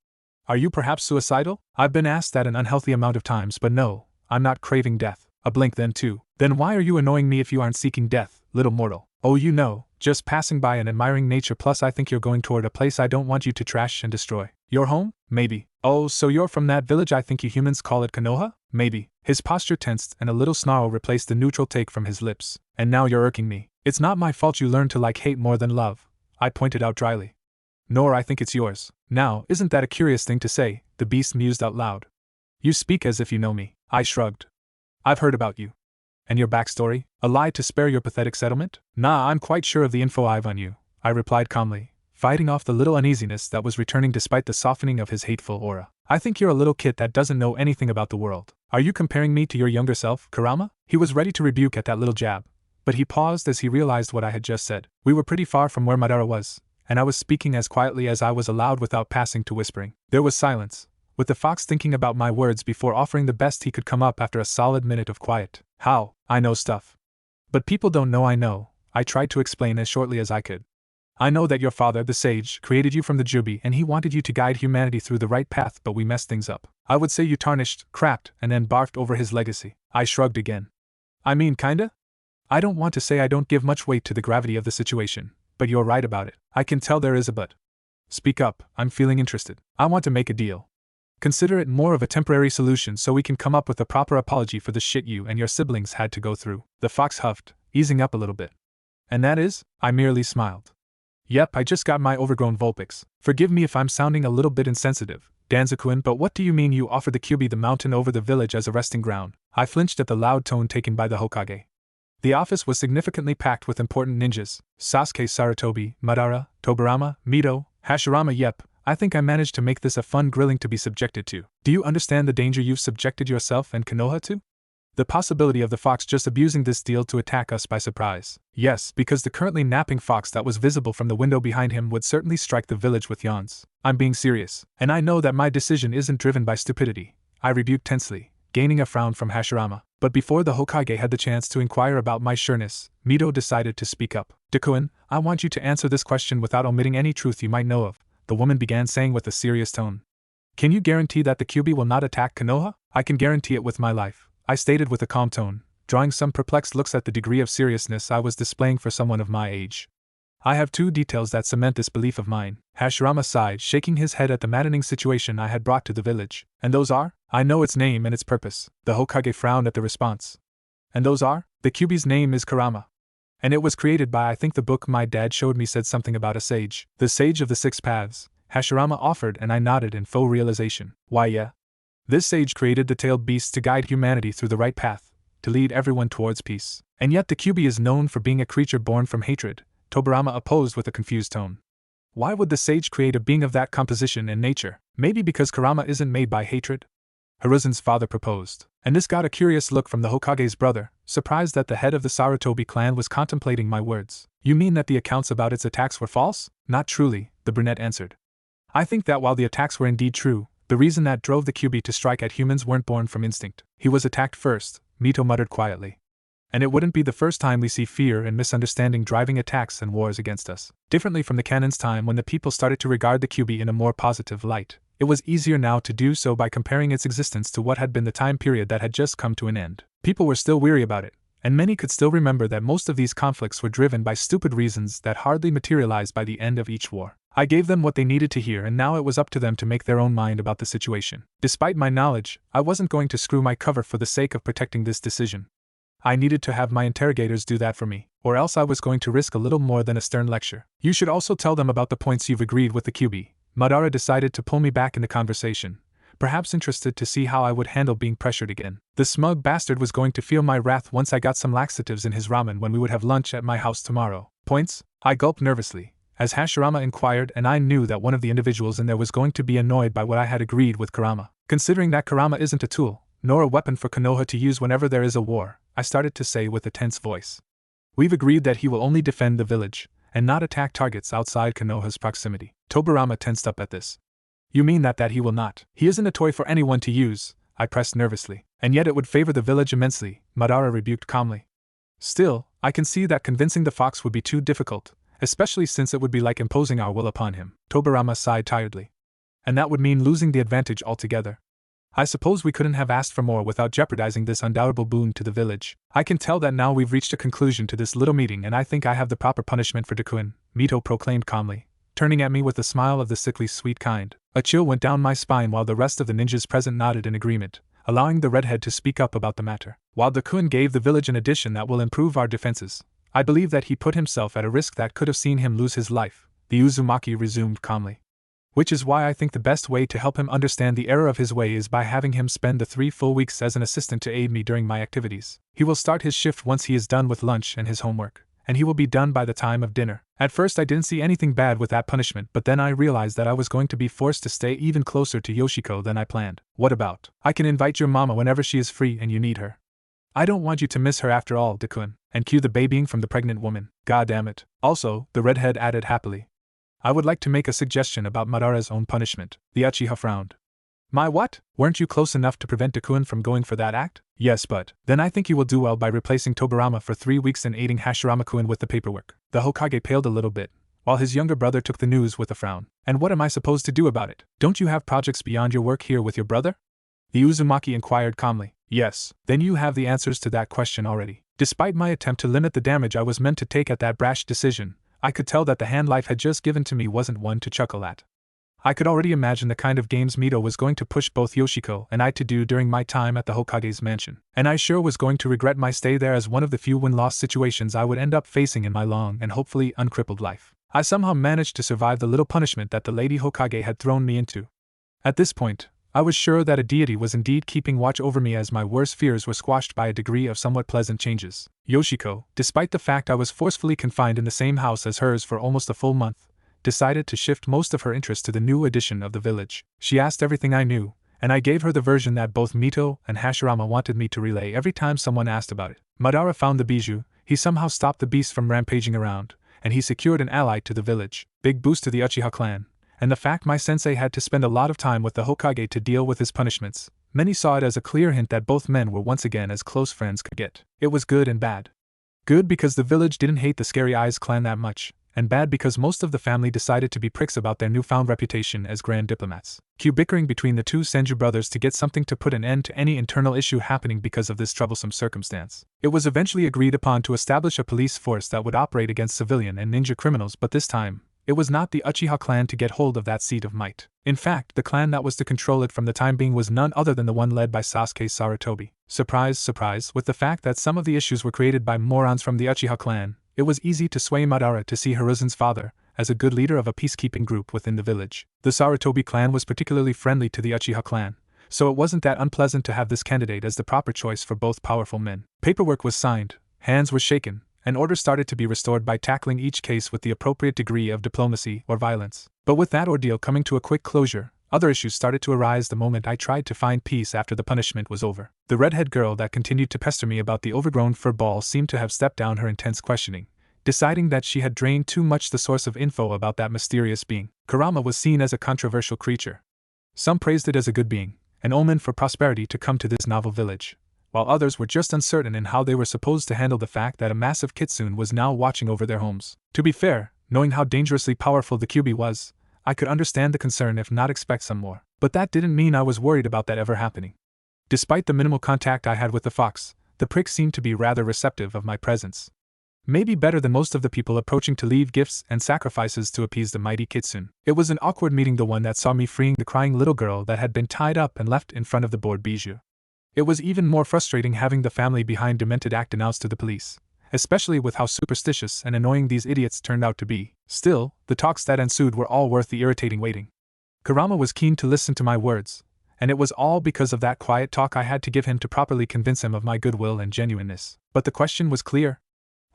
Are you perhaps suicidal? I've been asked that an unhealthy amount of times, but no, I'm not craving death. A blink then too. Then why are you annoying me if you aren't seeking death, little mortal? Oh, you know, just passing by and admiring nature, plus I think you're going toward a place I don't want you to trash and destroy. Your home? Maybe. Oh, so you're from that village I think you humans call it Konoha? Maybe. His posture tensed and a little snarl replaced the neutral take from his lips. And now you're irking me. It's not my fault you learned to like hate more than love, I pointed out dryly. Nor I think it's yours. Now, isn't that a curious thing to say? The beast mused out loud. You speak as if you know me. I shrugged. I've heard about you. And your backstory? A lie to spare your pathetic settlement? Nah, I'm quite sure of the info I've on you, I replied calmly, fighting off the little uneasiness that was returning despite the softening of his hateful aura. I think you're a little kid that doesn't know anything about the world. Are you comparing me to your younger self, Kurama? He was ready to rebuke at that little jab, but he paused as he realized what I had just said. We were pretty far from where Madara was, and I was speaking as quietly as I was allowed without passing to whispering. There was silence, with the fox thinking about my words before offering the best he could come up after a solid minute of quiet. How? I know stuff. But people don't know I know, I tried to explain as shortly as I could. I know that your father, the sage, created you from the Jubi and he wanted you to guide humanity through the right path, but we messed things up. I would say you tarnished, crapped, and then barfed over his legacy. I shrugged again. I mean, kinda? I don't want to say I don't give much weight to the gravity of the situation, but you're right about it. I can tell there is a but. Speak up, I'm feeling interested. I want to make a deal. Consider it more of a temporary solution so we can come up with a proper apology for the shit you and your siblings had to go through. The fox huffed, easing up a little bit. And that is? I merely smiled. Yep, I just got my overgrown Vulpix. Forgive me if I'm sounding a little bit insensitive, Danzoo-kun, but what do you mean you offered the Kyuubi the mountain over the village as a resting ground? I flinched at the loud tone taken by the Hokage. The office was significantly packed with important ninjas: Sasuke, Sarutobi, Madara, Tobirama, Mito, Hashirama. Yep, I think I managed to make this a fun grilling to be subjected to. Do you understand the danger you've subjected yourself and Konoha to? The possibility of the fox just abusing this deal to attack us by surprise. Yes, because the currently napping fox that was visible from the window behind him would certainly strike the village with yawns. I'm being serious, and I know that my decision isn't driven by stupidity, I rebuked tensely, gaining a frown from Hashirama. But before the Hokage had the chance to inquire about my sureness, Mito decided to speak up. Dakun, I want you to answer this question without omitting any truth you might know of, the woman began saying with a serious tone. Can you guarantee that the Kyuubi will not attack Konoha? I can guarantee it with my life, I stated with a calm tone, drawing some perplexed looks at the degree of seriousness I was displaying for someone of my age. I have two details that cement this belief of mine. Hashirama sighed, shaking his head at the maddening situation I had brought to the village. And those are? I know its name and its purpose. The Hokage frowned at the response. And those are? The Kyuubi's name is Kurama. And it was created by, I think the book my dad showed me said something about a sage. The sage of the six paths, Hashirama offered, and I nodded in full realization. Why yeah. This sage created the tailed beast to guide humanity through the right path, to lead everyone towards peace. And yet the Kyuubi is known for being a creature born from hatred, Tobirama opposed with a confused tone. Why would the sage create a being of that composition and nature? Maybe because Kurama isn't made by hatred? Hiruzen's father proposed, and this got a curious look from the Hokage's brother, surprised that the head of the Sarutobi clan was contemplating my words. You mean that the accounts about its attacks were false? Not truly, the brunette answered. I think that while the attacks were indeed true, the reason that drove the Kyuubi to strike at humans weren't born from instinct. He was attacked first, Mito muttered quietly. And it wouldn't be the first time we see fear and misunderstanding driving attacks and wars against us. Differently from the canon's time when the people started to regard the Kyuubi in a more positive light, it was easier now to do so by comparing its existence to what had been the time period that had just come to an end. People were still weary about it, and many could still remember that most of these conflicts were driven by stupid reasons that hardly materialized by the end of each war. I gave them what they needed to hear, and now it was up to them to make their own mind about the situation. Despite my knowledge, I wasn't going to screw my cover for the sake of protecting this decision. I needed to have my interrogators do that for me, or else I was going to risk a little more than a stern lecture. You should also tell them about the points you've agreed with the Kyuubi. Madara decided to pull me back into conversation, perhaps interested to see how I would handle being pressured again. The smug bastard was going to feel my wrath once I got some laxatives in his ramen when we would have lunch at my house tomorrow. Points? I gulped nervously, as Hashirama inquired, and I knew that one of the individuals in there was going to be annoyed by what I had agreed with Kurama. Considering that Kurama isn't a tool, nor a weapon for Konoha to use whenever there is a war, I started to say with a tense voice. We've agreed that he will only defend the village, and not attack targets outside Konoha's proximity. Tobirama tensed up at this. You mean that he will not? He isn't a toy for anyone to use, I pressed nervously. And yet it would favor the village immensely, Madara rebuked calmly. Still, I can see that convincing the fox would be too difficult, especially since it would be like imposing our will upon him. Tobirama sighed tiredly. And that would mean losing the advantage altogether. I suppose we couldn't have asked for more without jeopardizing this undoubtable boon to the village. I can tell that now we've reached a conclusion to this little meeting, and I think I have the proper punishment for Dakun, Mito proclaimed calmly, turning at me with a smile of the sickly sweet kind. A chill went down my spine while the rest of the ninjas present nodded in agreement, allowing the redhead to speak up about the matter. While Dakun gave the village an addition that will improve our defenses, I believe that he put himself at a risk that could have seen him lose his life, the Uzumaki resumed calmly. Which is why I think the best way to help him understand the error of his way is by having him spend the 3 full weeks as an assistant to aid me during my activities. He will start his shift once he is done with lunch and his homework, and he will be done by the time of dinner. At first I didn't see anything bad with that punishment, but then I realized that I was going to be forced to stay even closer to Yoshiko than I planned. What about? I can invite your mama whenever she is free and you need her. I don't want you to miss her after all, Dakun. And cue the babying from the pregnant woman. God damn it. Also, the redhead added happily, I would like to make a suggestion about Madara's own punishment. The Uchiha frowned. My what? Weren't you close enough to prevent Dakun from going for that act? Yes, but then I think you will do well by replacing Tobarama for 3 weeks and aiding Hashirama-kun with the paperwork. The Hokage paled a little bit, while his younger brother took the news with a frown. And what am I supposed to do about it? Don't you have projects beyond your work here with your brother? The Uzumaki inquired calmly. Yes, then you have the answers to that question already. Despite my attempt to limit the damage I was meant to take at that brash decision, I could tell that the hand life had just given to me wasn't one to chuckle at. I could already imagine the kind of games Mito was going to push both Yoshiko and I to do during my time at the Hokage's mansion, and I sure was going to regret my stay there as one of the few win-loss situations I would end up facing in my long and hopefully uncrippled life. I somehow managed to survive the little punishment that the Lady Hokage had thrown me into. At this point, I was sure that a deity was indeed keeping watch over me as my worst fears were squashed by a degree of somewhat pleasant changes. Yoshiko, despite the fact I was forcefully confined in the same house as hers for almost a full month, decided to shift most of her interest to the new addition of the village. She asked everything I knew, and I gave her the version that both Mito and Hashirama wanted me to relay every time someone asked about it. Madara found the bijou, he somehow stopped the beast from rampaging around, and he secured an ally to the village. Big boost to the Uchiha clan. And the fact my sensei had to spend a lot of time with the Hokage to deal with his punishments, many saw it as a clear hint that both men were once again as close friends could get. It was good and bad. Good because the village didn't hate the Scary Eyes clan that much, and bad because most of the family decided to be pricks about their newfound reputation as grand diplomats. Cue bickering between the two Senju brothers to get something to put an end to any internal issue happening because of this troublesome circumstance. It was eventually agreed upon to establish a police force that would operate against civilian and ninja criminals, but this time, it was not the Uchiha clan to get hold of that seat of might. In fact, the clan that was to control it from the time being was none other than the one led by Sasuke Sarutobi. Surprise, surprise, with the fact that some of the issues were created by morons from the Uchiha clan, it was easy to sway Madara to see Hiruzen's father as a good leader of a peacekeeping group within the village. The Sarutobi clan was particularly friendly to the Uchiha clan, so it wasn't that unpleasant to have this candidate as the proper choice for both powerful men. Paperwork was signed, hands were shaken, and order started to be restored by tackling each case with the appropriate degree of diplomacy or violence. But with that ordeal coming to a quick closure, other issues started to arise the moment I tried to find peace after the punishment was over. The redhead girl that continued to pester me about the overgrown fur ball seemed to have stepped down her intense questioning, deciding that she had drained too much the source of info about that mysterious being. Kurama was seen as a controversial creature. Some praised it as a good being, an omen for prosperity to come to this novel village, while others were just uncertain in how they were supposed to handle the fact that a massive kitsune was now watching over their homes. To be fair, knowing how dangerously powerful the Kyuubi was, I could understand the concern if not expect some more. But that didn't mean I was worried about that ever happening. Despite the minimal contact I had with the fox, the prick seemed to be rather receptive of my presence. Maybe better than most of the people approaching to leave gifts and sacrifices to appease the mighty kitsune. It was an awkward meeting, the one that saw me freeing the crying little girl that had been tied up and left in front of the board bijou. It was even more frustrating having the family behind demented act announced to the police, especially with how superstitious and annoying these idiots turned out to be. Still, the talks that ensued were all worth the irritating waiting. Kurama was keen to listen to my words, and it was all because of that quiet talk I had to give him to properly convince him of my goodwill and genuineness. But the question was clear.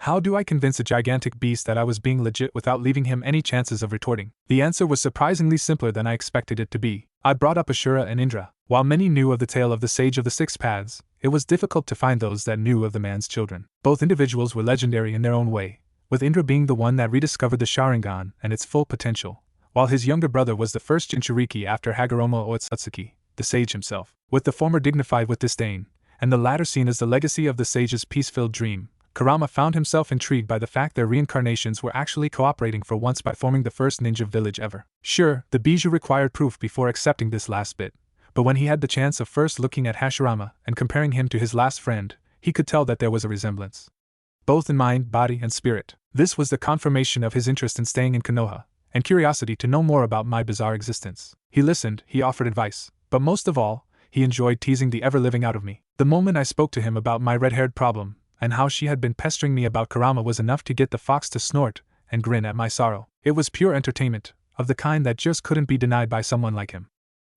How do I convince a gigantic beast that I was being legit without leaving him any chances of retorting? The answer was surprisingly simpler than I expected it to be. I brought up Ashura and Indra. While many knew of the tale of the Sage of the Six Paths, it was difficult to find those that knew of the man's children. Both individuals were legendary in their own way, with Indra being the one that rediscovered the Sharingan and its full potential, while his younger brother was the first Jinchuriki after Hagoromo Otsutsuki, the sage himself, with the former dignified with disdain, and the latter seen as the legacy of the sage's peace-filled dream. Kurama found himself intrigued by the fact their reincarnations were actually cooperating for once by forming the first ninja village ever. Sure, the bijou required proof before accepting this last bit, but when he had the chance of first looking at Hashirama and comparing him to his last friend, he could tell that there was a resemblance, both in mind, body, and spirit. This was the confirmation of his interest in staying in Konoha, and curiosity to know more about my bizarre existence. He listened, he offered advice, but most of all, he enjoyed teasing the ever-living out of me. The moment I spoke to him about my red-haired problem, and how she had been pestering me about Kurama was enough to get the fox to snort and grin at my sorrow. It was pure entertainment, of the kind that just couldn't be denied by someone like him.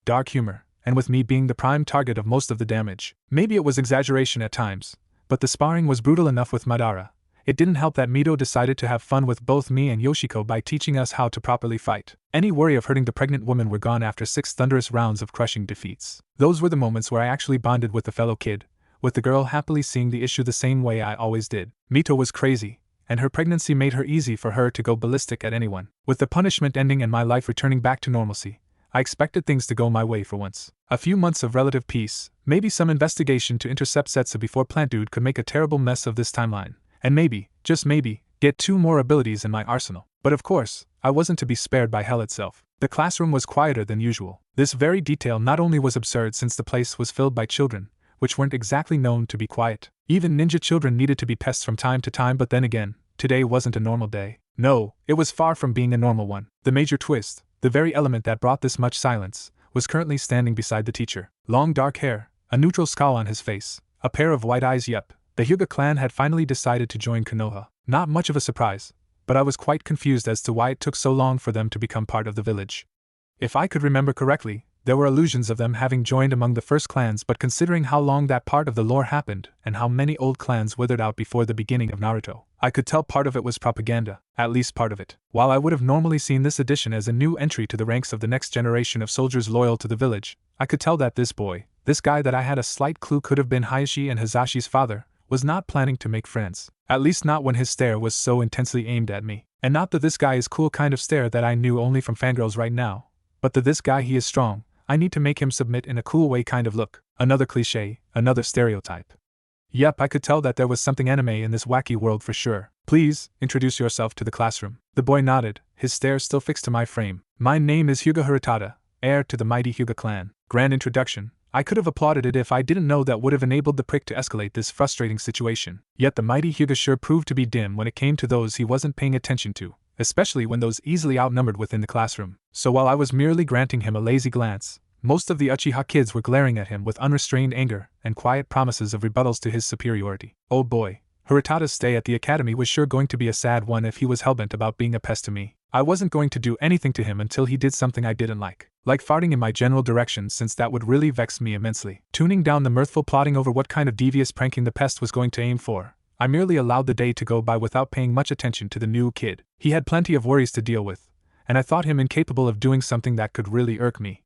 Dark humor, and with me being the prime target of most of the damage. Maybe it was exaggeration at times, but the sparring was brutal enough with Madara. It didn't help that Mito decided to have fun with both me and Yoshiko by teaching us how to properly fight. Any worry of hurting the pregnant woman were gone after 6 thunderous rounds of crushing defeats. Those were the moments where I actually bonded with the fellow kid, with the girl happily seeing the issue the same way I always did. Mito was crazy, and her pregnancy made her easy for her to go ballistic at anyone. With the punishment ending and my life returning back to normalcy, I expected things to go my way for once. A few months of relative peace, maybe some investigation to intercept Setsu before Plant Dude could make a terrible mess of this timeline, and maybe, just maybe, get 2 more abilities in my arsenal. But of course, I wasn't to be spared by hell itself. The classroom was quieter than usual. This very detail not only was absurd since the place was filled by children, which weren't exactly known to be quiet. Even ninja children needed to be pests from time to time, but then again, today wasn't a normal day. No, it was far from being a normal one. The major twist, the very element that brought this much silence, was currently standing beside the teacher. Long dark hair, a neutral scowl on his face, a pair of white eyes. Yep, the Hyuga clan had finally decided to join Konoha. Not much of a surprise, but I was quite confused as to why it took so long for them to become part of the village. If I could remember correctly, there were allusions of them having joined among the first clans, but considering how long that part of the lore happened and how many old clans withered out before the beginning of Naruto, I could tell part of it was propaganda, at least part of it. While I would have normally seen this addition as a new entry to the ranks of the next generation of soldiers loyal to the village, I could tell that this boy, this guy that I had a slight clue could have been Hayashi and Hazashi's father, was not planning to make friends. At least not when his stare was so intensely aimed at me. And not the "this guy is cool" kind of stare that I knew only from fangirls right now, but the "this guy he is strong, I need to make him submit in a cool way" kind of look. Another cliché, another stereotype. Yep, I could tell that there was something anime in this wacky world for sure. "Please, introduce yourself to the classroom." The boy nodded, his stare still fixed to my frame. "My name is Hyuga Hiratada, heir to the mighty Hyuga clan." Grand introduction. I could have applauded it if I didn't know that would have enabled the prick to escalate this frustrating situation. Yet the mighty Hyuga sure proved to be dim when it came to those he wasn't paying attention to, especially when those easily outnumbered within the classroom. So while I was merely granting him a lazy glance, most of the Uchiha kids were glaring at him with unrestrained anger and quiet promises of rebuttals to his superiority. Oh boy, Hiratada's stay at the academy was sure going to be a sad one if he was hellbent about being a pest to me. I wasn't going to do anything to him until he did something I didn't like farting in my general direction, since that would really vex me immensely. Tuning down the mirthful plotting over what kind of devious pranking the pest was going to aim for, I merely allowed the day to go by without paying much attention to the new kid. He had plenty of worries to deal with, and I thought him incapable of doing something that could really irk me.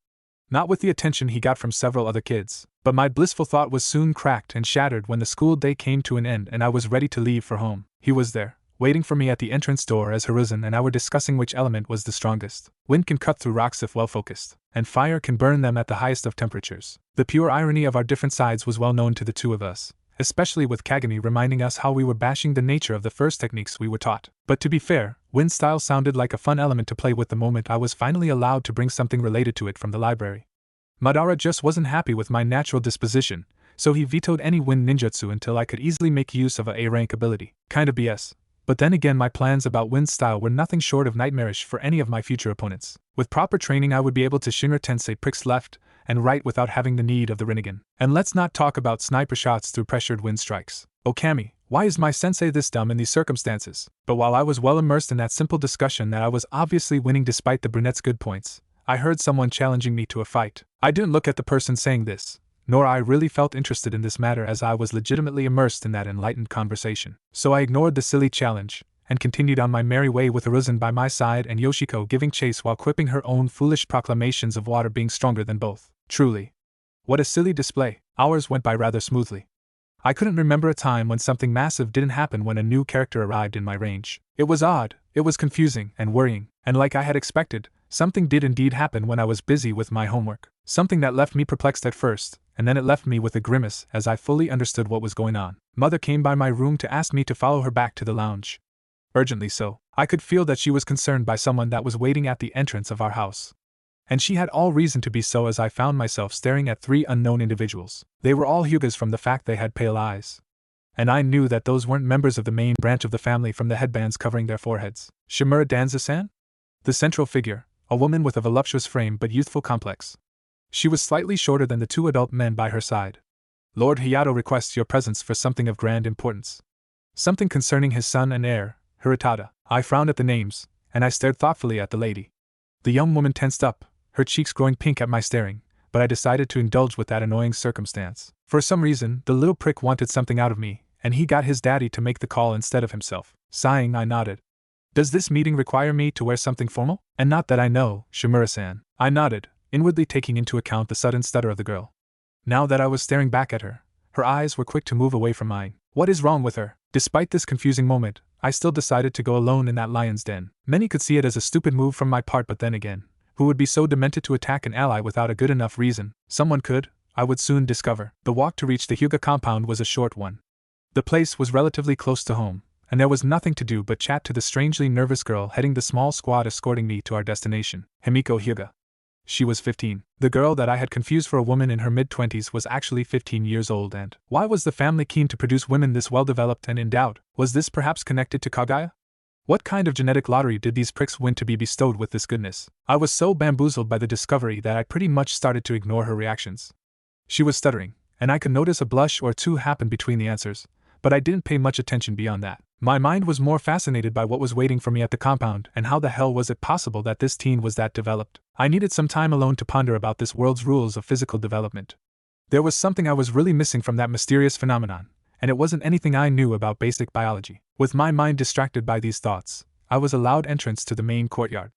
Not with the attention he got from several other kids. But my blissful thought was soon cracked and shattered when the school day came to an end and I was ready to leave for home. He was there, waiting for me at the entrance door as Hiruzen and I were discussing which element was the strongest. Wind can cut through rocks if well focused, and fire can burn them at the highest of temperatures. The pure irony of our different sides was well known to the two of us, especially with Kagami reminding us how we were bashing the nature of the first techniques we were taught. But to be fair, wind style sounded like a fun element to play with the moment I was finally allowed to bring something related to it from the library. Madara just wasn't happy with my natural disposition, so he vetoed any wind ninjutsu until I could easily make use of a A-rank ability. Kinda BS. But then again, my plans about wind style were nothing short of nightmarish for any of my future opponents. With proper training I would be able to Shinra Tensei pricks left and right without having the need of the Rinnegan. And let's not talk about sniper shots through pressured wind strikes. Okami, why is my sensei this dumb in these circumstances? But while I was well immersed in that simple discussion that I was obviously winning despite the brunette's good points, I heard someone challenging me to a fight. I didn't look at the person saying this, nor I really felt interested in this matter as I was legitimately immersed in that enlightened conversation. So I ignored the silly challenge, and continued on my merry way with Hiruzen by my side and Yoshiko giving chase while quipping her own foolish proclamations of water being stronger than both. Truly, what a silly display. Hours went by rather smoothly. I couldn't remember a time when something massive didn't happen when a new character arrived in my range. It was odd, it was confusing and worrying, and like I had expected, something did indeed happen when I was busy with my homework. Something that left me perplexed at first, and then it left me with a grimace as I fully understood what was going on. Mother came by my room to ask me to follow her back to the lounge. Urgently so. I could feel that she was concerned by someone that was waiting at the entrance of our house. And she had all reason to be so, as I found myself staring at 3 unknown individuals. They were all Hyugas from the fact they had pale eyes. And I knew that those weren't members of the main branch of the family from the headbands covering their foreheads. Shimura Danzoo-san? The central figure, a woman with a voluptuous frame but youthful complex. She was slightly shorter than the 2 adult men by her side. Lord Hayato requests your presence for something of grand importance. Something concerning his son and heir, Hiratada. I frowned at the names, and I stared thoughtfully at the lady. The young woman tensed up, her cheeks growing pink at my staring, but I decided to indulge with that annoying circumstance. For some reason, the little prick wanted something out of me, and he got his daddy to make the call instead of himself. Sighing, I nodded. Does this meeting require me to wear something formal? And not that I know, Shimura-san. I nodded, inwardly taking into account the sudden stutter of the girl. Now that I was staring back at her, her eyes were quick to move away from mine. What is wrong with her? Despite this confusing moment, I still decided to go alone in that lion's den. Many could see it as a stupid move from my part, but then again, who would be so demented to attack an ally without a good enough reason? Someone could, I would soon discover. The walk to reach the Hyuga compound was a short one. The place was relatively close to home, and there was nothing to do but chat to the strangely nervous girl heading the small squad escorting me to our destination, Himiko Hyuga. She was 15. The girl that I had confused for a woman in her mid-20s was actually 15 years old, and why was the family keen to produce women this well-developed and endowed? Was this perhaps connected to Kaguya? What kind of genetic lottery did these pricks win to be bestowed with this goodness? I was so bamboozled by the discovery that I pretty much started to ignore her reactions. She was stuttering, and I could notice a blush or two happen between the answers, but I didn't pay much attention beyond that. My mind was more fascinated by what was waiting for me at the compound, and how the hell was it possible that this teen was that developed? I needed some time alone to ponder about this world's rules of physical development. There was something I was really missing from that mysterious phenomenon, and it wasn't anything I knew about basic biology. With my mind distracted by these thoughts, I was allowed entrance to the main courtyard.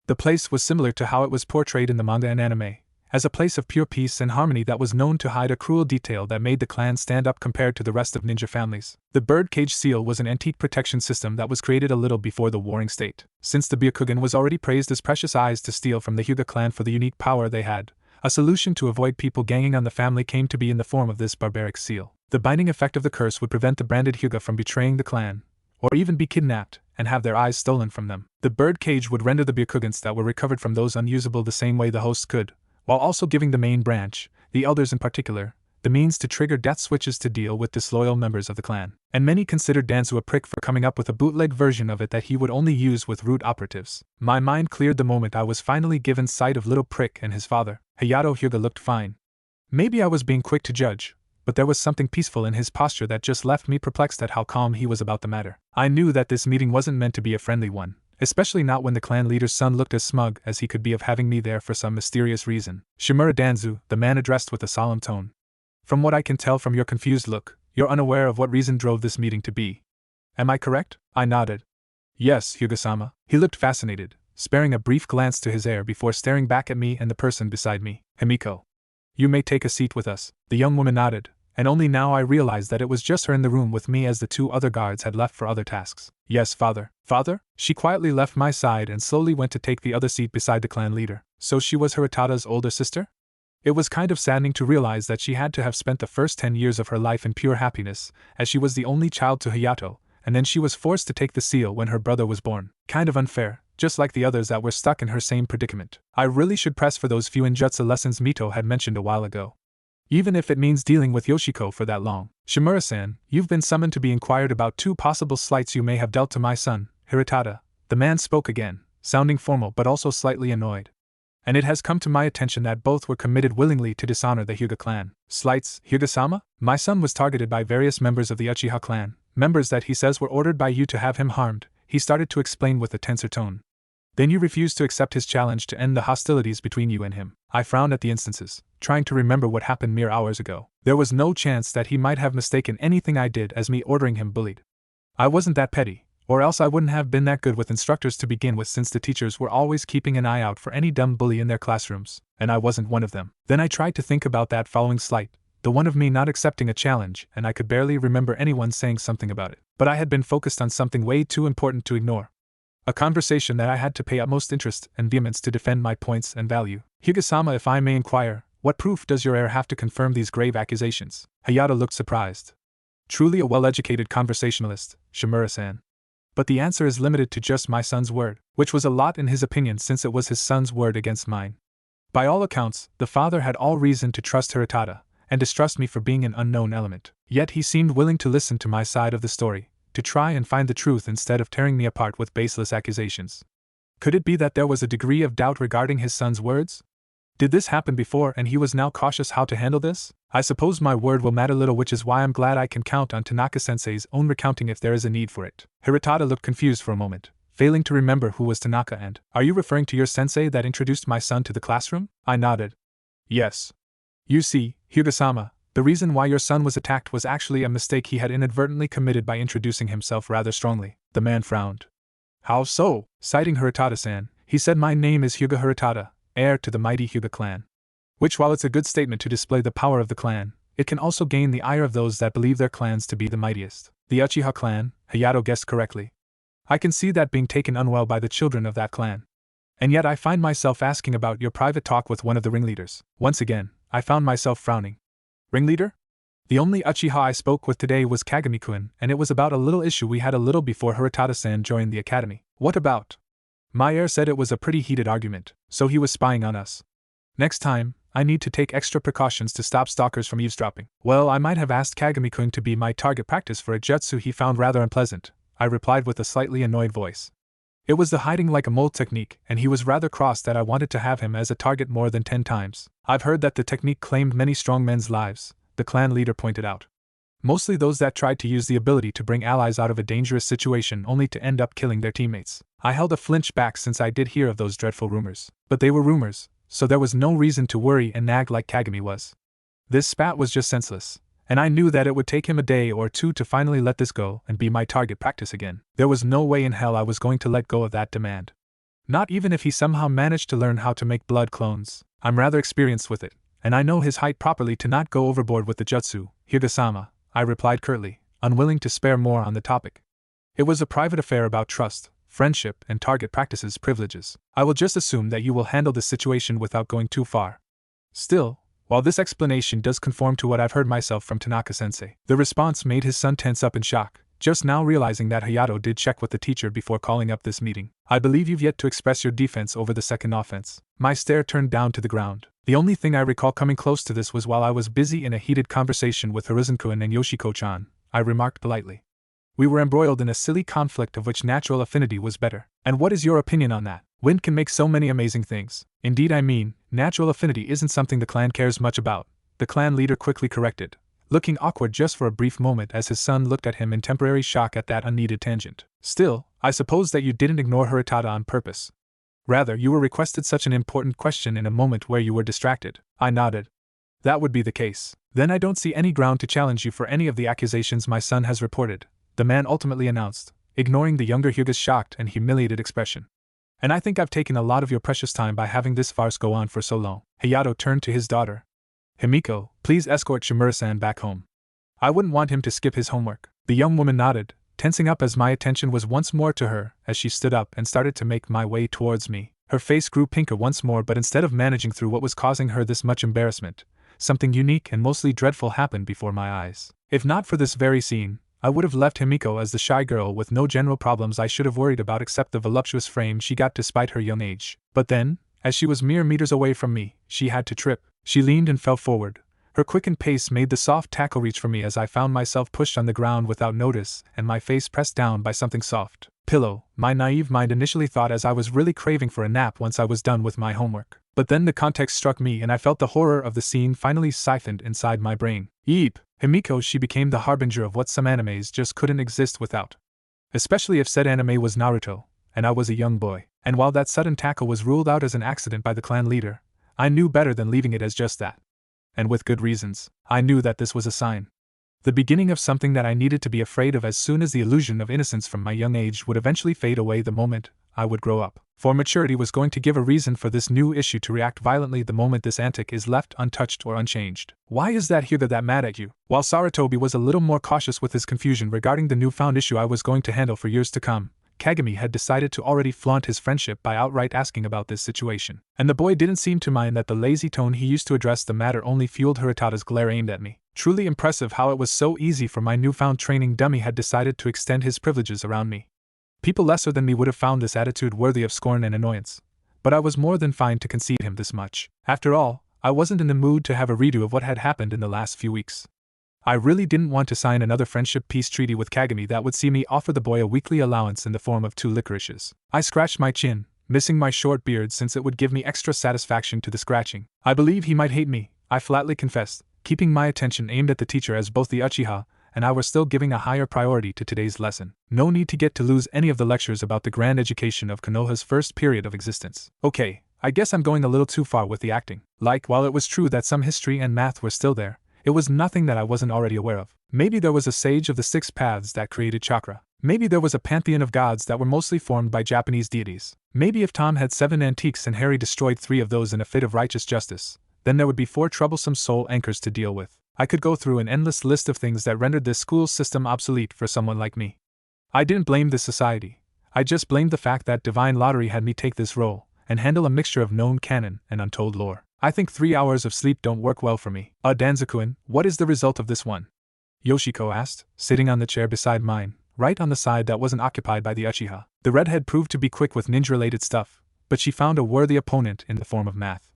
The place was similar to how it was portrayed in the manga and anime, as a place of pure peace and harmony that was known to hide a cruel detail that made the clan stand up compared to the rest of ninja families. The birdcage seal was an antique protection system that was created a little before the Warring State. Since the Byakugan was already praised as precious eyes to steal from the Hyuga clan for the unique power they had, a solution to avoid people ganging on the family came to be in the form of this barbaric seal. The binding effect of the curse would prevent the branded Hyuga from betraying the clan, or even be kidnapped and have their eyes stolen from them. The birdcage would render the Byakugans that were recovered from those unusable the same way the hosts could, while also giving the main branch, the elders in particular, the means to trigger death switches to deal with disloyal members of the clan. And many considered Danzoo a prick for coming up with a bootleg version of it that he would only use with root operatives. My mind cleared the moment I was finally given sight of little prick and his father. Hayato Hyuga looked fine. Maybe I was being quick to judge, but there was something peaceful in his posture that just left me perplexed at how calm he was about the matter. I knew that this meeting wasn't meant to be a friendly one, especially not when the clan leader's son looked as smug as he could be of having me there for some mysterious reason. Shimura Danzoo, the man addressed with a solemn tone. From what I can tell from your confused look, you're unaware of what reason drove this meeting to be. Am I correct? I nodded. Yes, Hyuga-sama. He looked fascinated, sparing a brief glance to his heir before staring back at me and the person beside me. Himiko. You may take a seat with us. The young woman nodded, and only now I realized that it was just her in the room with me as the two other guards had left for other tasks. Yes, father. Father? She quietly left my side and slowly went to take the other seat beside the clan leader. So she was Hiratada's older sister? It was kind of saddening to realize that she had to have spent the first 10 years of her life in pure happiness, as she was the only child to Hayato, and then she was forced to take the seal when her brother was born. Kind of unfair, just like the others that were stuck in her same predicament. I really should press for those few ninjutsu lessons Mito had mentioned a while ago. Even if it means dealing with Yoshiko for that long. Shimura-san, you've been summoned to be inquired about 2 possible slights you may have dealt to my son, Hiratada. The man spoke again, sounding formal but also slightly annoyed. And it has come to my attention that both were committed willingly to dishonor the Hyuga clan. Slights, Hyuga-sama? My son was targeted by various members of the Uchiha clan, members that he says were ordered by you to have him harmed, he started to explain with a tenser tone. Then you refused to accept his challenge to end the hostilities between you and him. I frowned at the instances, trying to remember what happened mere hours ago. There was no chance that he might have mistaken anything I did as me ordering him bullied. I wasn't that petty, or else I wouldn't have been that good with instructors to begin with, since the teachers were always keeping an eye out for any dumb bully in their classrooms, and I wasn't one of them. Then I tried to think about that following slight, the one of me not accepting a challenge, and I could barely remember anyone saying something about it. But I had been focused on something way too important to ignore. A conversation that I had to pay utmost interest and vehemence to defend my points and value. Hyuga-sama, if I may inquire, what proof does your heir have to confirm these grave accusations? Hayato looked surprised. Truly a well-educated conversationalist, Shimura-san. But the answer is limited to just my son's word, which was a lot in his opinion since it was his son's word against mine. By all accounts, the father had all reason to trust Hiratada, and distrust me for being an unknown element. Yet he seemed willing to listen to my side of the story, to try and find the truth instead of tearing me apart with baseless accusations. Could it be that there was a degree of doubt regarding his son's words? Did this happen before and he was now cautious how to handle this? I suppose my word will matter little, which is why I'm glad I can count on Tanaka-sensei's own recounting if there is a need for it. Hiratada looked confused for a moment, failing to remember who was Tanaka. And, are you referring to your sensei that introduced my son to the classroom? I nodded. Yes. You see, Hyuga-sama, the reason why your son was attacked was actually a mistake he had inadvertently committed by introducing himself rather strongly. The man frowned. How so? Citing Hiratada-san, he said, my name is Hyuga Hiratada, heir to the mighty Hyuga clan. Which, while it's a good statement to display the power of the clan, it can also gain the ire of those that believe their clans to be the mightiest. The Uchiha clan, Hayato guessed correctly. I can see that being taken unwell by the children of that clan. And yet I find myself asking about your private talk with one of the ringleaders. Once again, I found myself frowning. Ringleader? The only Uchiha I spoke with today was Kagami-kun, and it was about a little issue we had a little before Hiratada-san joined the academy. What about? My heir said it was a pretty heated argument, so he was spying on us. Next time, I need to take extra precautions to stop stalkers from eavesdropping. Well, I might have asked Kagami-kun to be my target practice for a jutsu he found rather unpleasant, I replied with a slightly annoyed voice. It was the hiding like a mole technique, and he was rather cross that I wanted to have him as a target more than 10 times. I've heard that the technique claimed many strong men's lives, the clan leader pointed out. Mostly those that tried to use the ability to bring allies out of a dangerous situation only to end up killing their teammates. I held a flinch back since I did hear of those dreadful rumors. But they were rumors, so there was no reason to worry and nag like Kagami was. This spat was just senseless, and I knew that it would take him a day or two to finally let this go and be my target practice again. There was no way in hell I was going to let go of that demand. Not even if he somehow managed to learn how to make blood clones. I'm rather experienced with it, and I know his height properly to not go overboard with the jutsu, Hyuga-sama, I replied curtly, unwilling to spare more on the topic. It was a private affair about trust, friendship, and target practices privileges. I will just assume that you will handle this situation without going too far. Still, while this explanation does conform to what I've heard myself from Tanaka-sensei, the response made his son tense up in shock, just now realizing that Hayato did check with the teacher before calling up this meeting. I believe you've yet to express your defense over the second offense. My stare turned down to the ground. The only thing I recall coming close to this was while I was busy in a heated conversation with Hiruzen-kun and Yoshiko-chan, I remarked politely. We were embroiled in a silly conflict of which natural affinity was better. And what is your opinion on that? Wind can make so many amazing things. Indeed, I mean, natural affinity isn't something the clan cares much about, the clan leader quickly corrected, looking awkward just for a brief moment as his son looked at him in temporary shock at that unneeded tangent. Still, I suppose that you didn't ignore Hiratada on purpose. Rather, you were requested such an important question in a moment where you were distracted. I nodded. That would be the case. Then I don't see any ground to challenge you for any of the accusations my son has reported, the man ultimately announced, ignoring the younger Hyuga's shocked and humiliated expression. And I think I've taken a lot of your precious time by having this farce go on for so long. Hayato turned to his daughter. Himiko, please escort Shimura-san back home. I wouldn't want him to skip his homework. The young woman nodded, tensing up as my attention was once more to her as she stood up and started to make my way towards me. Her face grew pinker once more, but instead of managing through what was causing her this much embarrassment, something unique and mostly dreadful happened before my eyes. If not for this very scene, I would have left Himiko as the shy girl with no general problems I should have worried about except the voluptuous frame she got despite her young age. But then, as she was mere meters away from me, she had to trip. She leaned and fell forward. Her quickened pace made the soft tackle reach for me as I found myself pushed on the ground without notice and my face pressed down by something soft. Pillow, my naive mind initially thought, as I was really craving for a nap once I was done with my homework. But then the context struck me and I felt the horror of the scene finally siphoned inside my brain. Yeep! Himiko, she became the harbinger of what some animes just couldn't exist without. Especially if said anime was Naruto, and I was a young boy. And while that sudden tackle was ruled out as an accident by the clan leader, I knew better than leaving it as just that. And with good reasons. I knew that this was a sign. The beginning of something that I needed to be afraid of as soon as the illusion of innocence from my young age would eventually fade away the moment I would grow up. For maturity was going to give a reason for this new issue to react violently the moment this antic is left untouched or unchanged. Why is that Hyuga that mad at you? While Sarutobi was a little more cautious with his confusion regarding the newfound issue I was going to handle for years to come, Kagami had decided to already flaunt his friendship by outright asking about this situation. And the boy didn't seem to mind that the lazy tone he used to address the matter only fueled Hiratada's glare aimed at me. Truly impressive how it was so easy for my newfound training dummy had decided to extend his privileges around me. People lesser than me would have found this attitude worthy of scorn and annoyance, but I was more than fine to concede him this much. After all, I wasn't in the mood to have a redo of what had happened in the last few weeks. I really didn't want to sign another friendship peace treaty with Kagami that would see me offer the boy a weekly allowance in the form of 2 licorices. I scratched my chin, missing my short beard since it would give me extra satisfaction to the scratching. I believe he might hate me, I flatly confessed, keeping my attention aimed at the teacher as both the Uchiha and I were still giving a higher priority to today's lesson. No need to get to lose any of the lectures about the grand education of Konoha's first period of existence. Okay, I guess I'm going a little too far with the acting. While it was true that some history and math were still there, it was nothing that I wasn't already aware of. Maybe there was a sage of the 6 paths that created chakra. Maybe there was a pantheon of gods that were mostly formed by Japanese deities. Maybe if Tom had 7 antiques and Harry destroyed 3 of those in a fit of righteous justice, then there would be 4 troublesome soul anchors to deal with. I could go through an endless list of things that rendered this school system obsolete for someone like me. I didn't blame this society. I just blamed the fact that Divine Lottery had me take this role and handle a mixture of known canon and untold lore. I think 3 hours of sleep don't work well for me. Danzoo-kun, what is the result of this one? Yoshiko asked, sitting on the chair beside mine, right on the side that wasn't occupied by the Uchiha. The redhead proved to be quick with ninja-related stuff, but she found a worthy opponent in the form of math.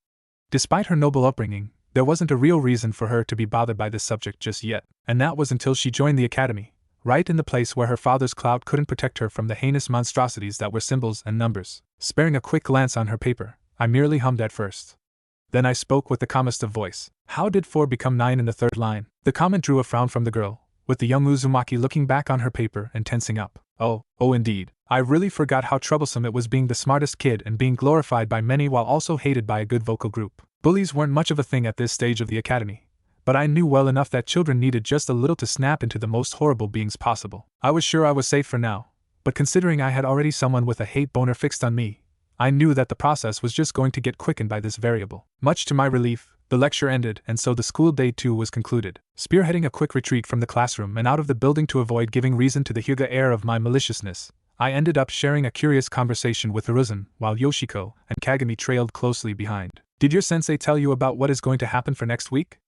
Despite her noble upbringing, there wasn't a real reason for her to be bothered by this subject just yet, and that was until she joined the academy, right in the place where her father's clout couldn't protect her from the heinous monstrosities that were symbols and numbers. Sparing a quick glance on her paper, I merely hummed at first. Then I spoke with the calmest of voice. How did 4 become 9 in the 3rd line? The comment drew a frown from the girl, with the young Uzumaki looking back on her paper and tensing up. Oh indeed. I really forgot how troublesome it was being the smartest kid and being glorified by many while also hated by a good vocal group. Bullies weren't much of a thing at this stage of the academy, but I knew well enough that children needed just a little to snap into the most horrible beings possible. I was sure I was safe for now, but considering I had already someone with a hate boner fixed on me, I knew that the process was just going to get quickened by this variable. Much to my relief, the lecture ended and so the school day 2 was concluded. Spearheading a quick retreat from the classroom and out of the building to avoid giving reason to the Hyuga air of my maliciousness, I ended up sharing a curious conversation with Hiruzen while Yoshiko and Kagami trailed closely behind. Did your sensei tell you about what is going to happen for next week?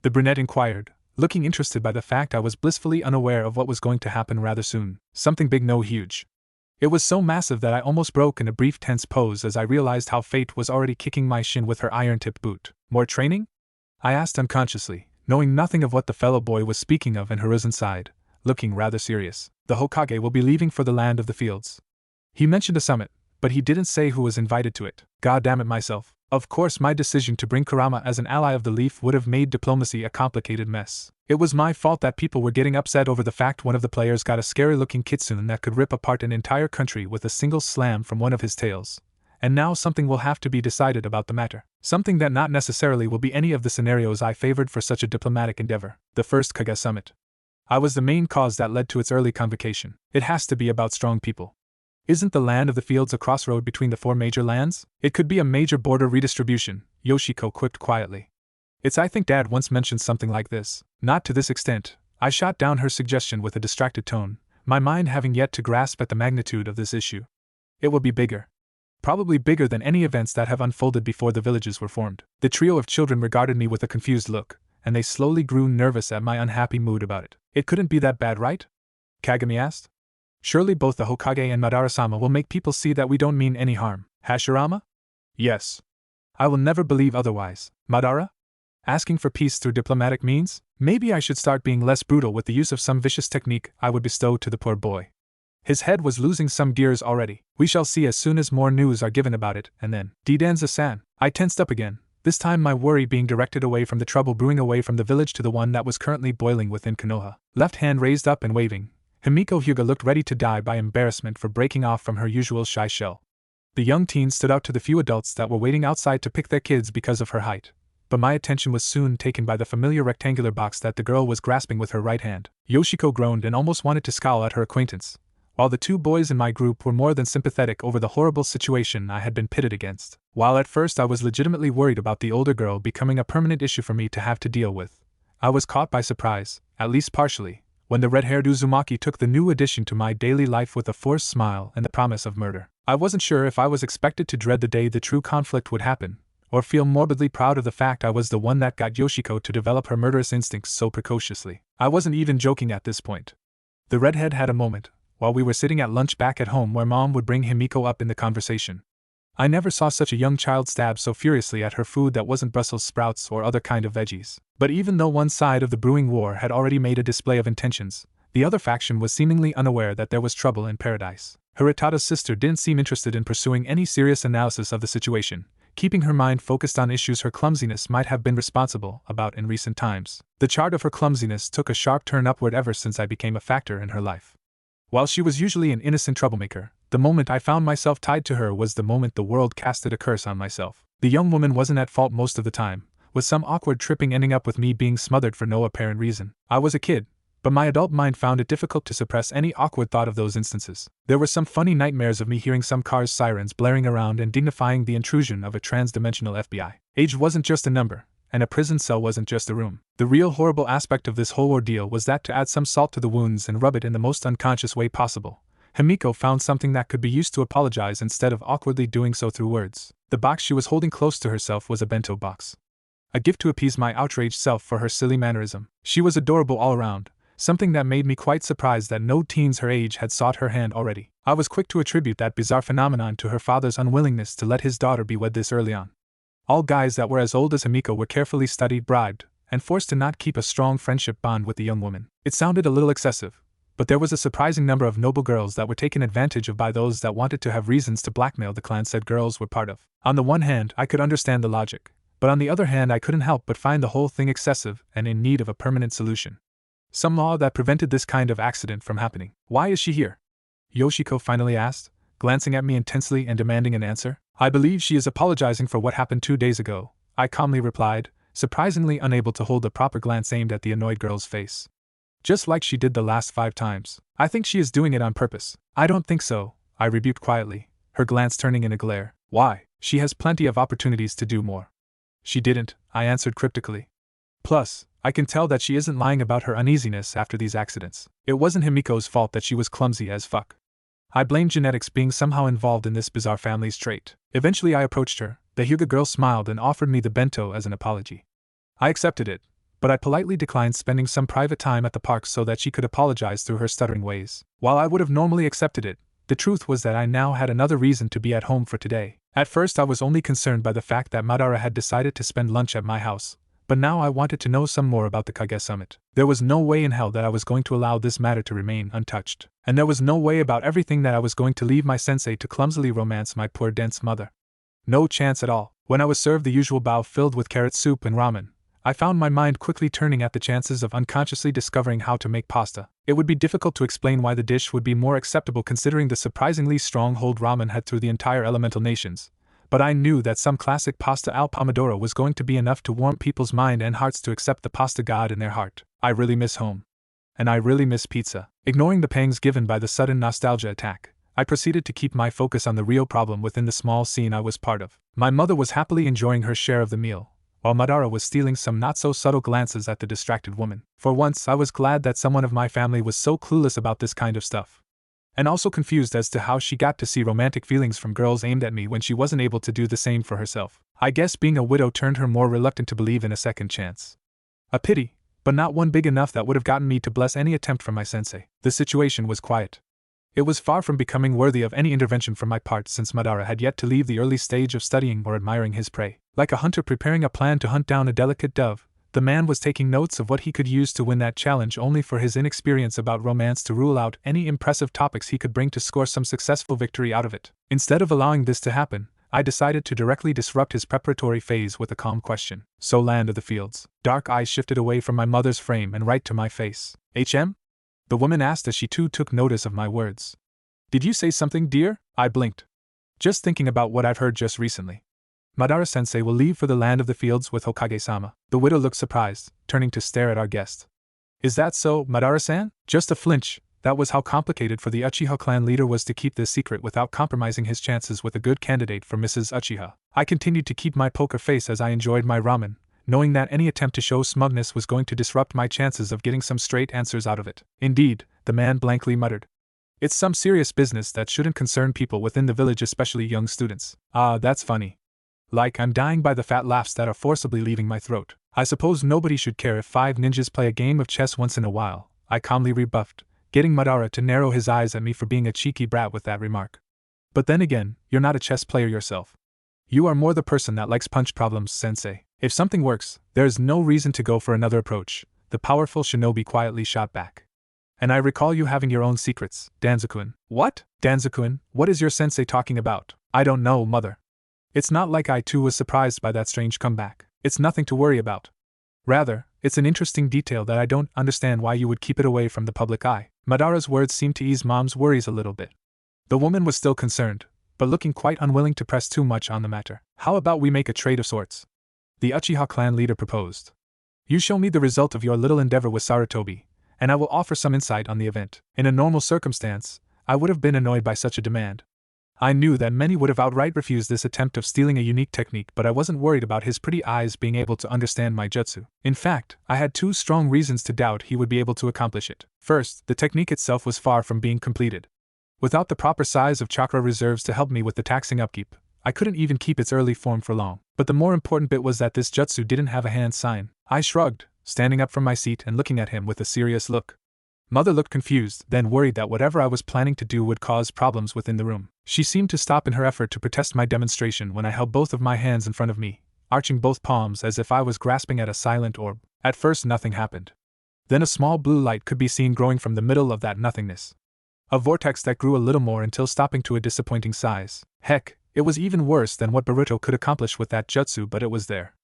The brunette inquired, looking interested by the fact I was blissfully unaware of what was going to happen rather soon. Something big, no huge. It was so massive that I almost broke in a brief tense pose as I realized how fate was already kicking my shin with her iron-tipped boot. More training? I asked unconsciously, knowing nothing of what the fellow boy was speaking of, and Hiruzen sighed, looking rather serious. The Hokage will be leaving for the land of the fields. He mentioned a summit, but he didn't say who was invited to it. God damn it myself. Of course my decision to bring Kurama as an ally of the Leaf would have made diplomacy a complicated mess. It was my fault that people were getting upset over the fact one of the players got a scary-looking kitsune that could rip apart an entire country with a single slam from one of his tails. And now something will have to be decided about the matter. Something that not necessarily will be any of the scenarios I favored for such a diplomatic endeavor. The first Kage summit. I was the main cause that led to its early convocation. It has to be about strong people. Isn't the land of the fields a crossroad between the 4 major lands? It could be a major border redistribution, Yoshiko quipped quietly. I think Dad once mentioned something like this. Not to this extent. I shot down her suggestion with a distracted tone, my mind having yet to grasp at the magnitude of this issue. It will be bigger. Probably bigger than any events that have unfolded before the villages were formed. The trio of children regarded me with a confused look, and they slowly grew nervous at my unhappy mood about it. It couldn't be that bad, right? Kagami asked. Surely both the Hokage and Madara-sama will make people see that we don't mean any harm. Hashirama? Yes. I will never believe otherwise. Madara? Asking for peace through diplomatic means? Maybe I should start being less brutal with the use of some vicious technique I would bestow to the poor boy. His head was losing some gears already. We shall see as soon as more news are given about it, and then. Danzoo-san. I tensed up again, this time my worry being directed away from the trouble brewing away from the village to the one that was currently boiling within Konoha. Left hand raised up and waving, Himiko Hyuga looked ready to die by embarrassment for breaking off from her usual shy shell. The young teen stood out to the few adults that were waiting outside to pick their kids because of her height, but my attention was soon taken by the familiar rectangular box that the girl was grasping with her right hand. Yoshiko groaned and almost wanted to scowl at her acquaintance, while the 2 boys in my group were more than sympathetic over the horrible situation I had been pitted against. While at first I was legitimately worried about the older girl becoming a permanent issue for me to have to deal with, I was caught by surprise, at least partially, when the red-haired Uzumaki took the new addition to my daily life with a forced smile and the promise of murder. I wasn't sure if I was expected to dread the day the true conflict would happen, or feel morbidly proud of the fact I was the one that got Yoshiko to develop her murderous instincts so precociously. I wasn't even joking at this point. The redhead had a moment, while we were sitting at lunch back at home where Mom would bring Himiko up in the conversation. I never saw such a young child stab so furiously at her food that wasn't Brussels sprouts or other kind of veggies. But even though one side of the brewing war had already made a display of intentions, the other faction was seemingly unaware that there was trouble in paradise. Hiritada's sister didn't seem interested in pursuing any serious analysis of the situation, keeping her mind focused on issues her clumsiness might have been responsible about in recent times. The chart of her clumsiness took a sharp turn upward ever since I became a factor in her life. While she was usually an innocent troublemaker, the moment I found myself tied to her was the moment the world casted a curse on myself. The young woman wasn't at fault most of the time, with some awkward tripping ending up with me being smothered for no apparent reason. I was a kid, but my adult mind found it difficult to suppress any awkward thought of those instances. There were some funny nightmares of me hearing some car's sirens blaring around and dignifying the intrusion of a trans-dimensional FBI. Age wasn't just a number, and a prison cell wasn't just a room. The real horrible aspect of this whole ordeal was that to add some salt to the wounds and rub it in the most unconscious way possible, Himiko found something that could be used to apologize instead of awkwardly doing so through words. The box she was holding close to herself was a bento box. A gift to appease my outraged self for her silly mannerism. She was adorable all around, something that made me quite surprised that no teens her age had sought her hand already. I was quick to attribute that bizarre phenomenon to her father's unwillingness to let his daughter be wed this early on. All guys that were as old as Himiko were carefully studied, bribed, and forced to not keep a strong friendship bond with the young woman. It sounded a little excessive, but there was a surprising number of noble girls that were taken advantage of by those that wanted to have reasons to blackmail the clan said girls were part of. On the one hand, I could understand the logic, but on the other hand I couldn't help but find the whole thing excessive and in need of a permanent solution. Some law that prevented this kind of accident from happening. Why is she here? Yoshiko finally asked, glancing at me intensely and demanding an answer. I believe she is apologizing for what happened 2 days ago, I calmly replied, surprisingly unable to hold the proper glance aimed at the annoyed girl's face. Just like she did the last 5 times. I think she is doing it on purpose. I don't think so, I rebuked quietly, her glance turning in a glare. Why? She has plenty of opportunities to do more. She didn't, I answered cryptically. Plus, I can tell that she isn't lying about her uneasiness after these accidents. It wasn't Himiko's fault that she was clumsy as fuck. I blamed genetics being somehow involved in this bizarre family's trait. Eventually I approached her, the Hyuga girl smiled and offered me the bento as an apology. I accepted it, but I politely declined spending some private time at the park so that she could apologize through her stuttering ways. While I would have normally accepted it, the truth was that I now had another reason to be at home for today. At first I was only concerned by the fact that Madara had decided to spend lunch at my house, but now I wanted to know some more about the Kage Summit. There was no way in hell that I was going to allow this matter to remain untouched. And there was no way about everything that I was going to leave my sensei to clumsily romance my poor dense mother. No chance at all. When I was served the usual bowl filled with carrot soup and ramen, I found my mind quickly turning at the chances of unconsciously discovering how to make pasta. It would be difficult to explain why the dish would be more acceptable considering the surprisingly strong hold ramen had through the entire elemental nations, but I knew that some classic pasta al pomodoro was going to be enough to warm people's mind and hearts to accept the pasta god in their heart. I really miss home. And I really miss pizza. Ignoring the pangs given by the sudden nostalgia attack, I proceeded to keep my focus on the real problem within the small scene I was part of. My mother was happily enjoying her share of the meal, while Madara was stealing some not-so-subtle glances at the distracted woman. For once I was glad that someone of my family was so clueless about this kind of stuff, and also confused as to how she got to see romantic feelings from girls aimed at me when she wasn't able to do the same for herself. I guess being a widow turned her more reluctant to believe in a second chance. A pity, but not one big enough that would have gotten me to bless any attempt from my sensei. The situation was quiet. It was far from becoming worthy of any intervention from my part since Madara had yet to leave the early stage of studying or admiring his prey. Like a hunter preparing a plan to hunt down a delicate dove, the man was taking notes of what he could use to win that challenge only for his inexperience about romance to rule out any impressive topics he could bring to score some successful victory out of it. Instead of allowing this to happen, I decided to directly disrupt his preparatory phase with a calm question. So land of the fields. Dark eyes shifted away from my mother's frame and right to my face. HM? The woman asked as she too took notice of my words. Did you say something, dear? I blinked. Just thinking about what I've heard just recently. Madara-sensei will leave for the land of the fields with Hokage-sama. The widow looked surprised, turning to stare at our guest. Is that so, Madara-san? Just a flinch. That was how complicated for the Uchiha clan leader was to keep this secret without compromising his chances with a good candidate for Mrs. Uchiha. I continued to keep my poker face as I enjoyed my ramen, knowing that any attempt to show smugness was going to disrupt my chances of getting some straight answers out of it. Indeed, the man blankly muttered. It's some serious business that shouldn't concern people within the village, especially young students. Ah, that's funny. Like I'm dying by the fat laughs that are forcibly leaving my throat. I suppose nobody should care if 5 ninjas play a game of chess once in a while, I calmly rebuffed, getting Madara to narrow his eyes at me for being a cheeky brat with that remark. But then again, you're not a chess player yourself. You are more the person that likes punch problems, sensei. If something works, there's no reason to go for another approach, the powerful shinobi quietly shot back. And I recall you having your own secrets, Danzoo-kun. What? Danzoo-kun, what is your sensei talking about? I don't know, mother. It's not like I too was surprised by that strange comeback. It's nothing to worry about. Rather, it's an interesting detail that I don't understand why you would keep it away from the public eye. Madara's words seemed to ease Mom's worries a little bit. The woman was still concerned, but looking quite unwilling to press too much on the matter. How about we make a trade of sorts? The Uchiha clan leader proposed. You show me the result of your little endeavor with Sarutobi, and I will offer some insight on the event. In a normal circumstance, I would have been annoyed by such a demand. I knew that many would have outright refused this attempt of stealing a unique technique, but I wasn't worried about his pretty eyes being able to understand my jutsu. In fact, I had two strong reasons to doubt he would be able to accomplish it. First, the technique itself was far from being completed. Without the proper size of chakra reserves to help me with the taxing upkeep, I couldn't even keep its early form for long. But the more important bit was that this jutsu didn't have a hand sign. I shrugged, standing up from my seat and looking at him with a serious look. Mother looked confused, then worried that whatever I was planning to do would cause problems within the room. She seemed to stop in her effort to protest my demonstration when I held both of my hands in front of me, arching both palms as if I was grasping at a silent orb. At first nothing happened. Then a small blue light could be seen growing from the middle of that nothingness. A vortex that grew a little more until stopping to a disappointing size. Heck, it was even worse than what Boruto could accomplish with that jutsu, but it was there.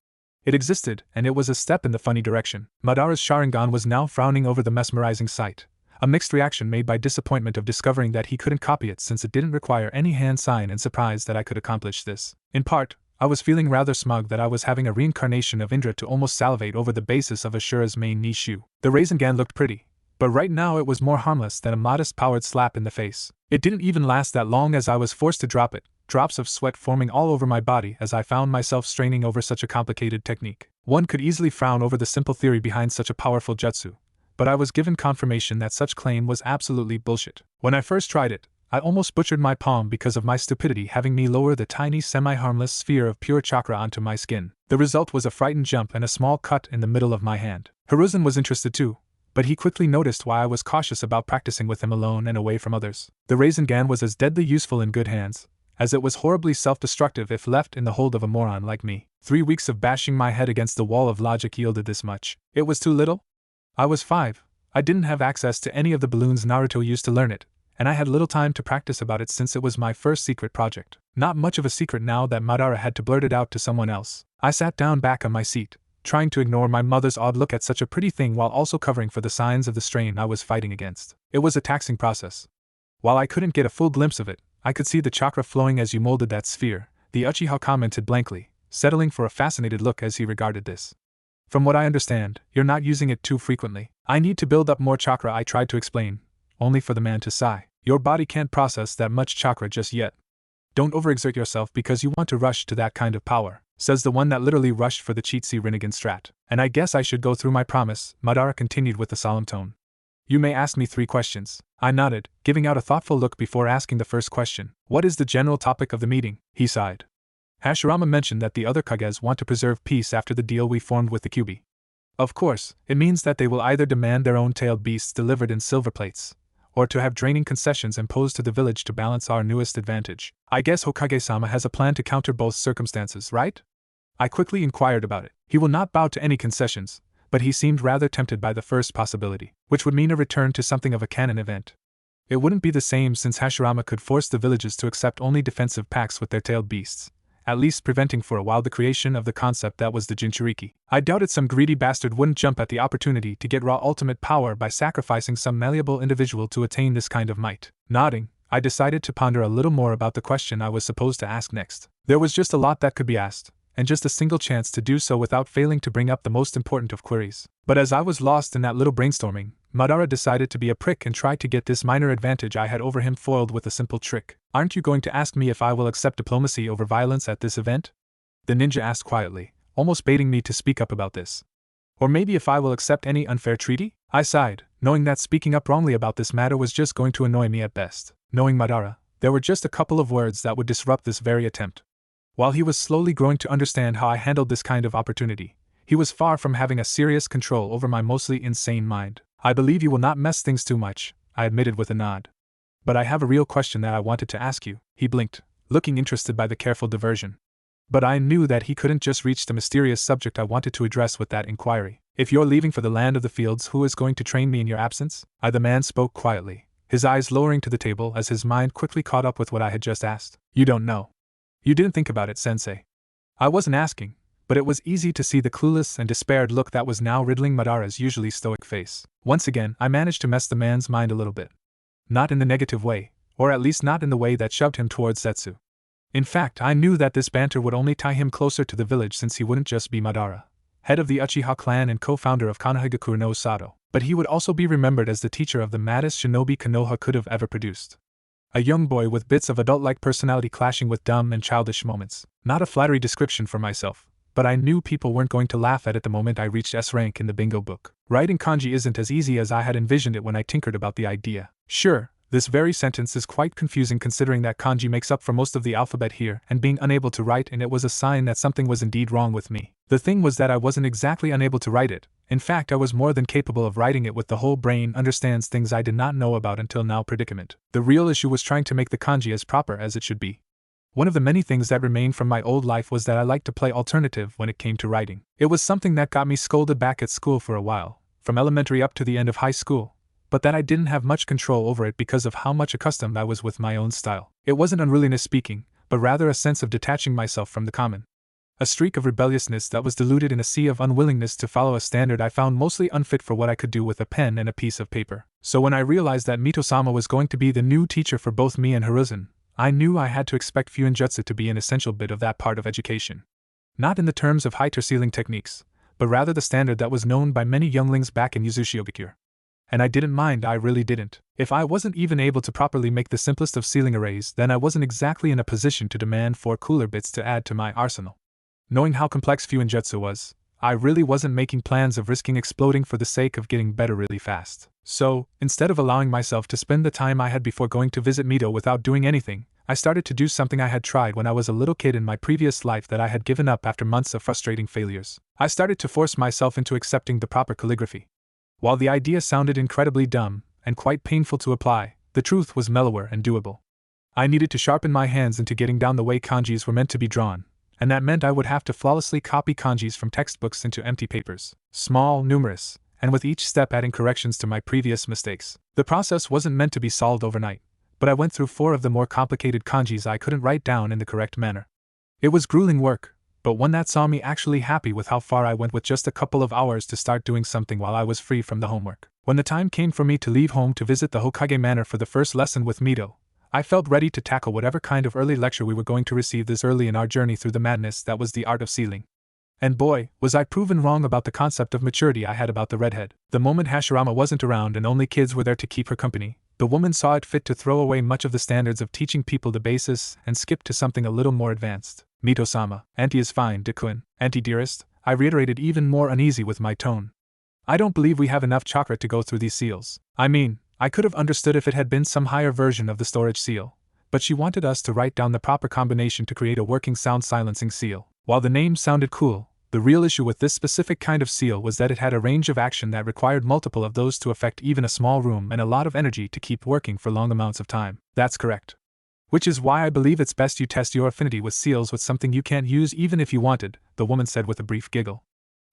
It existed, and it was a step in the funny direction. Madara's Sharingan was now frowning over the mesmerizing sight, a mixed reaction made by disappointment of discovering that he couldn't copy it since it didn't require any hand sign and surprise that I could accomplish this. In part, I was feeling rather smug that I was having a reincarnation of Indra to almost salivate over the basis of Ashura's main knee shoe. The Rasengan looked pretty, but right now it was more harmless than a modest powered slap in the face. It didn't even last that long as I was forced to drop it, drops of sweat forming all over my body as I found myself straining over such a complicated technique. One could easily frown over the simple theory behind such a powerful jutsu, but I was given confirmation that such claim was absolutely bullshit. When I first tried it, I almost butchered my palm because of my stupidity having me lower the tiny semi-harmless sphere of pure chakra onto my skin. The result was a frightened jump and a small cut in the middle of my hand. Hiruzen was interested too, but he quickly noticed why I was cautious about practicing with him alone and away from others. The Rasengan was as deadly useful in good hands, as it was horribly self-destructive if left in the hold of a moron like me. 3 weeks of bashing my head against the wall of logic yielded this much. It was too little? I was 5. I didn't have access to any of the balloons Naruto used to learn it, and I had little time to practice about it since it was my first secret project. Not much of a secret now that Madara had to blurt it out to someone else. I sat down back on my seat, trying to ignore my mother's odd look at such a pretty thing while also covering for the signs of the strain I was fighting against. It was a taxing process. While I couldn't get a full glimpse of it, I could see the chakra flowing as you molded that sphere, the Uchiha commented blankly, settling for a fascinated look as he regarded this. From what I understand, you're not using it too frequently. I need to build up more chakra, I tried to explain, only for the man to sigh. Your body can't process that much chakra just yet. Don't overexert yourself because you want to rush to that kind of power, says the one that literally rushed for the cheatsy Rinnegan strat. And I guess I should go through my promise, Madara continued with a solemn tone. You may ask me 3 questions. I nodded, giving out a thoughtful look before asking the first question. What is the general topic of the meeting? He sighed. Hashirama mentioned that the other Kages want to preserve peace after the deal we formed with the Kyuubi. Of course, it means that they will either demand their own tailed beasts delivered in silver plates, or to have draining concessions imposed to the village to balance our newest advantage. I guess Hokage-sama has a plan to counter both circumstances, right? I quickly inquired about it. He will not bow to any concessions, but he seemed rather tempted by the first possibility, which would mean a return to something of a canon event. It wouldn't be the same since Hashirama could force the villages to accept only defensive pacts with their tailed beasts, at least preventing for a while the creation of the concept that was the Jinchuriki. I doubted some greedy bastard wouldn't jump at the opportunity to get raw ultimate power by sacrificing some malleable individual to attain this kind of might. Nodding, I decided to ponder a little more about the question I was supposed to ask next. There was just a lot that could be asked, and just a single chance to do so without failing to bring up the most important of queries. But as I was lost in that little brainstorming, Madara decided to be a prick and try to get this minor advantage I had over him foiled with a simple trick. Aren't you going to ask me if I will accept diplomacy over violence at this event? The ninja asked quietly, almost baiting me to speak up about this. Or maybe if I will accept any unfair treaty? I sighed, knowing that speaking up wrongly about this matter was just going to annoy me at best. Knowing Madara, there were just a couple of words that would disrupt this very attempt. While he was slowly growing to understand how I handled this kind of opportunity, he was far from having a serious control over my mostly insane mind. I believe you will not mess things too much, I admitted with a nod. But I have a real question that I wanted to ask you. He blinked, looking interested by the careful diversion. But I knew that he couldn't just reach the mysterious subject I wanted to address with that inquiry. If you're leaving for the land of the fields, who is going to train me in your absence? The man spoke quietly, his eyes lowering to the table as his mind quickly caught up with what I had just asked. You don't know. You didn't think about it, sensei. I wasn't asking, but it was easy to see the clueless and despaired look that was now riddling Madara's usually stoic face. Once again, I managed to mess the man's mind a little bit. Not in the negative way, or at least not in the way that shoved him towards Setsu. In fact, I knew that this banter would only tie him closer to the village, since he wouldn't just be Madara, head of the Uchiha clan and co-founder of Konohagakure no Sato, but he would also be remembered as the teacher of the maddest shinobi Konoha could have ever produced. A young boy with bits of adult-like personality clashing with dumb and childish moments. Not a flattery description for myself, but I knew people weren't going to laugh at it the moment I reached S rank in the bingo book. Writing kanji isn't as easy as I had envisioned it when I tinkered about the idea. Sure, this very sentence is quite confusing considering that kanji makes up for most of the alphabet here, and being unable to write it was a sign that something was indeed wrong with me. The thing was that I wasn't exactly unable to write it. In fact, I was more than capable of writing it with the whole brain understands things I did not know about until now predicament. The real issue was trying to make the kanji as proper as it should be. One of the many things that remained from my old life was that I liked to play alternative when it came to writing. It was something that got me scolded back at school for a while, from elementary up to the end of high school, but that I didn't have much control over it because of how much accustomed I was with my own style. It wasn't unruliness speaking, but rather a sense of detaching myself from the common. A streak of rebelliousness that was diluted in a sea of unwillingness to follow a standard I found mostly unfit for what I could do with a pen and a piece of paper. So when I realized that Mito-sama was going to be the new teacher for both me and Hiruzen, I knew I had to expect Fuinjutsu to be an essential bit of that part of education. Not in the terms of height or ceiling techniques, but rather the standard that was known by many younglings back in Yuzushiogakure. And I didn't mind, I really didn't. If I wasn't even able to properly make the simplest of ceiling arrays, then I wasn't exactly in a position to demand 4 cooler bits to add to my arsenal. Knowing how complex Fuinjutsu was, I really wasn't making plans of risking exploding for the sake of getting better really fast. So, instead of allowing myself to spend the time I had before going to visit Mito without doing anything, I started to do something I had tried when I was a little kid in my previous life that I had given up after months of frustrating failures. I started to force myself into accepting the proper calligraphy. While the idea sounded incredibly dumb, and quite painful to apply, the truth was mellower and doable. I needed to sharpen my hands into getting down the way kanjis were meant to be drawn, and that meant I would have to flawlessly copy kanjis from textbooks into empty papers, small, numerous, and with each step adding corrections to my previous mistakes. The process wasn't meant to be solved overnight, but I went through 4 of the more complicated kanjis I couldn't write down in the correct manner. It was grueling work, but one that saw me actually happy with how far I went with just a couple of hours to start doing something while I was free from the homework. When the time came for me to leave home to visit the Hokage Manor for the first lesson with Mito, I felt ready to tackle whatever kind of early lecture we were going to receive this early in our journey through the madness that was the art of sealing. And boy, was I proven wrong about the concept of maturity I had about the redhead. The moment Hashirama wasn't around and only kids were there to keep her company, the woman saw it fit to throw away much of the standards of teaching people the basis and skip to something a little more advanced. Mito-sama, auntie is fine, Dekun. Auntie dearest, I reiterated, even more uneasy with my tone. I don't believe we have enough chakra to go through these seals. I mean, I could have understood if it had been some higher version of the storage seal, but she wanted us to write down the proper combination to create a working sound silencing seal. While the name sounded cool, the real issue with this specific kind of seal was that it had a range of action that required multiple of those to affect even a small room and a lot of energy to keep working for long amounts of time. That's correct. Which is why I believe it's best you test your affinity with seals with something you can't use even if you wanted, the woman said with a brief giggle.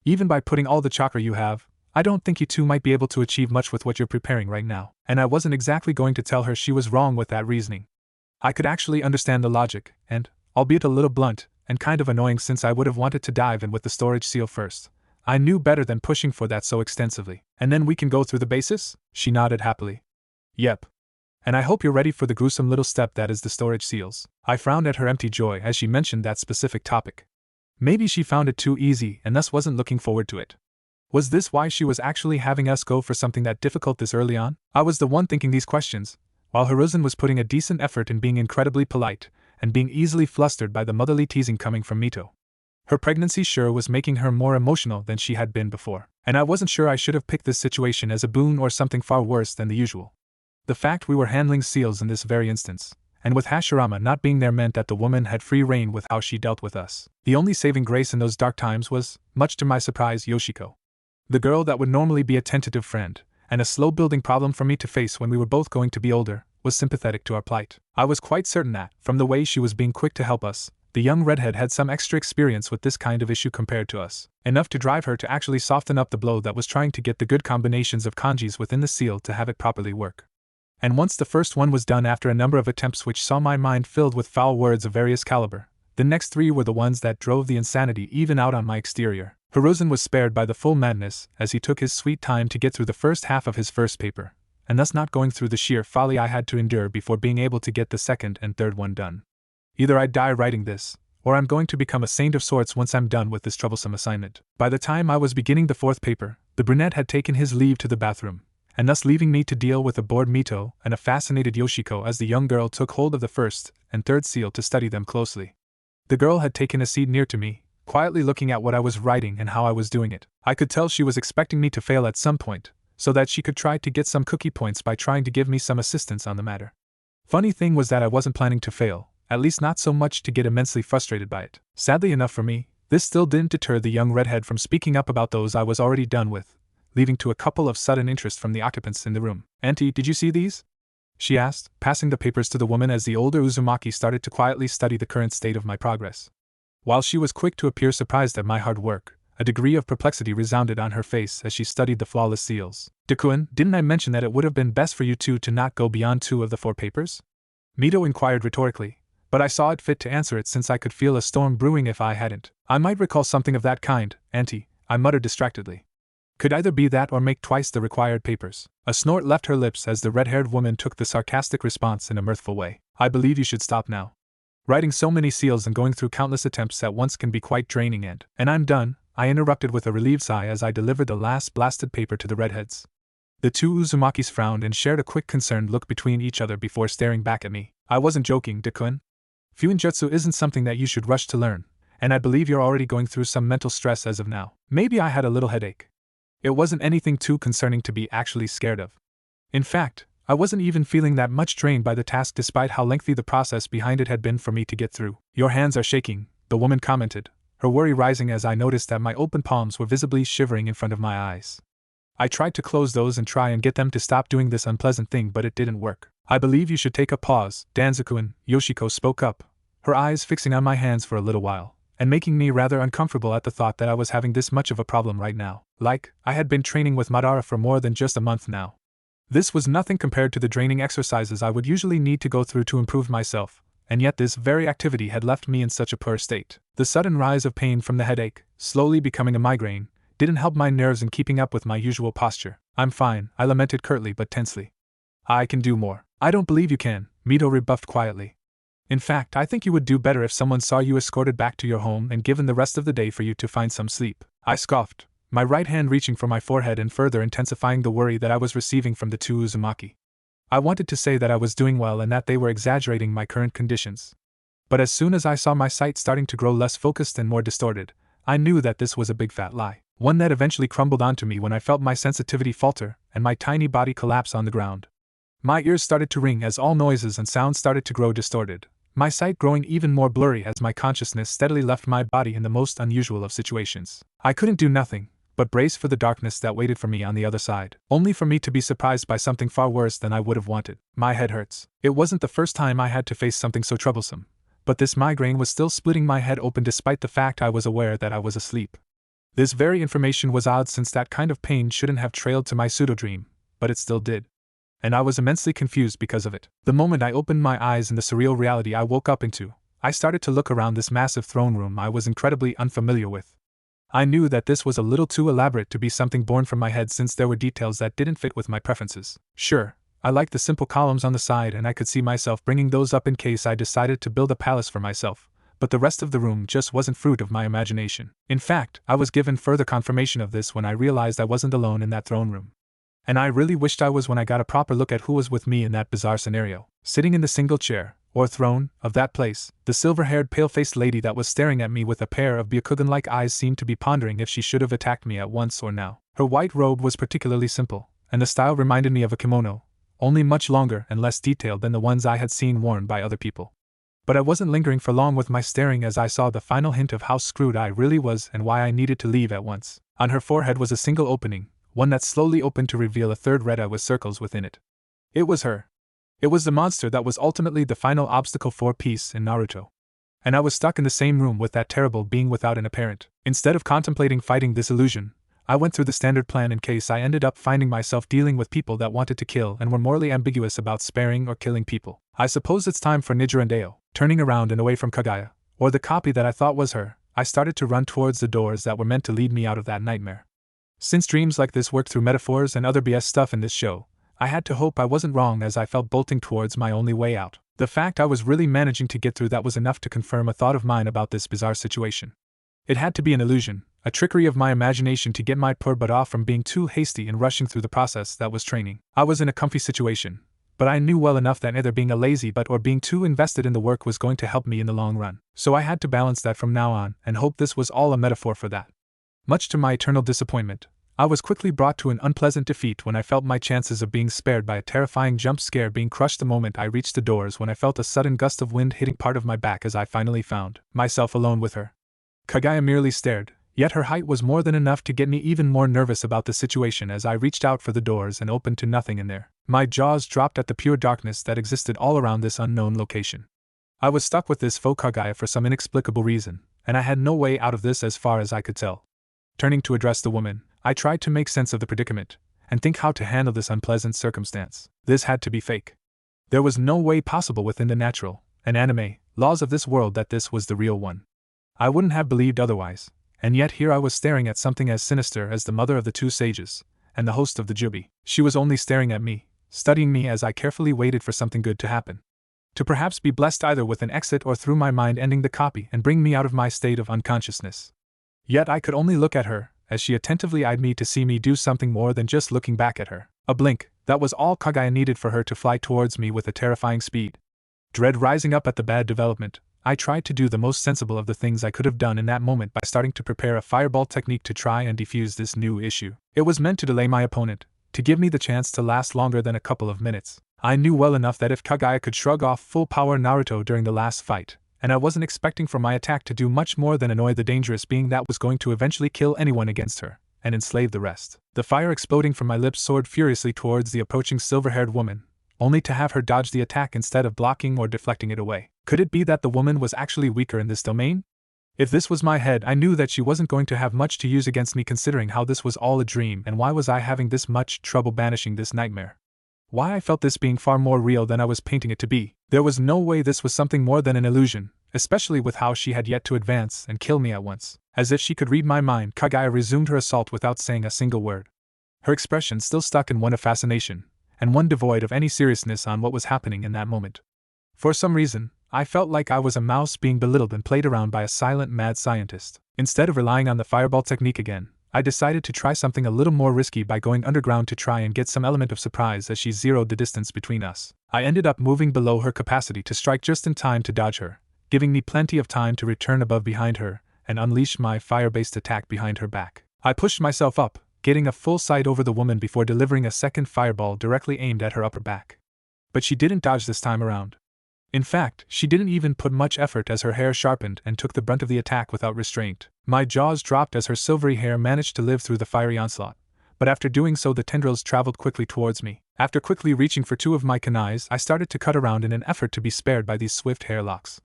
Even by putting all the chakra you have, I don't think you two might be able to achieve much with what you're preparing right now. And I wasn't exactly going to tell her she was wrong with that reasoning. I could actually understand the logic, and, albeit a little blunt, and kind of annoying since I would have wanted to dive in with the storage seal first, I knew better than pushing for that so extensively. And then we can go through the basis? She nodded happily. Yep. And I hope you're ready for the gruesome little step that is the storage seals. I frowned at her empty joy as she mentioned that specific topic. Maybe she found it too easy and thus wasn't looking forward to it. Was this why she was actually having us go for something that difficult this early on? I was the one thinking these questions, while Hiruzen was putting a decent effort in being incredibly polite, and being easily flustered by the motherly teasing coming from Mito. Her pregnancy sure was making her more emotional than she had been before, and I wasn't sure I should have picked this situation as a boon or something far worse than the usual. The fact we were handling seals in this very instance, and with Hashirama not being there, meant that the woman had free rein with how she dealt with us. The only saving grace in those dark times was, much to my surprise, Yoshiko. The girl that would normally be a tentative friend, and a slow-building problem for me to face when we were both going to be older, was sympathetic to our plight. I was quite certain that, from the way she was being quick to help us, the young redhead had some extra experience with this kind of issue compared to us, enough to drive her to actually soften up the blow that was trying to get the good combinations of kanjis within the seal to have it properly work. And once the first one was done after a number of attempts which saw my mind filled with foul words of various caliber, The next 3 were the ones that drove the insanity even out on my exterior. Hiruzen was spared by the full madness, as he took his sweet time to get through the first half of his first paper, and thus not going through the sheer folly I had to endure before being able to get the second and third one done. Either I die writing this, or I'm going to become a saint of sorts once I'm done with this troublesome assignment. By the time I was beginning the 4th paper, the brunette had taken his leave to the bathroom, and thus leaving me to deal with a bored Mito and a fascinated Yoshiko as the young girl took hold of the first and third seal to study them closely. The girl had taken a seat near to me, quietly looking at what I was writing and how I was doing it. I could tell she was expecting me to fail at some point, so that she could try to get some cookie points by trying to give me some assistance on the matter. Funny thing was that I wasn't planning to fail, at least not so much to get immensely frustrated by it. Sadly enough for me, this still didn't deter the young redhead from speaking up about those I was already done with, leading to a couple of sudden interest from the occupants in the room. "Auntie, did you see these?" she asked, passing the papers to the woman as the older Uzumaki started to quietly study the current state of my progress. While she was quick to appear surprised at my hard work, a degree of perplexity resounded on her face as she studied the flawless seals. "Dakun, didn't I mention that it would have been best for you two to not go beyond 2 of the 4 papers?" Mito inquired rhetorically, but I saw it fit to answer it since I could feel a storm brewing if I hadn't. "I might recall something of that kind, Auntie," I muttered distractedly. "Could either be that or make twice the required papers." A snort left her lips as the red-haired woman took the sarcastic response in a mirthful way. "I believe you should stop now. Writing so many seals and going through countless attempts at once can be quite draining and I'm done," I interrupted with a relieved sigh as I delivered the last blasted paper to the redheads. The 2 Uzumakis frowned and shared a quick concerned look between each other before staring back at me. "I wasn't joking, Dakun. Fuinjutsu isn't something that you should rush to learn, and I believe you're already going through some mental stress as of now. Maybe I had a little headache. It wasn't anything too concerning to be actually scared of. In fact, I wasn't even feeling that much drained by the task despite how lengthy the process behind it had been for me to get through." "Your hands are shaking," the woman commented, her worry rising as I noticed that my open palms were visibly shivering in front of my eyes. I tried to close those and try and get them to stop doing this unpleasant thing, but it didn't work. "I believe you should take a pause, Danzoo-kun," Yoshiko spoke up, her eyes fixing on my hands for a little while, and making me rather uncomfortable at the thought that I was having this much of a problem right now. I had been training with Madara for more than just a month now. This was nothing compared to the draining exercises I would usually need to go through to improve myself, and yet this very activity had left me in such a poor state. The sudden rise of pain from the headache, slowly becoming a migraine, didn't help my nerves in keeping up with my usual posture. "I'm fine," I lamented curtly but tensely. "I can do more." "I don't believe you can," Mito rebuffed quietly. "In fact, I think you would do better if someone saw you escorted back to your home and given the rest of the day for you to find some sleep." I scoffed, my right hand reaching for my forehead and further intensifying the worry that I was receiving from the 2 Uzumaki. I wanted to say that I was doing well and that they were exaggerating my current conditions. But as soon as I saw my sight starting to grow less focused and more distorted, I knew that this was a big fat lie. One that eventually crumbled onto me when I felt my sensitivity falter and my tiny body collapse on the ground. My ears started to ring as all noises and sounds started to grow distorted, my sight growing even more blurry as my consciousness steadily left my body in the most unusual of situations. I couldn't do nothing but brace for the darkness that waited for me on the other side, only for me to be surprised by something far worse than I would have wanted. My head hurts. It wasn't the first time I had to face something so troublesome, but this migraine was still splitting my head open despite the fact I was aware that I was asleep. This very information was odd since that kind of pain shouldn't have trailed to my pseudo-dream, but it still did. And I was immensely confused because of it. The moment I opened my eyes in the surreal reality I woke up into, I started to look around this massive throne room I was incredibly unfamiliar with. I knew that this was a little too elaborate to be something born from my head since there were details that didn't fit with my preferences. Sure, I liked the simple columns on the side and I could see myself bringing those up in case I decided to build a palace for myself, but the rest of the room just wasn't fruit of my imagination. In fact, I was given further confirmation of this when I realized I wasn't alone in that throne room. And I really wished I was when I got a proper look at who was with me in that bizarre scenario. Sitting in the single chair, or throne, of that place, the silver-haired pale-faced lady that was staring at me with a pair of Byakugan-like eyes seemed to be pondering if she should have attacked me at once or now. Her white robe was particularly simple, and the style reminded me of a kimono, only much longer and less detailed than the ones I had seen worn by other people. But I wasn't lingering for long with my staring as I saw the final hint of how screwed I really was and why I needed to leave at once. On her forehead was a single opening, one that slowly opened to reveal a third red eye with circles within it. It was her. It was the monster that was ultimately the final obstacle for peace in Naruto. And I was stuck in the same room with that terrible being without an apparent. Instead of contemplating fighting this illusion, I went through the standard plan in case I ended up finding myself dealing with people that wanted to kill and were morally ambiguous about sparing or killing people. I suppose it's time for Nijirandeyo. Turning around and away from Kaguya, or the copy that I thought was her, I started to run towards the doors that were meant to lead me out of that nightmare. Since dreams like this work through metaphors and other BS stuff in this show, I had to hope I wasn't wrong as I felt bolting towards my only way out. The fact I was really managing to get through that was enough to confirm a thought of mine about this bizarre situation. It had to be an illusion, a trickery of my imagination to get my poor butt off from being too hasty in rushing through the process that was training. I was in a comfy situation, but I knew well enough that either being a lazy butt or being too invested in the work was going to help me in the long run. So I had to balance that from now on and hope this was all a metaphor for that. Much to my eternal disappointment, I was quickly brought to an unpleasant defeat when I felt my chances of being spared by a terrifying jump scare being crushed the moment I reached the doors when I felt a sudden gust of wind hitting part of my back as I finally found myself alone with her. Kagaya merely stared, yet her height was more than enough to get me even more nervous about the situation as I reached out for the doors and opened to nothing in there. My jaws dropped at the pure darkness that existed all around this unknown location. I was stuck with this faux Kagaya for some inexplicable reason, and I had no way out of this as far as I could tell. Turning to address the woman, I tried to make sense of the predicament, and think how to handle this unpleasant circumstance. This had to be fake. There was no way possible within the natural, and anime, laws of this world that this was the real one. I wouldn't have believed otherwise, and yet here I was staring at something as sinister as the mother of the two sages, and the host of the Jubi. She was only staring at me, studying me as I carefully waited for something good to happen. To perhaps be blessed either with an exit or through my mind ending the copy and bring me out of my state of unconsciousness. Yet I could only look at her, as she attentively eyed me to see me do something more than just looking back at her. A blink, that was all Kagaya needed for her to fly towards me with a terrifying speed. Dread rising up at the bad development, I tried to do the most sensible of the things I could have done in that moment by starting to prepare a fireball technique to try and defuse this new issue. It was meant to delay my opponent, to give me the chance to last longer than a couple of minutes. I knew well enough that if Kagaya could shrug off full power Naruto during the last fight, and I wasn't expecting for my attack to do much more than annoy the dangerous being that was going to eventually kill anyone against her, and enslave the rest. The fire exploding from my lips soared furiously towards the approaching silver-haired woman, only to have her dodge the attack instead of blocking or deflecting it away. Could it be that the woman was actually weaker in this domain? If this was my head, I knew that she wasn't going to have much to use against me considering how this was all a dream and why was I having this much trouble banishing this nightmare. Why I felt this being far more real than I was painting it to be. There was no way this was something more than an illusion, especially with how she had yet to advance and kill me at once. As if she could read my mind, Kagaya resumed her assault without saying a single word. Her expression still stuck in one of fascination, and one devoid of any seriousness on what was happening in that moment. For some reason, I felt like I was a mouse being belittled and played around by a silent mad scientist. Instead of relying on the fireball technique again, I decided to try something a little more risky by going underground to try and get some element of surprise as she zeroed the distance between us. I ended up moving below her capacity to strike just in time to dodge her, giving me plenty of time to return above behind her and unleash my fire-based attack behind her back. I pushed myself up, getting a full sight over the woman before delivering a second fireball directly aimed at her upper back. But she didn't dodge this time around. In fact, she didn't even put much effort as her hair sharpened and took the brunt of the attack without restraint. My jaws dropped as her silvery hair managed to live through the fiery onslaught, but after doing so the tendrils traveled quickly towards me. After quickly reaching for two of my kunais, I started to cut around in an effort to be spared by these swift hair locks.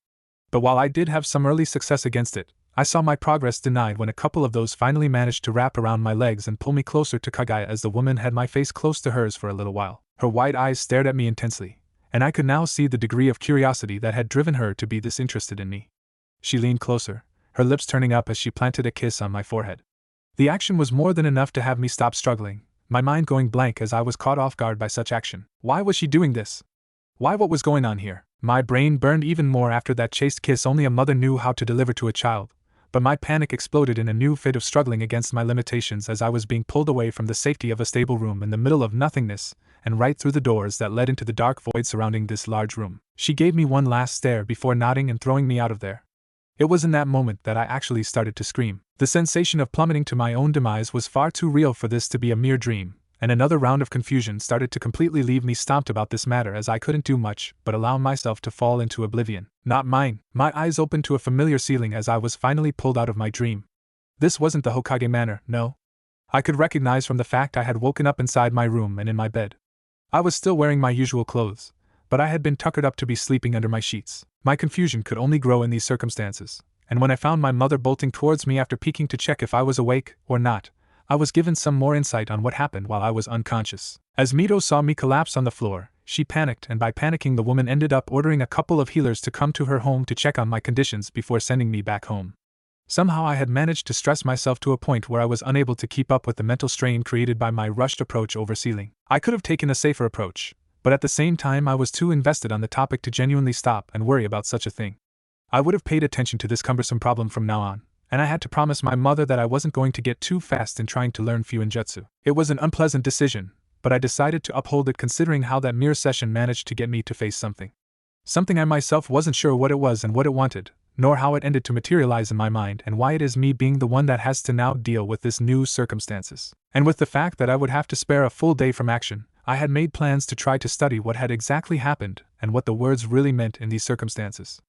But while I did have some early success against it, I saw my progress denied when a couple of those finally managed to wrap around my legs and pull me closer to Kagaya as the woman had my face close to hers for a little while. Her wide eyes stared at me intensely, and I could now see the degree of curiosity that had driven her to be this interested in me. She leaned closer, her lips turning up as she planted a kiss on my forehead. The action was more than enough to have me stop struggling, my mind going blank as I was caught off guard by such action. Why was she doing this? Why, what was going on here? My brain burned even more after that chaste kiss only a mother knew how to deliver to a child, but my panic exploded in a new fit of struggling against my limitations as I was being pulled away from the safety of a stable room in the middle of nothingness, and right through the doors that led into the dark void surrounding this large room. She gave me one last stare before nodding and throwing me out of there. It was in that moment that I actually started to scream. The sensation of plummeting to my own demise was far too real for this to be a mere dream, and another round of confusion started to completely leave me stumped about this matter as I couldn't do much but allow myself to fall into oblivion. Not mine. My eyes opened to a familiar ceiling as I was finally pulled out of my dream. This wasn't the Hokage manor, no. I could recognize from the fact I had woken up inside my room and in my bed. I was still wearing my usual clothes, but I had been tuckered up to be sleeping under my sheets. My confusion could only grow in these circumstances, and when I found my mother bolting towards me after peeking to check if I was awake or not, I was given some more insight on what happened while I was unconscious. As Mito saw me collapse on the floor, She panicked, and by panicking, the woman ended up ordering a couple of healers to come to her home to check on my conditions before sending me back home. Somehow I had managed to stress myself to a point where I was unable to keep up with the mental strain created by my rushed approach over sealing. I could have taken a safer approach, but at the same time I was too invested on the topic to genuinely stop and worry about such a thing. I would have paid attention to this cumbersome problem from now on, and I had to promise my mother that I wasn't going to get too fast in trying to learn Fuinjutsu. It was an unpleasant decision, but I decided to uphold it considering how that mere session managed to get me to face something. Something I myself wasn't sure what it was and what it wanted, nor how it ended to materialize in my mind, and why it is me being the one that has to now deal with this new circumstances. And with the fact that I would have to spare a full day from action, I had made plans to try to study what had exactly happened and what the words really meant in these circumstances.